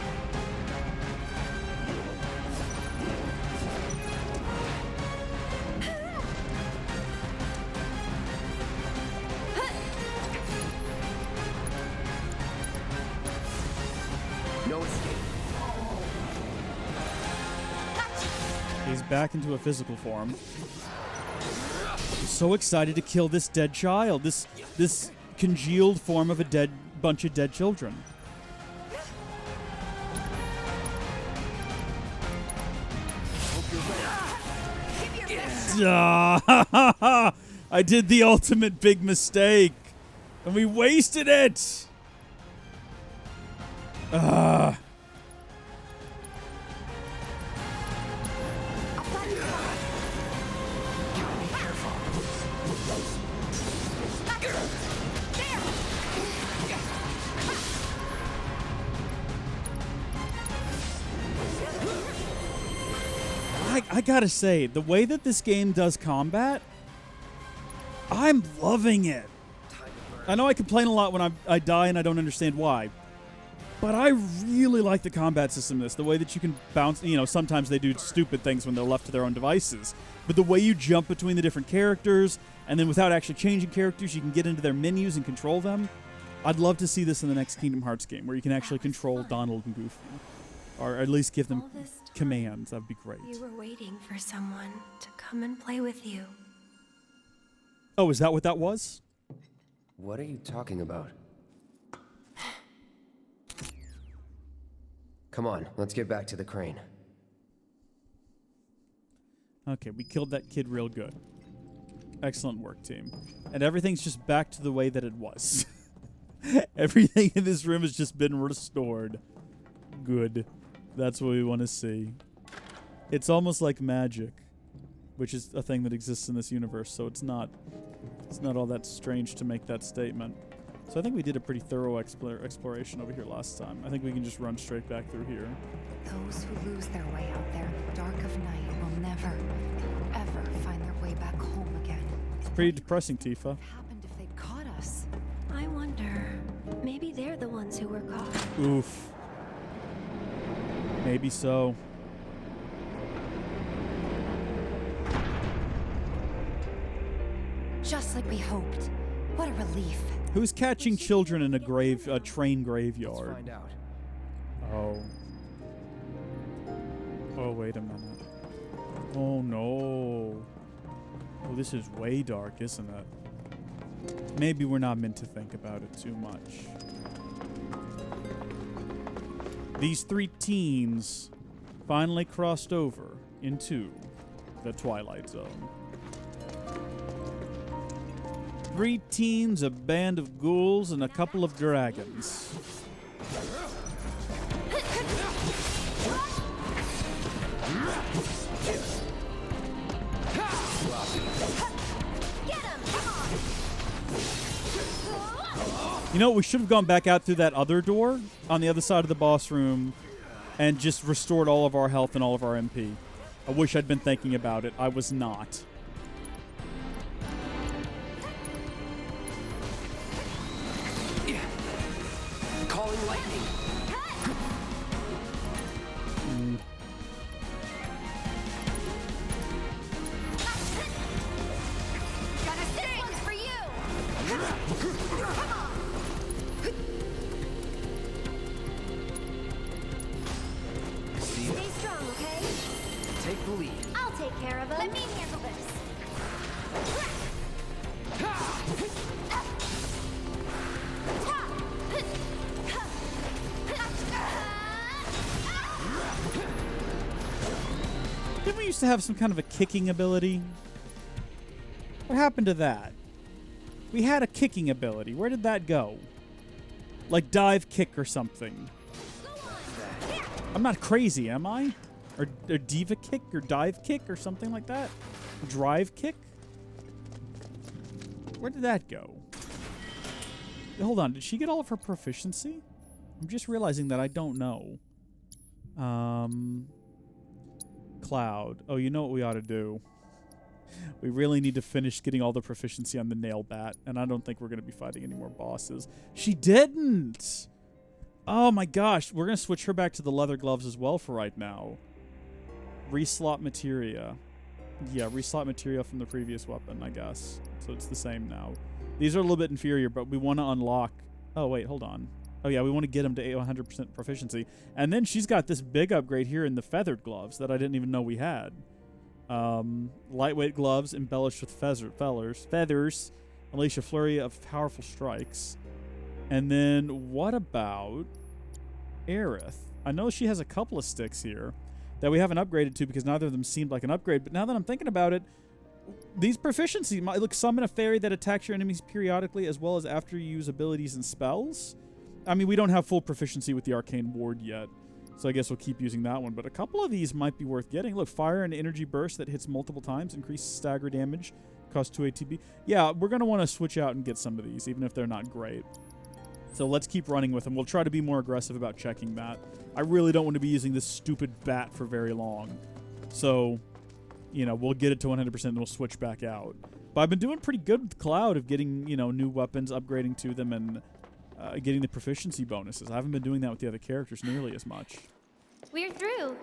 No escape. He's back into a physical form. So excited to kill this dead child. This congealed form of a bunch of dead children. I did the ultimate big mistake. And we wasted it. Ugh. I gotta say, the way that this game does combat, I'm loving it. I know I complain a lot when I die and I don't understand why, but I really like the combat system in this. The way that you can bounce, you know, sometimes they do stupid things when they're left to their own devices, but the way you jump between the different characters, and then without actually changing characters, you can get into their menus and control them. I'd love to see this in the next Kingdom Hearts game, where you can actually control Donald and Goofy. Or at least give them commands. That'd be great. You were waiting for someone to come and play with you. Oh, is that what that was? What are you talking about? Come on, let's get back to the crane. Okay, we killed that kid real good. Excellent work, team. And everything's just back to the way that it was. Everything in this room has just been restored. Good. That's what we want to see. It's almost like magic, which is a thing that exists in this universe, so it's not all that strange to make that statement. So I think we did a pretty thorough exploration over here last time. I think we can just run straight back through here. Those who lose their way out there in the dark of night will never, ever find their way back home again. It's pretty depressing, Tifa. What happened if they'd caught us? I wonder, maybe they're the ones who were caught. Oof. Maybe so. Just like we hoped. What a relief. Who's catching children in a train graveyard? Let's find out. Oh. Oh, wait a minute. Oh, no. Oh, this is way dark, isn't it? Maybe we're not meant to think about it too much. These three teens finally crossed over into the Twilight Zone. 3 teens, a band of ghouls, and a couple of dragons. You know, we should have gone back out through that other door on the other side of the boss room and just restored all of our health and all of our MP. I wish I'd been thinking about it. I was not. Calling lightning. Take the lead. I'll take care of him. Let me handle this. Didn't we used to have some kind of a kicking ability? What happened to that? We had a kicking ability. Where did that go? Like dive kick or something. I'm not crazy, am I? Or diva kick or dive kick or something like that? Drive kick? Where did that go? Hold on, did she get all of her proficiency? I'm just realizing that I don't know. Cloud. Oh, you know what we ought to do? We really need to finish getting all the proficiency on the nail bat, and I don't think we're going to be fighting any more bosses. She didn't! Oh my gosh, we're going to switch her back to the leather gloves as well for right now. Reslot materia. Yeah, reslot materia from the previous weapon, I guess. So it's the same now. These are a little bit inferior, but we want to unlock... Oh, wait, hold on. Oh, yeah, we want to get them to 100% proficiency. And then she's got this big upgrade here in the feathered gloves that I didn't even know we had. Lightweight gloves embellished with feathers. Unleash a flurry of powerful strikes. And then what about Aerith? I know she has a couple of sticks here that we haven't upgraded to because neither of them seemed like an upgrade. But now that I'm thinking about it, these proficiency might look summon a fairy that attacks your enemies periodically as well as after you use abilities and spells. I mean, we don't have full proficiency with the Arcane Ward yet, so I guess we'll keep using that one. But a couple of these might be worth getting. Look, Fire and Energy Burst that hits multiple times, increases stagger damage, costs 2 ATB. Yeah, we're going to want to switch out and get some of these, even if they're not great. So let's keep running with them. We'll try to be more aggressive about checking that. I really don't want to be using this stupid bat for very long. So, you know, we'll get it to 100% and we'll switch back out. But I've been doing pretty good with Cloud of getting, you know, new weapons, upgrading to them, and getting the proficiency bonuses. I haven't been doing that with the other characters nearly as much. We're through.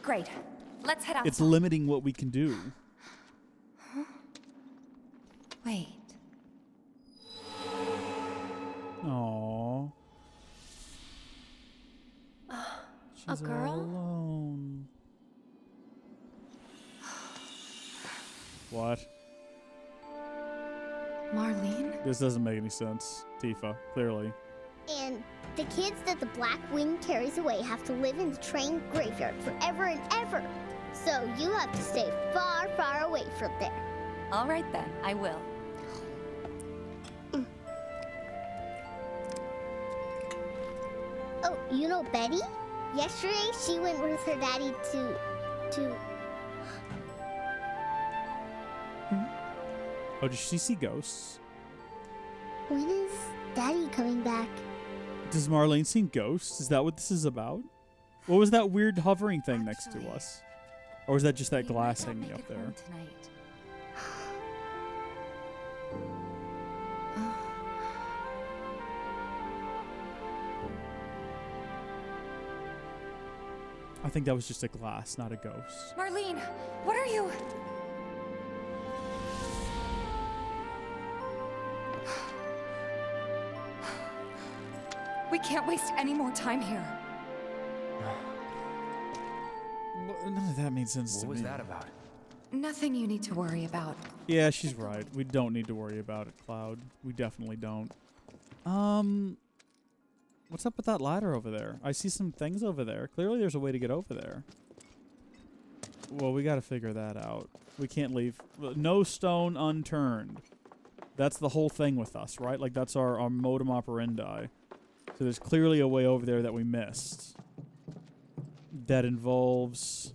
Great. Let's head out. It's limiting what we can do. Wait. Aww. She's A girl? all alone. What? Marlene? This doesn't make any sense, Tifa, clearly. And the kids that the Black Wing carries away have to live in the train graveyard forever and ever. So you have to stay far, far away from there. All right then, I will. Oh, you know Betty? Yesterday she went with her daddy to... Oh, did she see ghosts? When is Daddy coming back? Does Marlene see ghosts? Is that what this is about? What was that weird hovering thing next to us? Or was that just that glass hanging up there? I think that was just a glass, not a ghost. Marlene, what are you? We can't waste any more time here. None of that made sense to me. What was that about? Nothing you need to worry about. Yeah, she's right. We don't need to worry about it, Cloud. We definitely don't. What's up with that ladder over there? I see some things over there. Clearly there's a way to get over there. Well, we got to figure that out. We can't leave. No stone unturned. That's the whole thing with us, right? Like, that's our modum operandi. So there's clearly a way over there that we missed. That involves...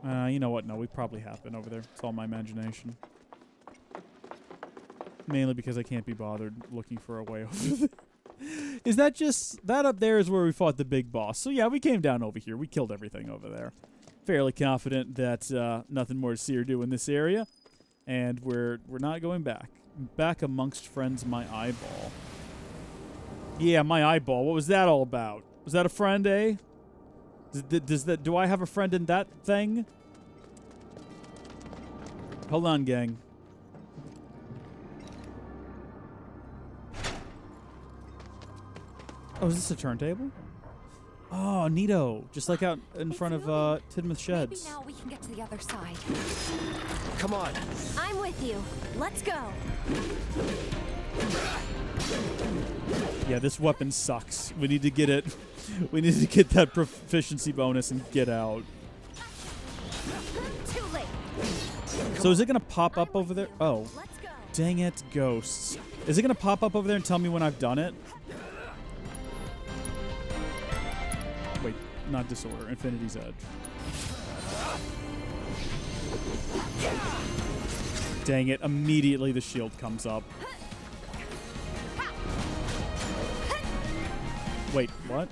you know what? No, we probably have been over there. It's all my imagination. Mainly because I can't be bothered looking for a way over there. Is that just... That up there is where we fought the big boss. So yeah, we came down over here. We killed everything over there. Fairly confident that nothing more to see or do in this area. And we're not going back. Back amongst friends, my eyeball. Yeah, my eyeball. What was that all about? Was that a friend, eh? Do I have a friend in that thing? Hold on, gang. Oh, is this a turntable? Oh, neato. Just like out in front of Tidmouth Sheds. Maybe now we can get to the other side. Come on. I'm with you. Let's go. Yeah, this weapon sucks. We need to get it. We need to get that proficiency bonus and get out. Too late. So is it going to pop up over there? Oh. Dang it, ghosts. Is it going to pop up over there and tell me when I've done it? Wait, not Disorder. Infinity's Edge. Dang it, immediately the shield comes up. Wait, what?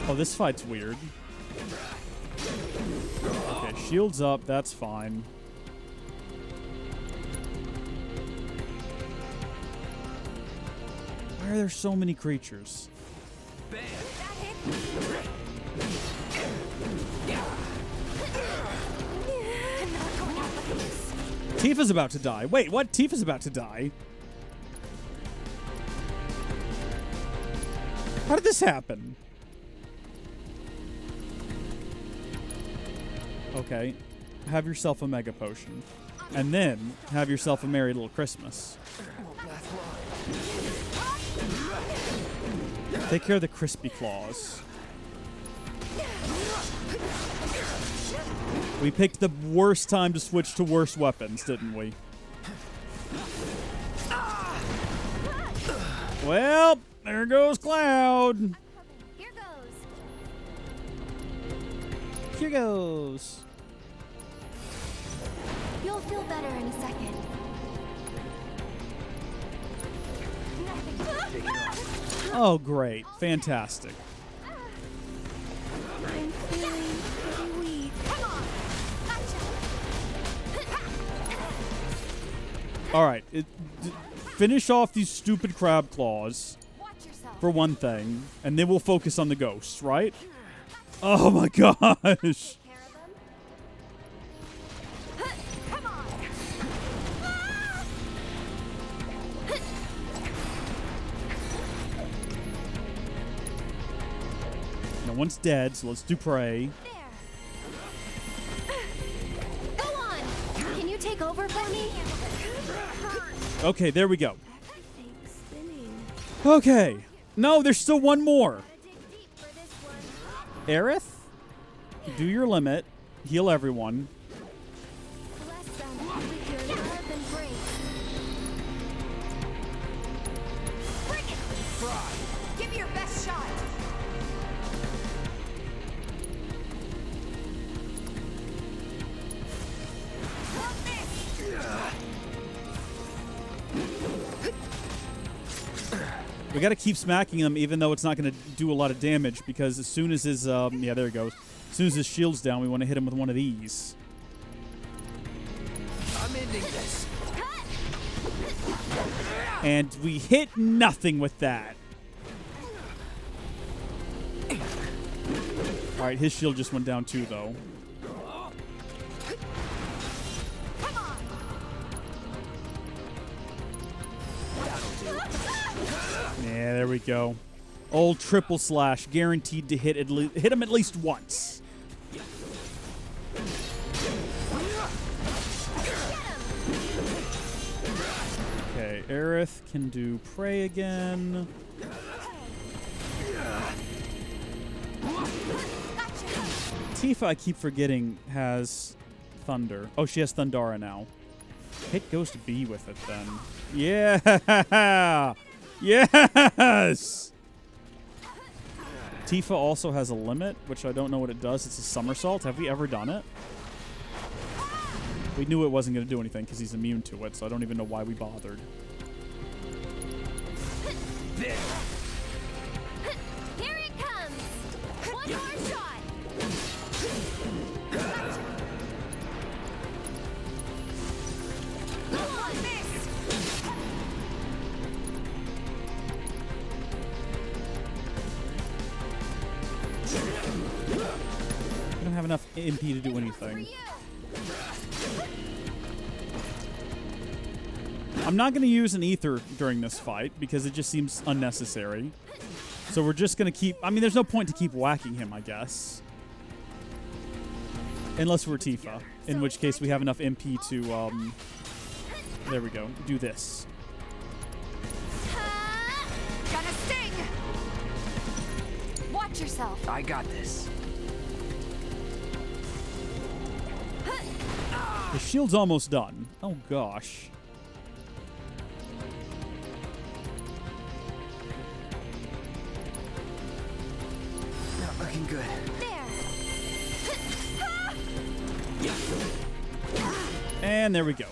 Oh, this fight's weird. Okay, shield's up, that's fine. Why are there so many creatures? Tifa's about to die. Wait, what? Tifa's about to die? How did this happen? Okay. Have yourself a mega potion. And then have yourself a merry little Christmas. Take care of the crispy claws. We picked the worst time to switch to worse weapons, didn't we? Well, there goes Cloud. Here goes. Here goes. You'll feel better in a second. Oh, great. Fantastic. I'm feeling pretty weak. Come on. All right. Finish off these stupid crab claws, for one thing, and then we'll focus on the ghosts, right? Oh, my gosh. No one's dead, so let's do pray. Go on. Can you take over for me? Okay, there we go. Okay. No, there's still one more. Aerith, do your limit. Heal everyone. Bless them with your love and grace. Bring it! Try. Give me your best shot. We got to keep smacking him, even though it's not going to do a lot of damage, because as soon as his, yeah, there he goes. As soon as his shield's down, we want to hit him with one of these. I'm ending this. And we hit nothing with that. All right, his shield just went down too, though. Yeah, there we go. Old triple slash, guaranteed to hit him at least once. Okay, Aerith can do pray again. Tifa, I keep forgetting, has thunder. Oh, she has Thundara now. Hit Ghost B with it then. Yeah! Yes! Tifa also has a limit, which I don't know what it does. It's a somersault. Have we ever done it? We knew it wasn't going to do anything because he's immune to it, so I don't even know why we bothered. Here it comes! One more shot! Go on, miss! We don't have enough MP to do anything. I'm not going to use an ether during this fight because it just seems unnecessary. So we're just going to keep... I mean, there's no point to keep whacking him, I guess. Unless we're Tifa, in which case we have enough MP to... there we go. Do this. Gonna sting! Watch yourself. I got this. The shield's almost done. Oh, gosh. Not looking good. And there we go.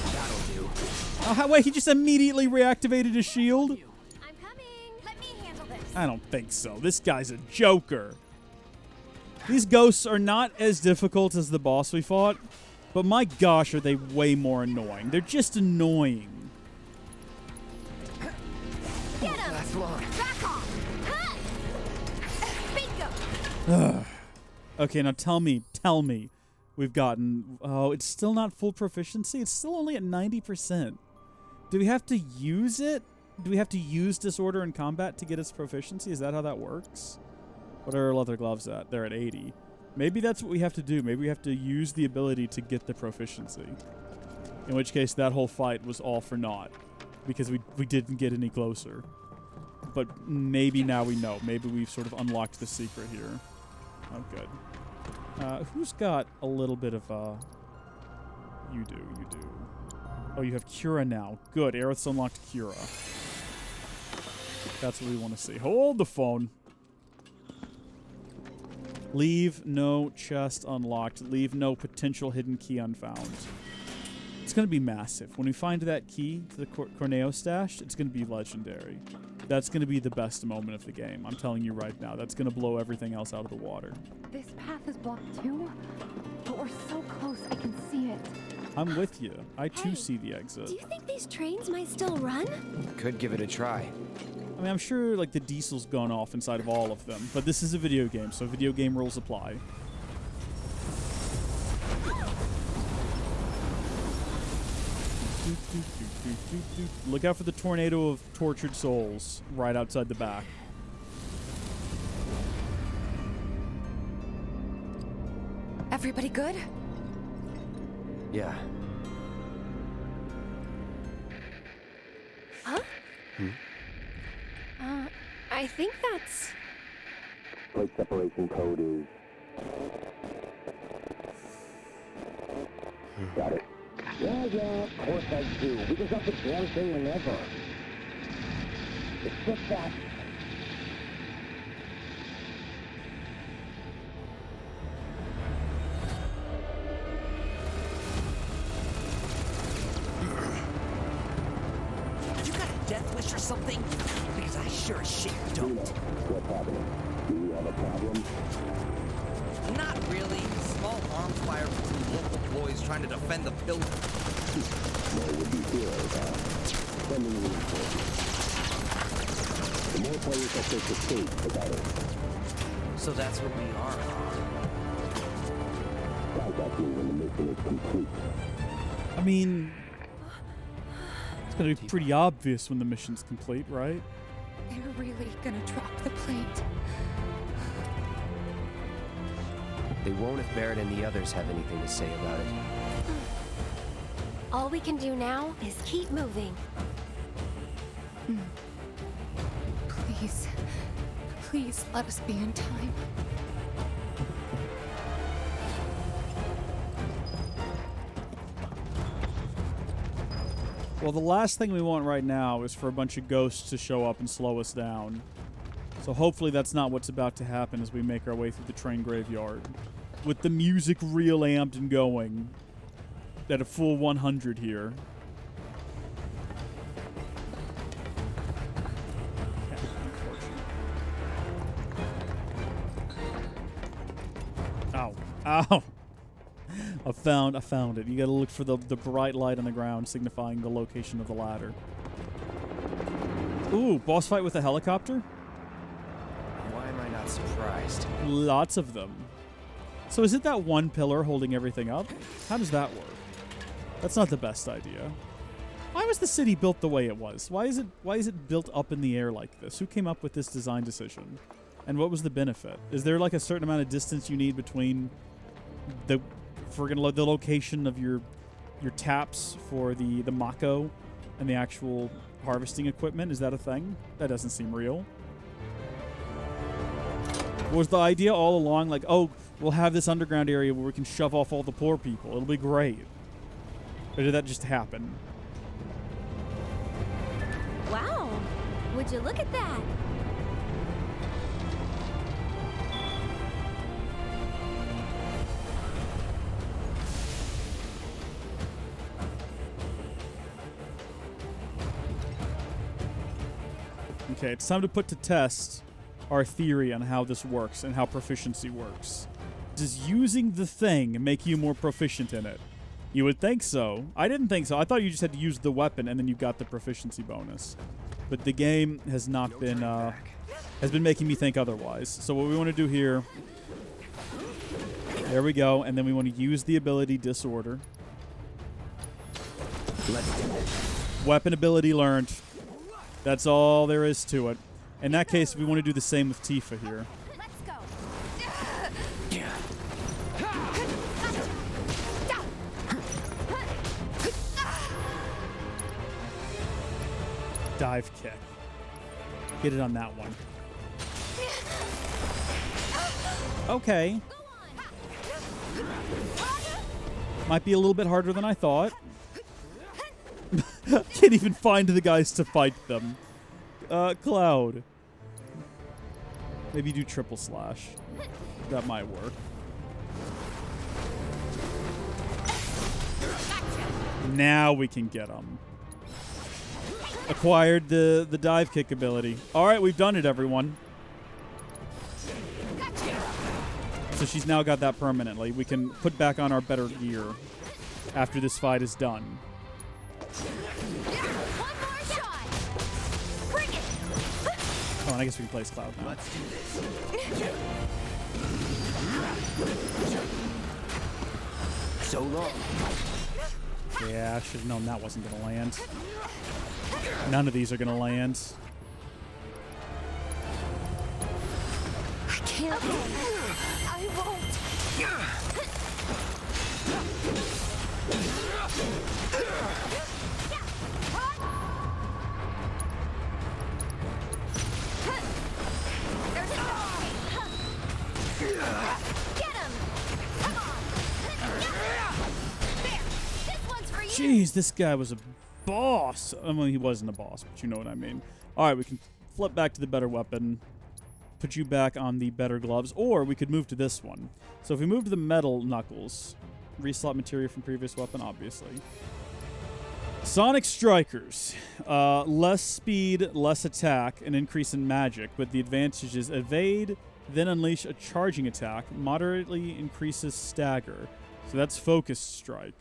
That'll do. Oh, wait, he just immediately reactivated his shield? I'm coming. Let me handle this. I don't think so. This guy's a joker. These ghosts are not as difficult as the boss we fought, but my gosh, are they way more annoying. They're just annoying. Get him! That's long. Back off! Bingo! Ugh. Okay, now tell me. We've gotten... Oh, it's still not full proficiency? It's still only at 90%. Do we have to use it? Do we have to use Disorder in combat to get its proficiency? Is that how that works? What are our leather gloves at? They're at 80. Maybe that's what we have to do. Maybe we have to use the ability to get the proficiency. In which case, that whole fight was all for naught. Because we didn't get any closer. But maybe now we know. Maybe we've sort of unlocked the secret here. Oh, good. Who's got a little bit of, you do. Oh, you have Cura now. Good. Aerith's unlocked Cura. That's what we want to see. Hold the phone. Leave no chest unlocked. Leave no potential hidden key unfound. It's going to be massive. When we find that key to the Corneo stash, it's going to be legendary. That's going to be the best moment of the game. I'm telling you right now. That's going to blow everything else out of the water. This path is blocked too, but we're so close I can see it. I'm with you. I too see the exit. Do you think these trains might still run? Could give it a try. I mean, I'm sure like the diesel's gone off inside of all of them, but this is a video game, so video game rules apply. Look out for the tornado of tortured souls right outside the back. Everybody good? Yeah. Huh? I think that's... Plate separation code is... Got it. Yeah, of course I do. We can drop the damn thing whenever. It's just that... You got a death wish or something? Because I sure as shit don't. What's happening? Do you have a problem? Not really. Small arms fire from some local boys trying to defend the building. No, would be heroes, sending reinforcements. The more players that take the stage, the better. So that's what we are, Contact me when the mission is complete. I mean, it's going to be pretty obvious when the mission's complete, right? They're really gonna drop the plate. They won't if Barrett and the others have anything to say about it. All we can do now is keep moving. Please. Please let us be in time. Well, the last thing we want right now is for a bunch of ghosts to show up and slow us down. So hopefully that's not what's about to happen as we make our way through the train graveyard. With the music real amped and going at a full 100 here. Ow. Ow. I found it. You gotta look for the bright light on the ground signifying the location of the ladder. Ooh, boss fight with a helicopter? Why am I not surprised? Lots of them. So is it that one pillar holding everything up? How does that work? That's not the best idea. Why was the city built the way it was? Why is it built up in the air like this? Who came up with this design decision? And what was the benefit? Is there like a certain amount of distance you need between the location of your taps for the Mako and the actual harvesting equipment? Is that a thing? That doesn't seem real. Was the idea all along like, oh, we'll have this underground area where we can shove off all the poor people. It'll be great. Or did that just happen? Wow! Would you look at that? Okay, it's time to put to test our theory on how this works and how proficiency works. Does using the thing make you more proficient in it? You would think so. I didn't think so. I thought you just had to use the weapon and then you got the proficiency bonus. But the game has not been has been making me think otherwise. So what we want to do here, there we go, and then we want to use the ability Disorder. Let's do this. Weapon ability learned. That's all there is to it. In that case, we want to do the same with Tifa here. Let's go. Dive kick. Get it on that one. Okay. Might be a little bit harder than I thought. Can't even find the guys to fight them. Cloud. Maybe do triple slash. That might work. Now we can get them. Acquired the dive kick ability. All right, we've done it, everyone. So she's now got that permanently. We can put back on our better gear after this fight is done. Oh, and I guess we can place Cloud now. Let's do this. So long. Yeah, I should have known that wasn't going to land. None of these are going to land. I can't. I won't. Get him! Come on! There! This one's for you! Jeez, this guy was a boss. I mean, he wasn't a boss, but you know what I mean. All right, we can flip back to the better weapon, put you back on the better gloves, or we could move to this one. So if we move to the metal knuckles, reslot materia from previous weapon, obviously. Sonic Strikers. Less speed, less attack, an increase in magic, but the advantage is evade, then unleash a charging attack, moderately increases stagger. So that's Focus Strike.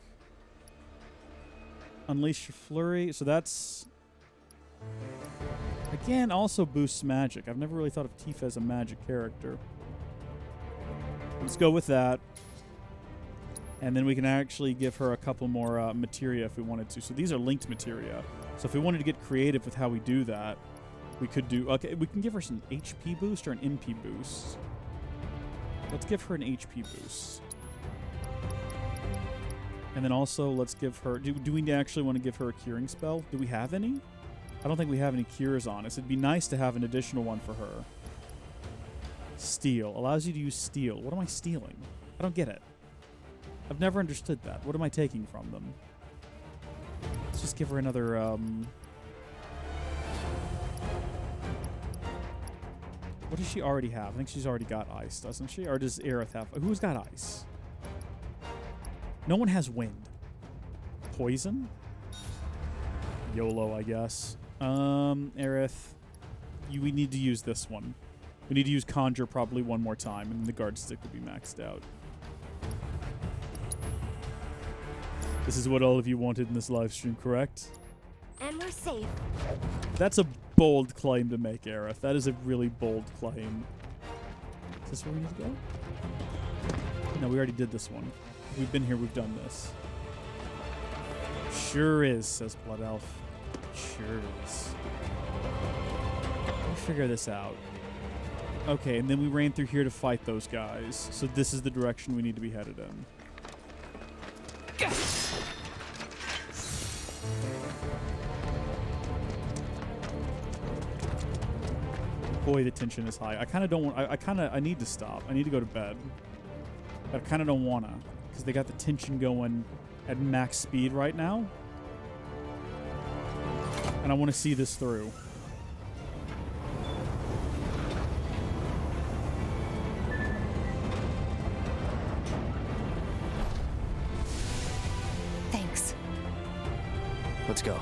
Unleash your flurry. So that's... Again, also boosts magic. I've never really thought of Tifa as a magic character. Let's go with that. And then we can actually give her a couple more materia if we wanted to. So these are linked materia. So if we wanted to get creative with how we do that, we could do... Okay, we can give her some HP boost or an MP boost. Let's give her an HP boost. And then also, let's give her... Do we actually want to give her a curing spell? Do we have any? I don't think we have any cures on us. It'd be nice to have an additional one for her. Steal. Allows you to use steal. What am I stealing? I don't get it. I've never understood that. What am I taking from them? Let's just give her another... What does she already have? I think she's already got ice, doesn't she? Or does Aerith have... Who's got ice? No one has wind. Poison? YOLO, I guess. Aerith, we need to use this one. We need to use Conjure probably one more time, and the guard stick will be maxed out. This is what all of you wanted in this live stream, correct? And we're safe. That's a bold claim to make, Aerith. That is a really bold claim. Is this where we need to go? No, we already did this one. We've been here, we've done this. Sure is, says Blood Elf. Sure is. We'll figure this out. Okay, and then we ran through here to fight those guys. So this is the direction we need to be headed in. Boy, the tension is high. I kind of don't want... I need to stop. I need to go to bed. But I kind of don't want to. Because they got the tension going at max speed right now. And I want to see this through. Thanks. Let's go.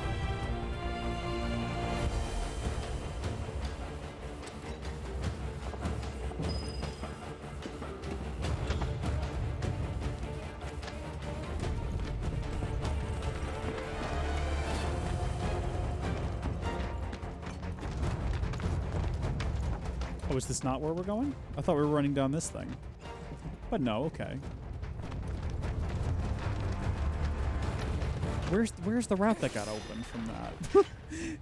Oh, is this not where we're going? I thought we were running down this thing. But no, okay. Where's the route that got open from that?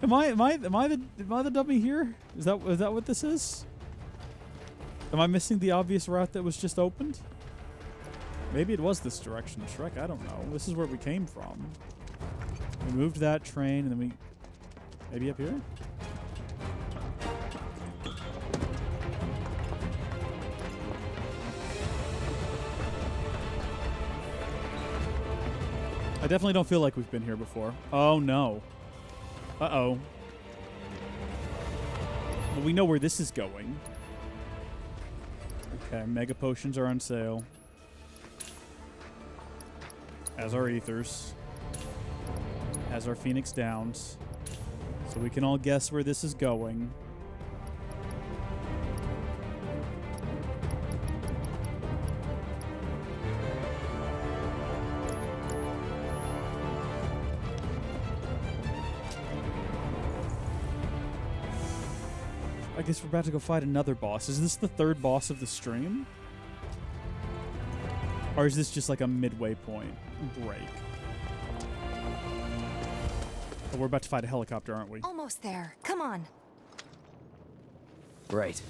am I the dummy here? Is that what this is? Am I missing the obvious route that was just opened? Maybe it was this direction, Shrek. I don't know. This is where we came from. We moved that train, and then we... Maybe up here? I I definitely don't feel like we've been here before. Oh, no. Uh-oh. Well, we know where this is going. Okay, mega potions are on sale. As are ethers. As are Phoenix Downs. So we can all guess where this is going. I guess we're about to go fight another boss. Is this the third boss of the stream? Or is this just like a midway point break? Oh, we're about to fight a helicopter, aren't we? Almost there. Come on. Right.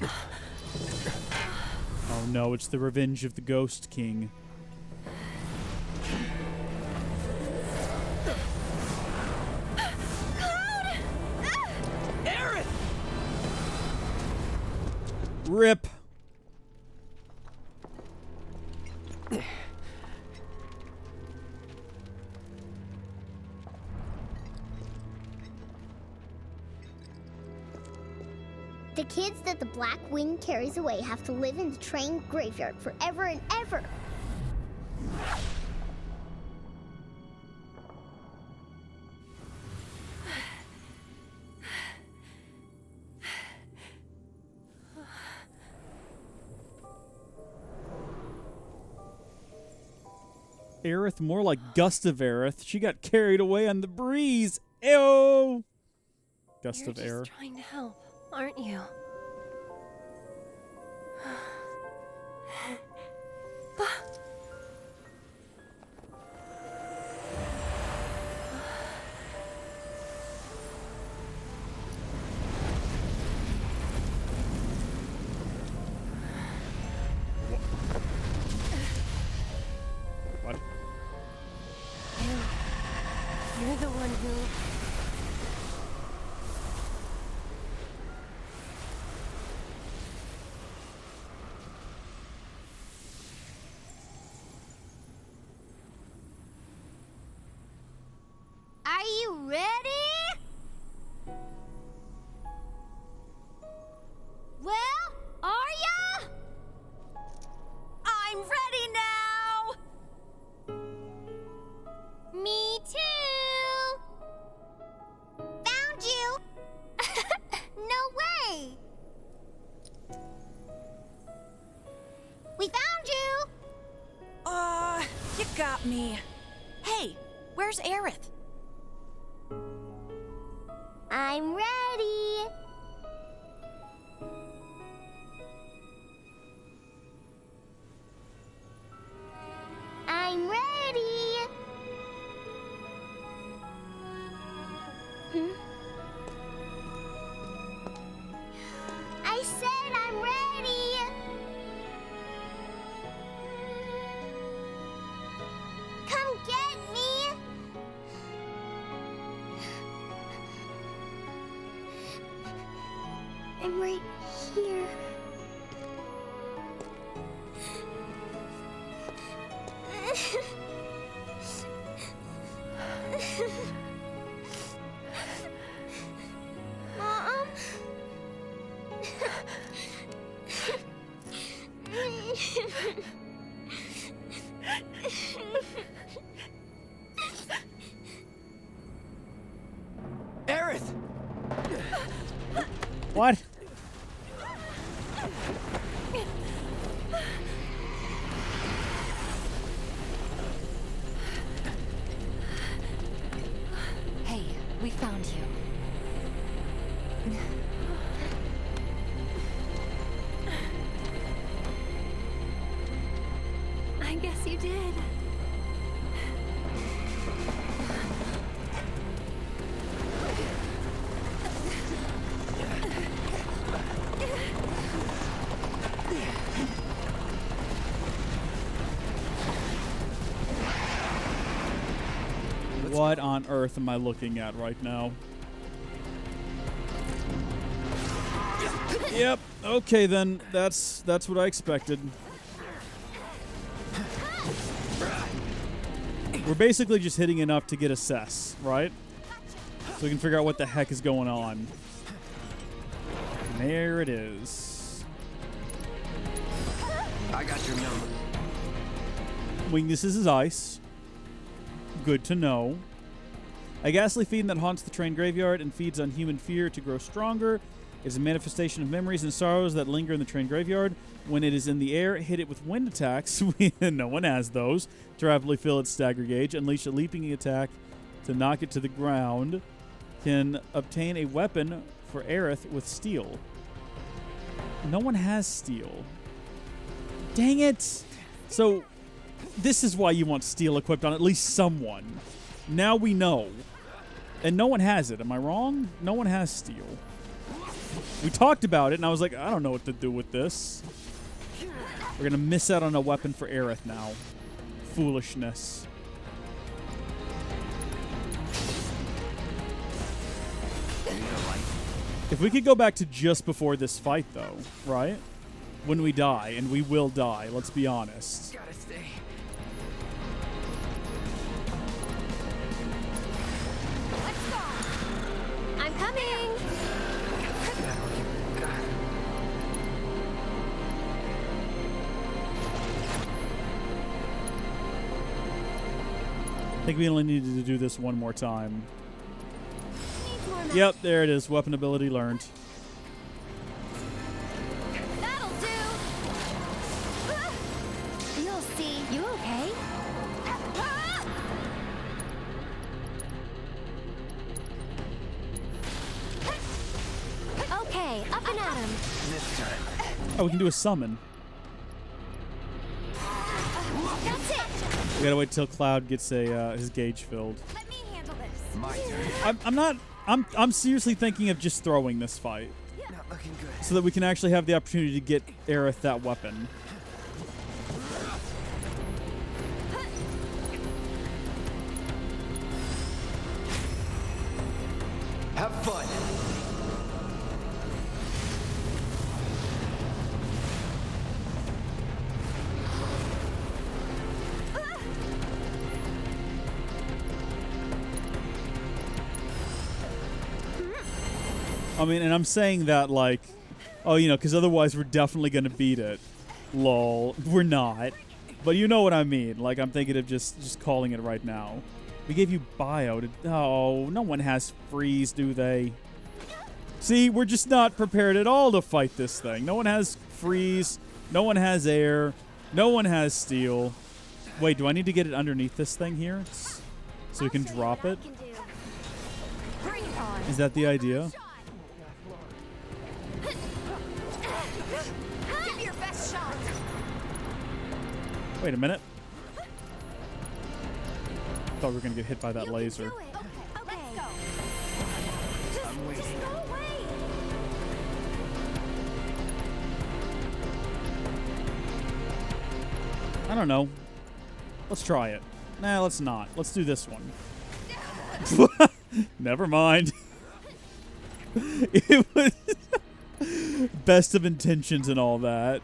Oh no, it's the revenge of the Ghost King. Rip. The kids that the Black Wing carries away have to live in the train graveyard forever and ever. Aerith, more like Gust of Aerith. She got carried away on the breeze. Ew. Gust You're of air. just trying to help, aren't you? What? You're the one who... Are you ready? Well, are ya? I'm ready now! Me too. Found you. No way. We found you. You got me. Hey, where's Aerith? I'm ready. I'm ready. I said I'm ready. Come get me. I'm right here. Mom? Aerith! What? Hey, we found you. I guess you did. What on earth am I looking at right now? Yep. Okay, then. That's what I expected. We're basically just hitting enough to get assess, right? So we can figure out what the heck is going on. And there it is. I got your number. Weaknesses is ice. Good to know. A ghastly fiend that haunts the train graveyard and feeds on human fear to grow stronger. It is a manifestation of memories and sorrows that linger in the train graveyard. When it is in the air, hit it with wind attacks. No one has those. To rapidly fill its stagger gauge. Unleash a leaping attack to knock it to the ground. Can obtain a weapon for Aerith with steel. No one has steel. Dang it! So, this is why you want steel equipped on at least someone. Now we know. And no one has it. Am I wrong? No one has steel. We talked about it, and I was like, I don't know what to do with this. We're going to miss out on a weapon for Aerith now. Foolishness. If we could go back to just before this fight, though, right? When we die, and we will die, let's be honest. Gotta stay. Let's go. I'm coming. I think we only needed to do this one more time. Needs more Yep, there it is. Weapon ability learned. That'll do. You'll see. You okay? Okay, up and at him. This time. Oh, we can do a summon. That's it. We gotta wait till Cloud gets his gauge filled. Let me handle this. My turn. I'm not. I'm seriously thinking of just throwing this fight Not looking good. so that we can actually have the opportunity to get Aerith that weapon. Have fun. I mean, and I'm saying that like, oh, you know, because otherwise we're definitely gonna beat it. Lol, we're not. But you know what I mean. Like, I'm thinking of just calling it right now. We gave you bio to. Oh, no one has freeze, do they? See, we're just not prepared at all to fight this thing. No one has freeze. No one has air. No one has steel. Wait, do I need to get it underneath this thing here so we can drop it? Bring it on. Is that the idea? Give your best shot. Wait a minute. Thought we were gonna get hit by that laser. Do it. Okay. Let's go. I'm waiting. Just go away. I don't know. Let's try it. Nah, let's not. Let's do this one. Never mind. It was best of intentions and all that.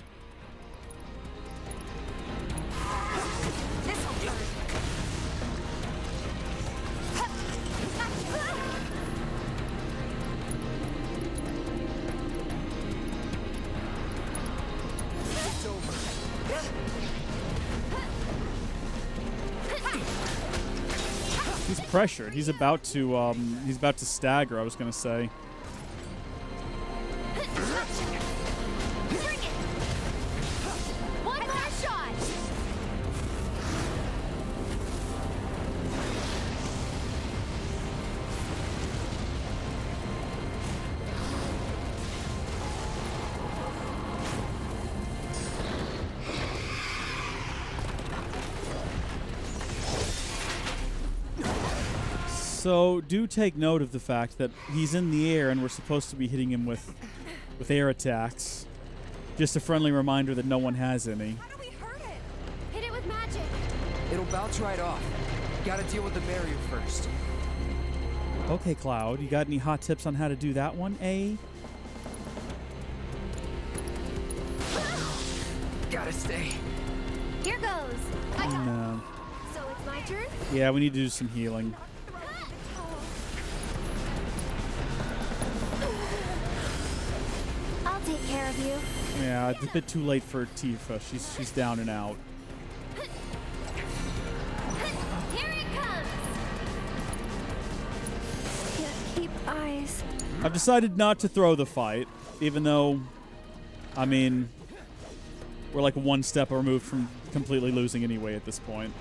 This'll hurt. It's over. He's pressured. He's about to stagger, I was gonna say. Bring it. One last shot. So do take note of the fact that he's in the air and we're supposed to be hitting him with air attacks. Just a friendly reminder that no one has any. How do we hurt it? Hit it with magic. It'll bounce right off. Gotta deal with the barrier first. Okay, Cloud, you got any hot tips on how to do that one, eh? Gotta stay. Here goes. I got it. No. So it's my turn? Yeah, we need to do some healing. I'll take care of you. Yeah, it's a bit too late for Tifa. She's down and out. Here it comes. Can't keep eyes. I've decided not to throw the fight, even though, I mean, we're like one step removed from completely losing anyway at this point.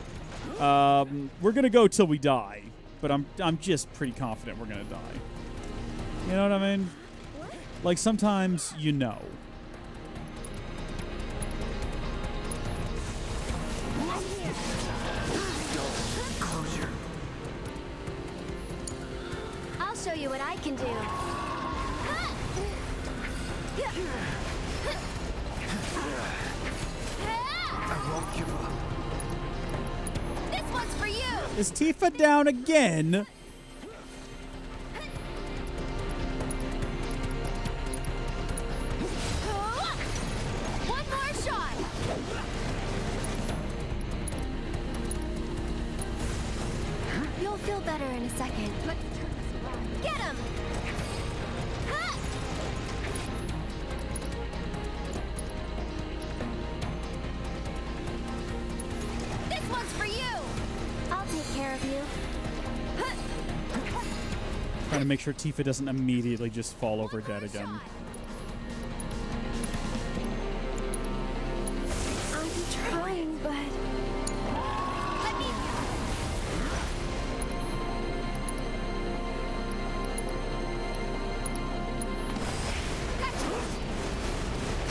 We're gonna go till we die, but I'm just pretty confident we're gonna die. You know what I mean? Like sometimes you know. I'll show you what I can do. I won't give up. This one's for you. Is Tifa down again? One more shot. You'll feel better in a second. Let's turn this around. Get him. This one's for you. I'll take care of you. Trying to make sure Tifa doesn't immediately just fall over dead again. I'm trying, but let me.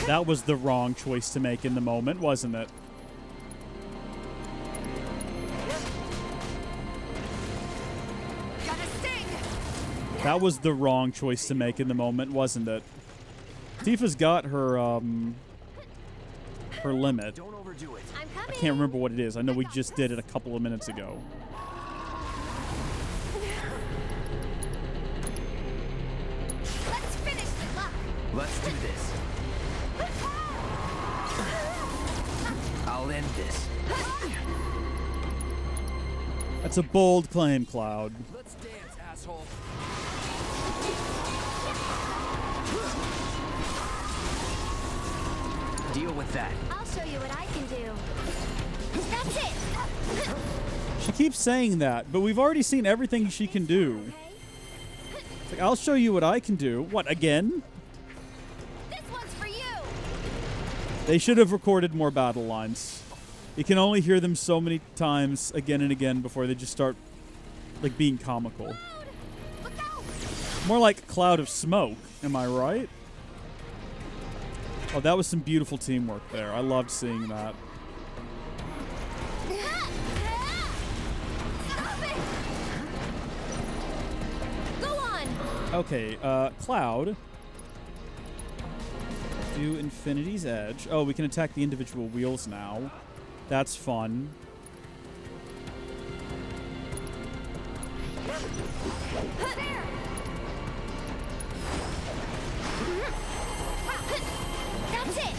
That was the wrong choice to make in the moment, wasn't it? That was the wrong choice to make in the moment, wasn't it? Tifa's got her her limit. Don't overdo it. I can't remember what it is. I know we just did it a couple of minutes ago. Let's finish the luck. Let's do this. I'll end this. That's a bold claim, Cloud. Let's dance, asshole. Deal with that. I'll show you what I can do. That's it. She keeps saying that, but we've already seen everything she can do. It's like, I'll show you what I can do. What, again? This one's for you. They should have recorded more battle lines. You can only hear them so many times again and again before they just start, like, being comical. Look out. More like Cloud of Smoke, am I right? Oh, that was some beautiful teamwork there. I loved seeing that. Stop it. Go on. Okay, Cloud. Do Infinity's Edge. Oh, we can attack the individual wheels now. That's fun. There. That's it.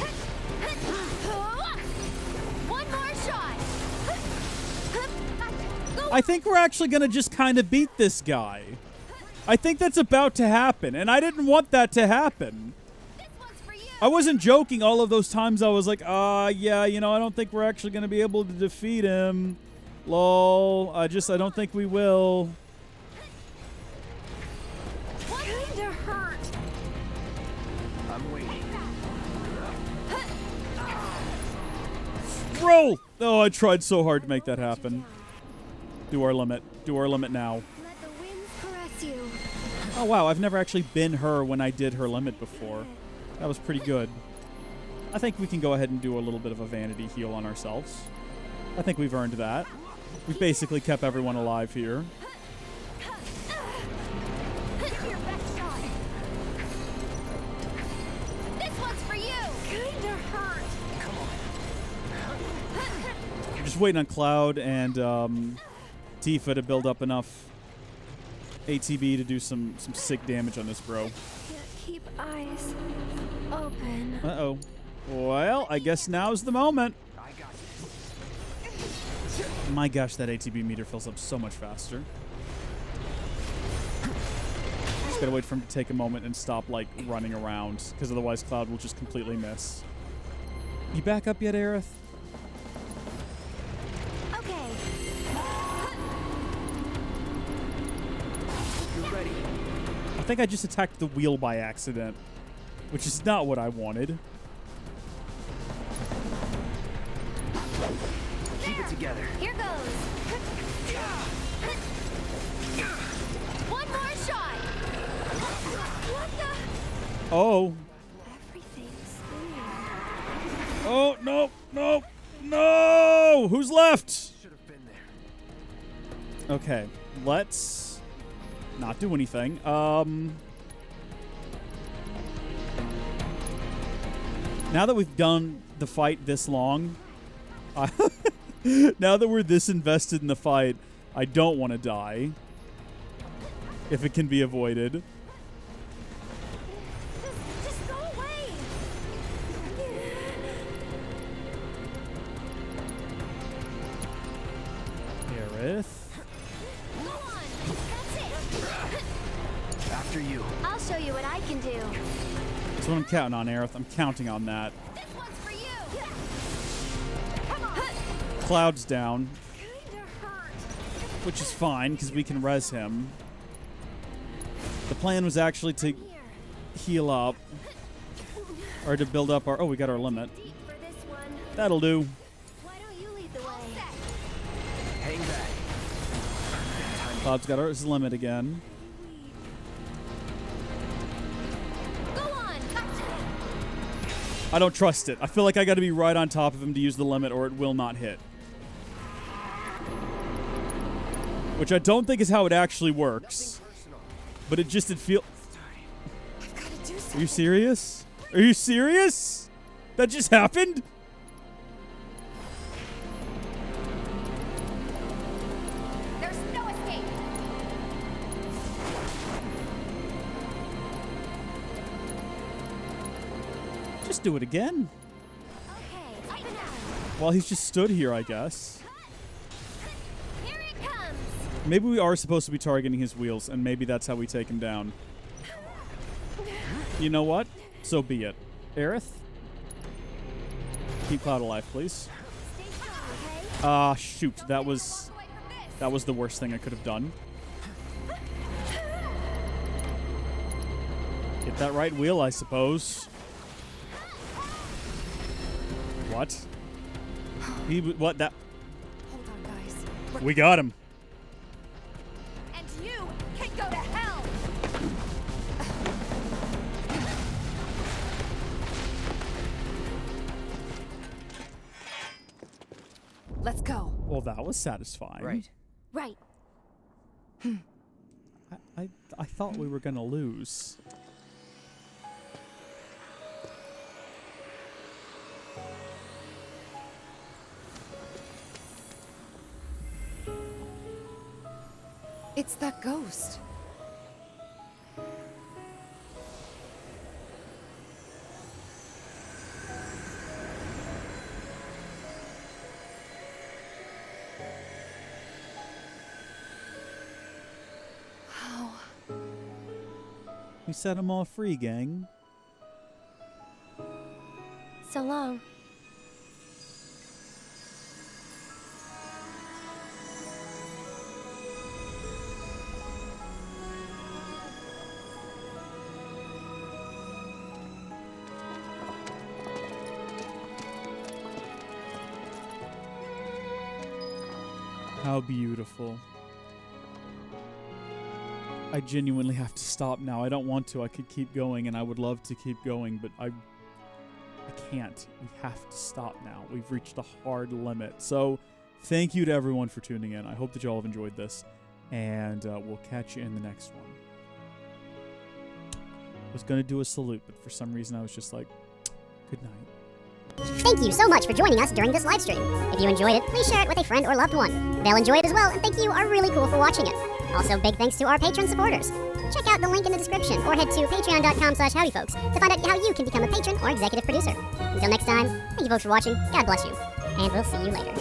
One more shot. Go. I think we're actually going to just kind of beat this guy. I think that's about to happen, and I didn't want that to happen. This one's for you. I wasn't joking all of those times I was like, yeah, you know, I don't think we're actually going to be able to defeat him. Lol. I don't think we will. What kinda hurt? I'm waiting. Roll! Oh, I tried so hard to make that happen. Do our limit. Do our limit now. Let the winds caress you. Oh, wow. I've never actually been her when I did her limit before. That was pretty good. I think we can go ahead and do a little bit of a vanity heal on ourselves. I think we've earned that. We've basically kept everyone alive here. Give your best shot. This one's for you. Kinda hurt. I'm just waiting on Cloud and Tifa to build up enough ATB to do some sick damage on this bro. Can't keep eyes open. Uh-oh. Well, I guess now's the moment. I got My gosh, that ATB meter fills up so much faster. Just gotta wait for him to take a moment and stop, like, running around, because otherwise Cloud will just completely miss. You back up yet, Aerith? Okay. You're ready. I think I just attacked the wheel by accident, which is not what I wanted. Keep it together. Here goes. One more shot. What the? Oh. Everything's Oh, no, no, no! Who's left? Should have been there. Okay, let's not do anything. Now that we've done the fight this long, now that we're this invested in the fight, I don't want to die. If it can be avoided. Just go away. Aerith. Go on. That's it. After you. I'll show you what I can do. That's what I'm counting on, Aerith. I'm counting on that. This one's for you. Come on. Cloud's down, Kinda hurt. which is fine because we can res him. The plan was actually to Here. heal up, or to build up our... Oh, we got our limit. Deep for this one. That'll do. Why don't you lead the way? Hang back. Cloud's got his limit again. Go on. I don't trust it. I feel like I got to be right on top of him to use the limit or it will not hit. Which I don't think is how it actually works. But it feel... Are you serious? Are you serious? That just happened? There's no escape. Just do it again. Okay, up and out. Well, he's just stood here, I guess. Here it comes. Maybe we are supposed to be targeting his wheels, and maybe that's how we take him down. You know what? So be it. Aerith? Keep Cloud alive, please. Stay strong, okay? Shoot. That was the worst thing I could have done. Get that right wheel, I suppose. What? What? That... Hold on, guys. We got him. And you can go to hell! Let's go. Well, that was satisfying. Right. Right. I thought we were going to lose. It's that ghost. How? We set them all free, gang. So long. How beautiful. I genuinely have to stop now. I don't want to. I could keep going, and I would love to keep going, but I can't. We have to stop now. We've reached a hard limit. So thank you to everyone for tuning in. I hope that you all have enjoyed this, and we'll catch you in the next one. I was going to do a salute, but for some reason I was just like, good night. Thank you so much for joining us during this live stream. If you enjoyed it, please share it with a friend or loved one. They'll enjoy it as well, and thank you are really cool for watching it. Also, big thanks to our patron supporters. Check out the link in the description or head to patreon.com/howdyfolks to find out how you can become a patron or executive producer. Until next time, thank you folks for watching, God bless you, and we'll see you later.